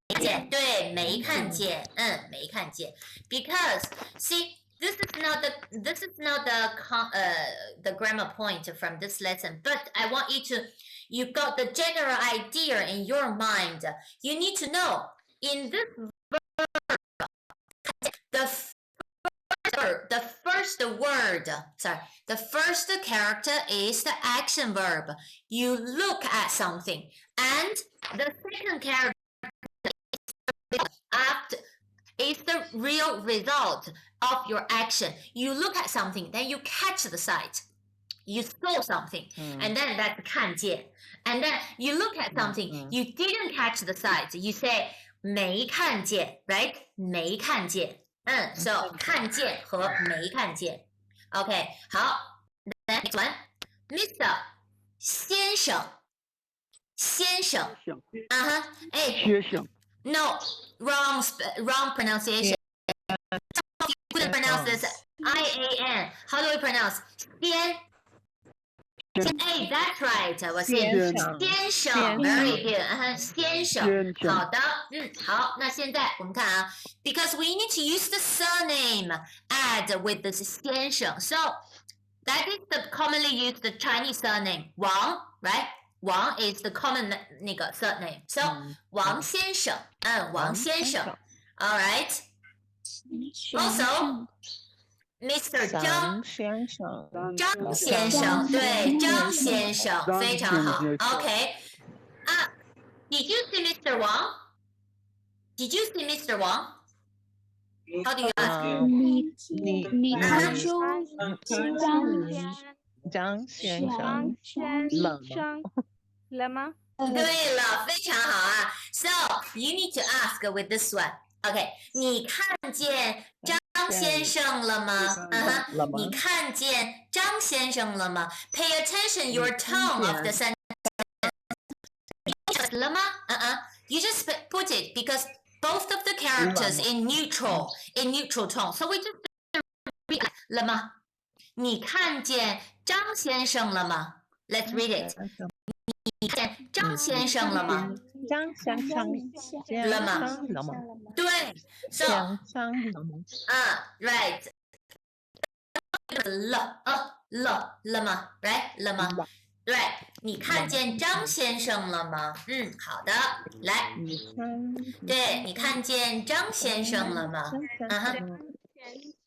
没看见，对，没看见，没看见。Because see, this is not the grammar point from this lesson, but I want you got the general idea in your mind. You need to know in this verb, the first character is the action verb. You look at something, and the second character is the real result of your action. You look at something, then you catch the sight. You saw something, and then that's 看见. And then you look at something, you didn't catch the sight. You say 没看见, right? 没看见. So 看见和没看见. Okay, 好. Next one, Mr. 先生. 先生. No, wrong pronunciation. You couldn't pronounce this I-A-N. How do we pronounce? 先. Hey, that's right. 我是先生 Very good. 先生。好的，好。那现在我们看啊 ，because we need to use the surname add with this 先生. So that is the commonly used Chinese surname 王 right? 王 is the common 那个 surname. So 王先生，王先生。All right. Also, Mr. 张先生，对，张先生，非常好。OK. Did you see Mr. Wang? Did you see Mr. Wang? How do you ask? 你看出张先生了吗？对了，非常好啊。So you need to ask with this one. OK. 你看见张先生了吗？你看见张先生了吗 ？Pay attention your tone of the sentence. 了吗？You just put it because both of the characters in neutral tone. So we just read 了吗？你看见张先生了吗 ？Let's read it. 你看见张先生了吗？张先生了吗？对 ，So right. 了吗 ？Right 了吗 ？Right， 你看见张先生了吗？好的，来，对你看见张先生了吗？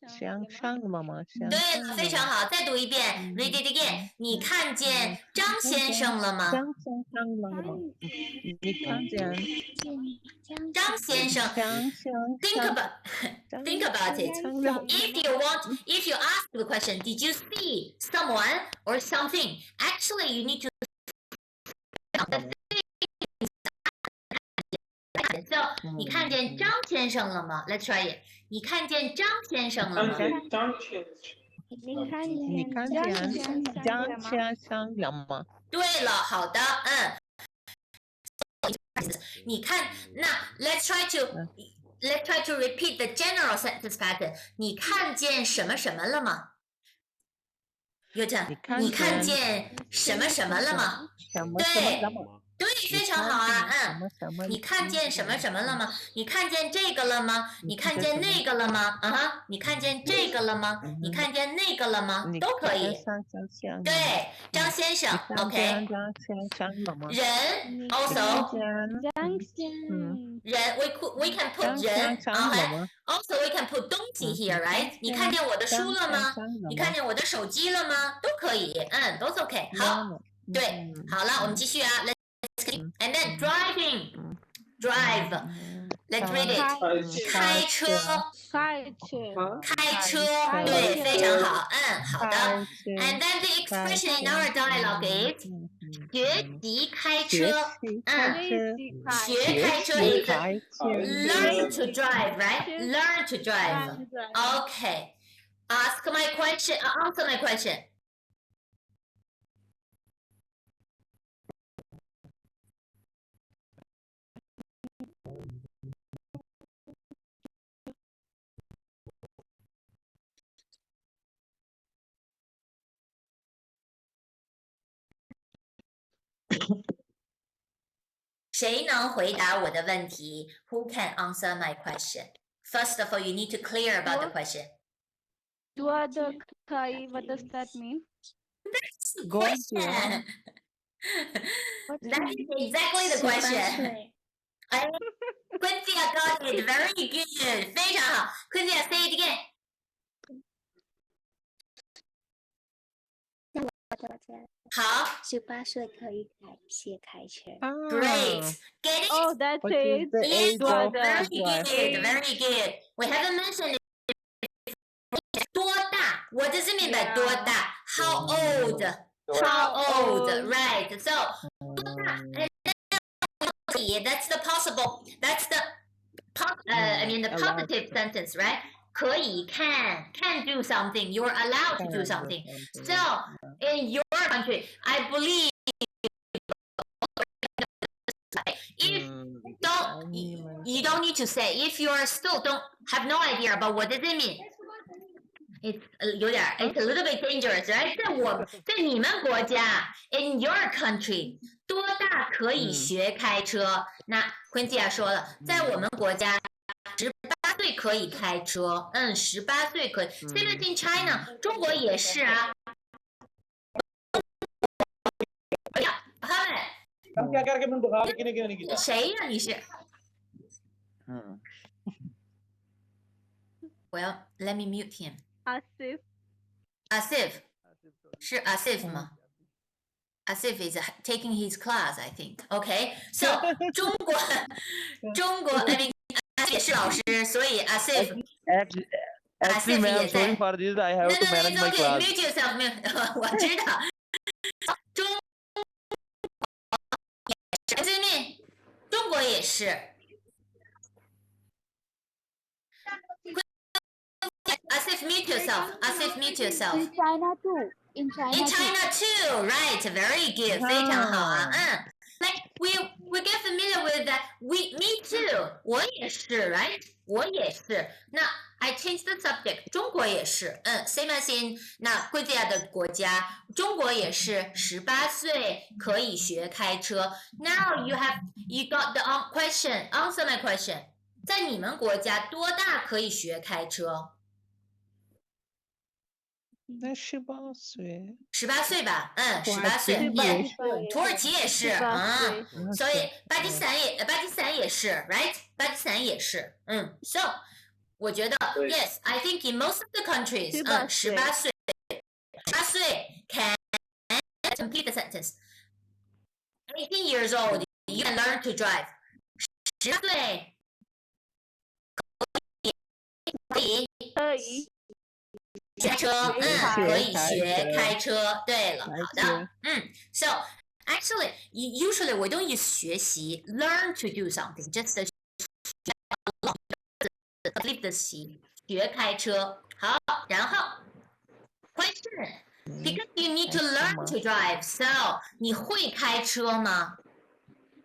先生了吗？对了，非常好，再读一遍 ，Read it again。你看见张先生了吗？张先生了吗？你看见张先生？Think about it. If you ask the question, did you see someone or something? Actually, you need to. So 你看见张先生了吗 ？Let's try it. 你看见张先生了吗？你看见张先生了吗？对了，好的，你看，那 let's try to repeat the general sentence pattern. 你看见什么什么了吗？有这，你看见什么什么了吗？对，非常好啊，你看见什么什么了吗？你看见这个了吗？你看见那个了吗？你看见这个了吗？你看见那个了吗？都可以。对，张先生 ，OK。人 also。人 we can put 人 ，also we can put 东西 here, right？ 你看见我的书了吗？你看见我的手机了吗？都可以，都是 OK。好，对，好了，我们继续啊。And then driving, drive. Let's read it. 开车，对，非常好，好的。And then the expression in our dialogue is 学习开车，学开车 is learn to drive, right? Learn to drive. Okay. Answer my question. 谁能回答我的问题 ？Who can answer my question? First of all, you need to clear about the question. What does that mean? That's the question. That is exactly the question. Quincy got it. Very good. 非常好。Quincy, say it again. 好，18岁可以学开车。Great, get it? Oh, that's it. Yes, very good. We haven't mentioned it. 多大 What does it mean by 多大 How old? How old? Right. So 多大 That's the possible. That's the the positive sentence, right? 可以 can do something. You're allowed to do something. So in your country, I believe if you don't need to say if you are still don't have no idea about what does it mean. It's a little bit dangerous, right? 在你们国家 in your country 多大可以学开车？那 Quincy 说了，在我们国家18岁可以开车，18岁可以。Same as in China， 中国也是啊。谁呀？你是？Well, let me mute him. Asif 是 Asif 吗？Asif is taking his class, I think. Okay, so 中国 I mean 也是老师，所以 Asif Actually, ma'am, sorry for this. I have to manage my class. Mute yourself. 我知道。中国也是。Asif, mute yourself. Asif, mute yourself. In China too. In China too, right? Very good. 非常好啊，Like we get familiar with that. Me too. 我也是 ，right? 我也是。那 I change the subject. 中国也是，same as in 那贵子亚的国家，中国也是18岁可以学开车。Now you got the question. Answer my question. 在你们国家多大可以学开车？那18岁。18岁吧，18岁，yeah，土耳其也是啊，所以巴基斯坦也是 ，right？ 巴基斯坦也是，so 我觉得 yes，I think in most of the countries， 18岁can complete the sentence. 18 years old, you can learn to drive. 18岁可以开车，可以学开车。对了，好的，so actually, usually we don't use 学习 learn to do something, just leave the 习学开车。好，然后 question, because you need to learn to drive, so 你会开车吗？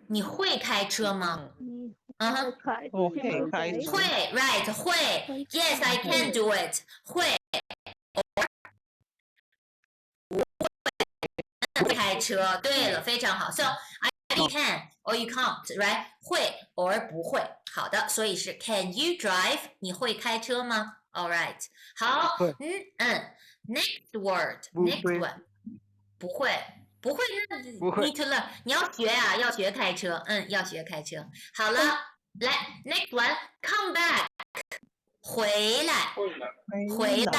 你会开车吗？我会开车。会 ，right 会 ，yes I can do it 会。会开车，对了，非常好。So either you can or you can't, right? 会 or 不会。好的，所以是 Can you drive? 你会开车吗 ？All right， 好，next word，next one， 不会，不会，那 need to learn， 你要学啊，要学开车，要学开车。好了，来 next one，come back。回来，回来。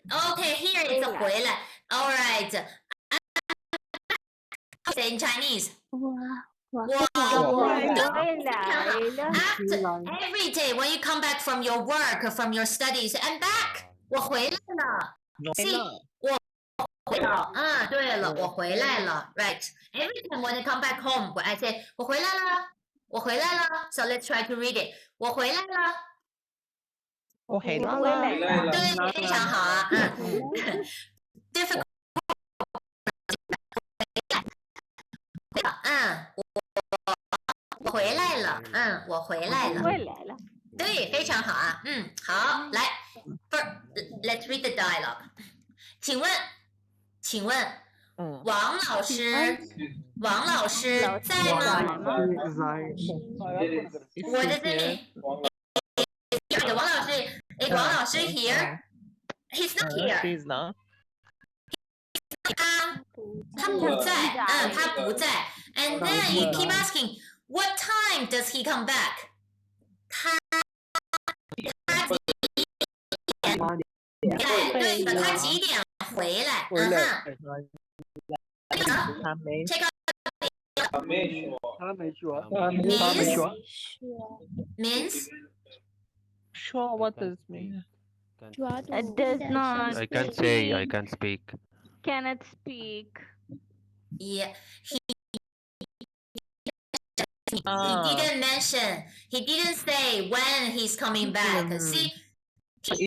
Okay, here is 回来。All right. Say in Chinese. 我回来了。After every day when you come back from your work, from your studies, I'm back. 我回来了。See, 我回了。对了，我回来了。Right. Every time when I come back home, I say 我回来了，我回来了。So let's try to read it. 我回来了。我回来了。对，非常好啊。difficult。我回来了，我回来了，对，非常好啊，好，来 ，let's read the dialogue。请问，王老师在吗？我在这里。王老师 here，he's not here。他不在，他不在。And then you keep asking, what time does he come back? 他对的，他几点回来？他没说。Means Sure, what does it mean? It does not. I can't say, I can't speak. Cannot speak. Yeah, he didn't mention. He didn't say when he's coming back. See, he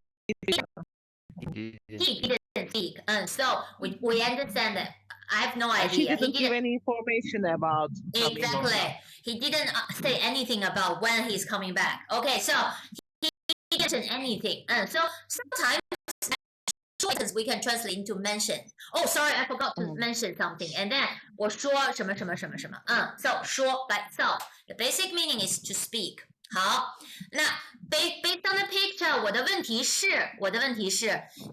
didn't speak. So we understand that. I have no idea. She didn't give any information about. Exactly. He didn't say anything about when he's coming back. Okay, so he didn't mention anything. So sometimes we can translate into mention. Oh, sorry, I forgot to mention something. And then 我说什么什么什么什么。So 说 like so. The basic meaning is to speak. 好，那 based on the picture, 我的问题是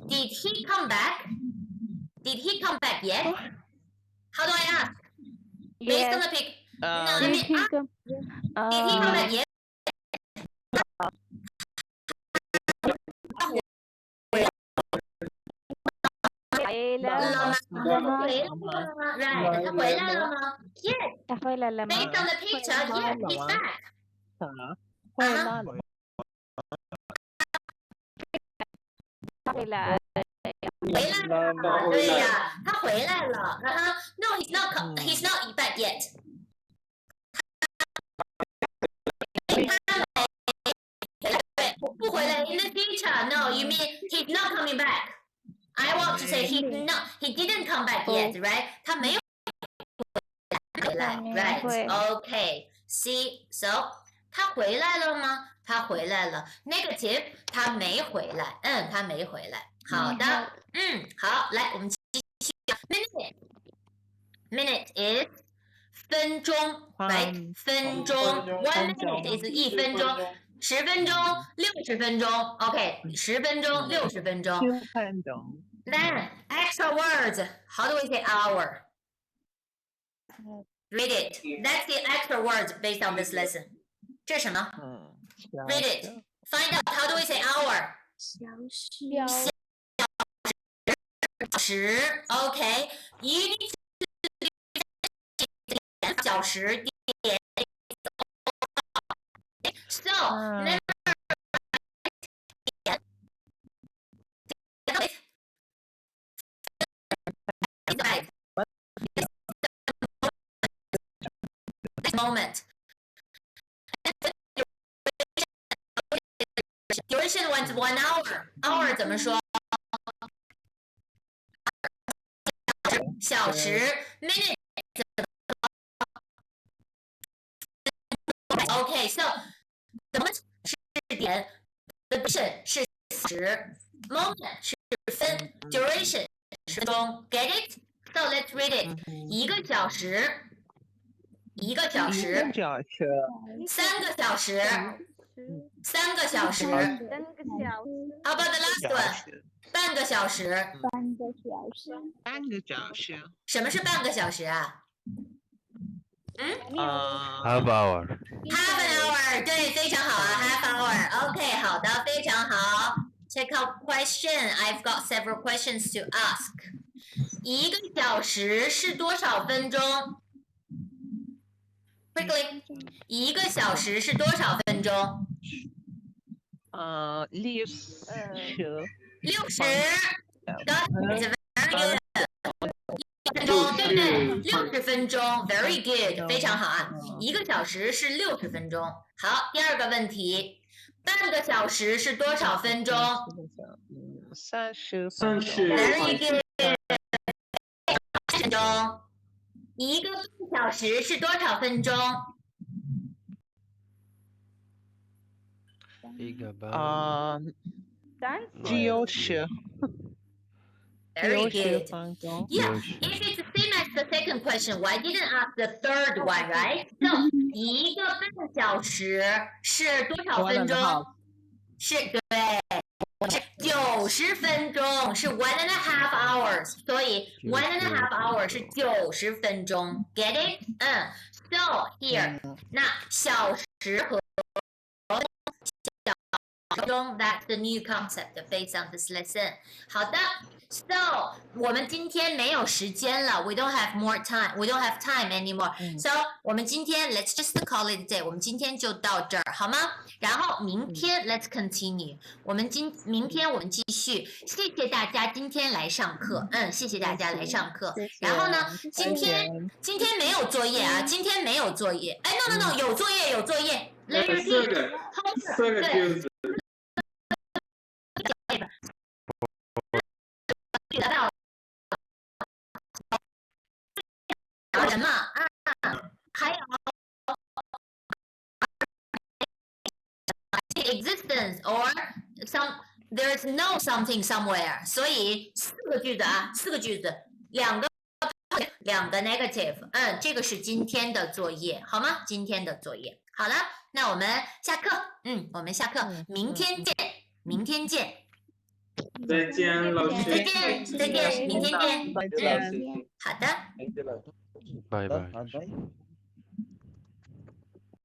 Did he come back? Did he come back yet? How do I ask? Based on the picture. No, I mean, did he come back yet? 回来了吗？ Right, 他回来了吗 ？Yes. 他回来了吗 Based on the picture, yes, he's back. 回来了。回来。回来了，对呀，他回来了。No, he's not back yet. 不回来 in the future. No, you mean he's not coming back. I want to say he didn't come back yet, right? 他没有回来 right? Okay. See, so 他回来了吗？他回来了。Negative， 他没回来。他没回来。好的，好，来，我们继续。Minute is 分钟 ，right？ 分钟 ，1 minute is 1分钟。10分钟、60分钟 ，OK， 10分钟、60分钟。10分钟。Then extra words. How do we say hour? Read it. That's the extra words based on this lesson. 这是什么？Read it. Find out how do we say hour? 小时 OK. You need to 小时点。So never moment. Duration was 1 hour. Hour 怎么说？小时 minute. Okay, so the moment 是点 ，duration 是时 ，moment 是分 ，duration 是分钟 ，get it? So let's read it. 1个小时。1个小时，3个小时，3个小时。How about the last one？ 半个小时。半个小时。什么是半个小时啊？Half hour。Half an hour， 对，非常好啊 ，half hour。OK， 好的，非常好。Check out question. I've got several questions to ask. 1个小时是多少分钟？Quickly， 1个小时是多少分钟？60。That's very good. 分钟，对不对？60分钟 ，very good， 非常好啊。1个小时是60分钟。好，第2个问题，半个小时是多少分钟？30。Very good。分钟。1个半小时是多少分钟？1个半。90。Very good. Yeah, if it's the same as the second question, why didn't ask the third one, right? So, 1个半小时是多少分钟？是对，是90分钟，是 1.5 hours， 所以 1.5 hours 是90分钟 ，get it？ So here， 那小时和小钟 ，that's the new concept based on this lesson。好的 ，So 我们今天没有时间了 ，we don't have more time， we don't have time anymore。So 我们今天 let's just call it a day， 我们今天就到这儿，好吗？然后明天 let's continue， 明天我们继续。谢谢大家今天来上课，谢谢大家来上课。然后呢，今天没有作业啊，今天没有作业。哎 ，no， 有作业有作业。4个句子。人嘛还有 existence or there's no something somewhere， 所以4个句子啊，4个句子，2个 negative， 这个是今天的作业，好吗？今天的作业，好了，那我们下课，我们下课，明天见，明天见。再见，老师。再见，明天见。再见。好的。拜拜。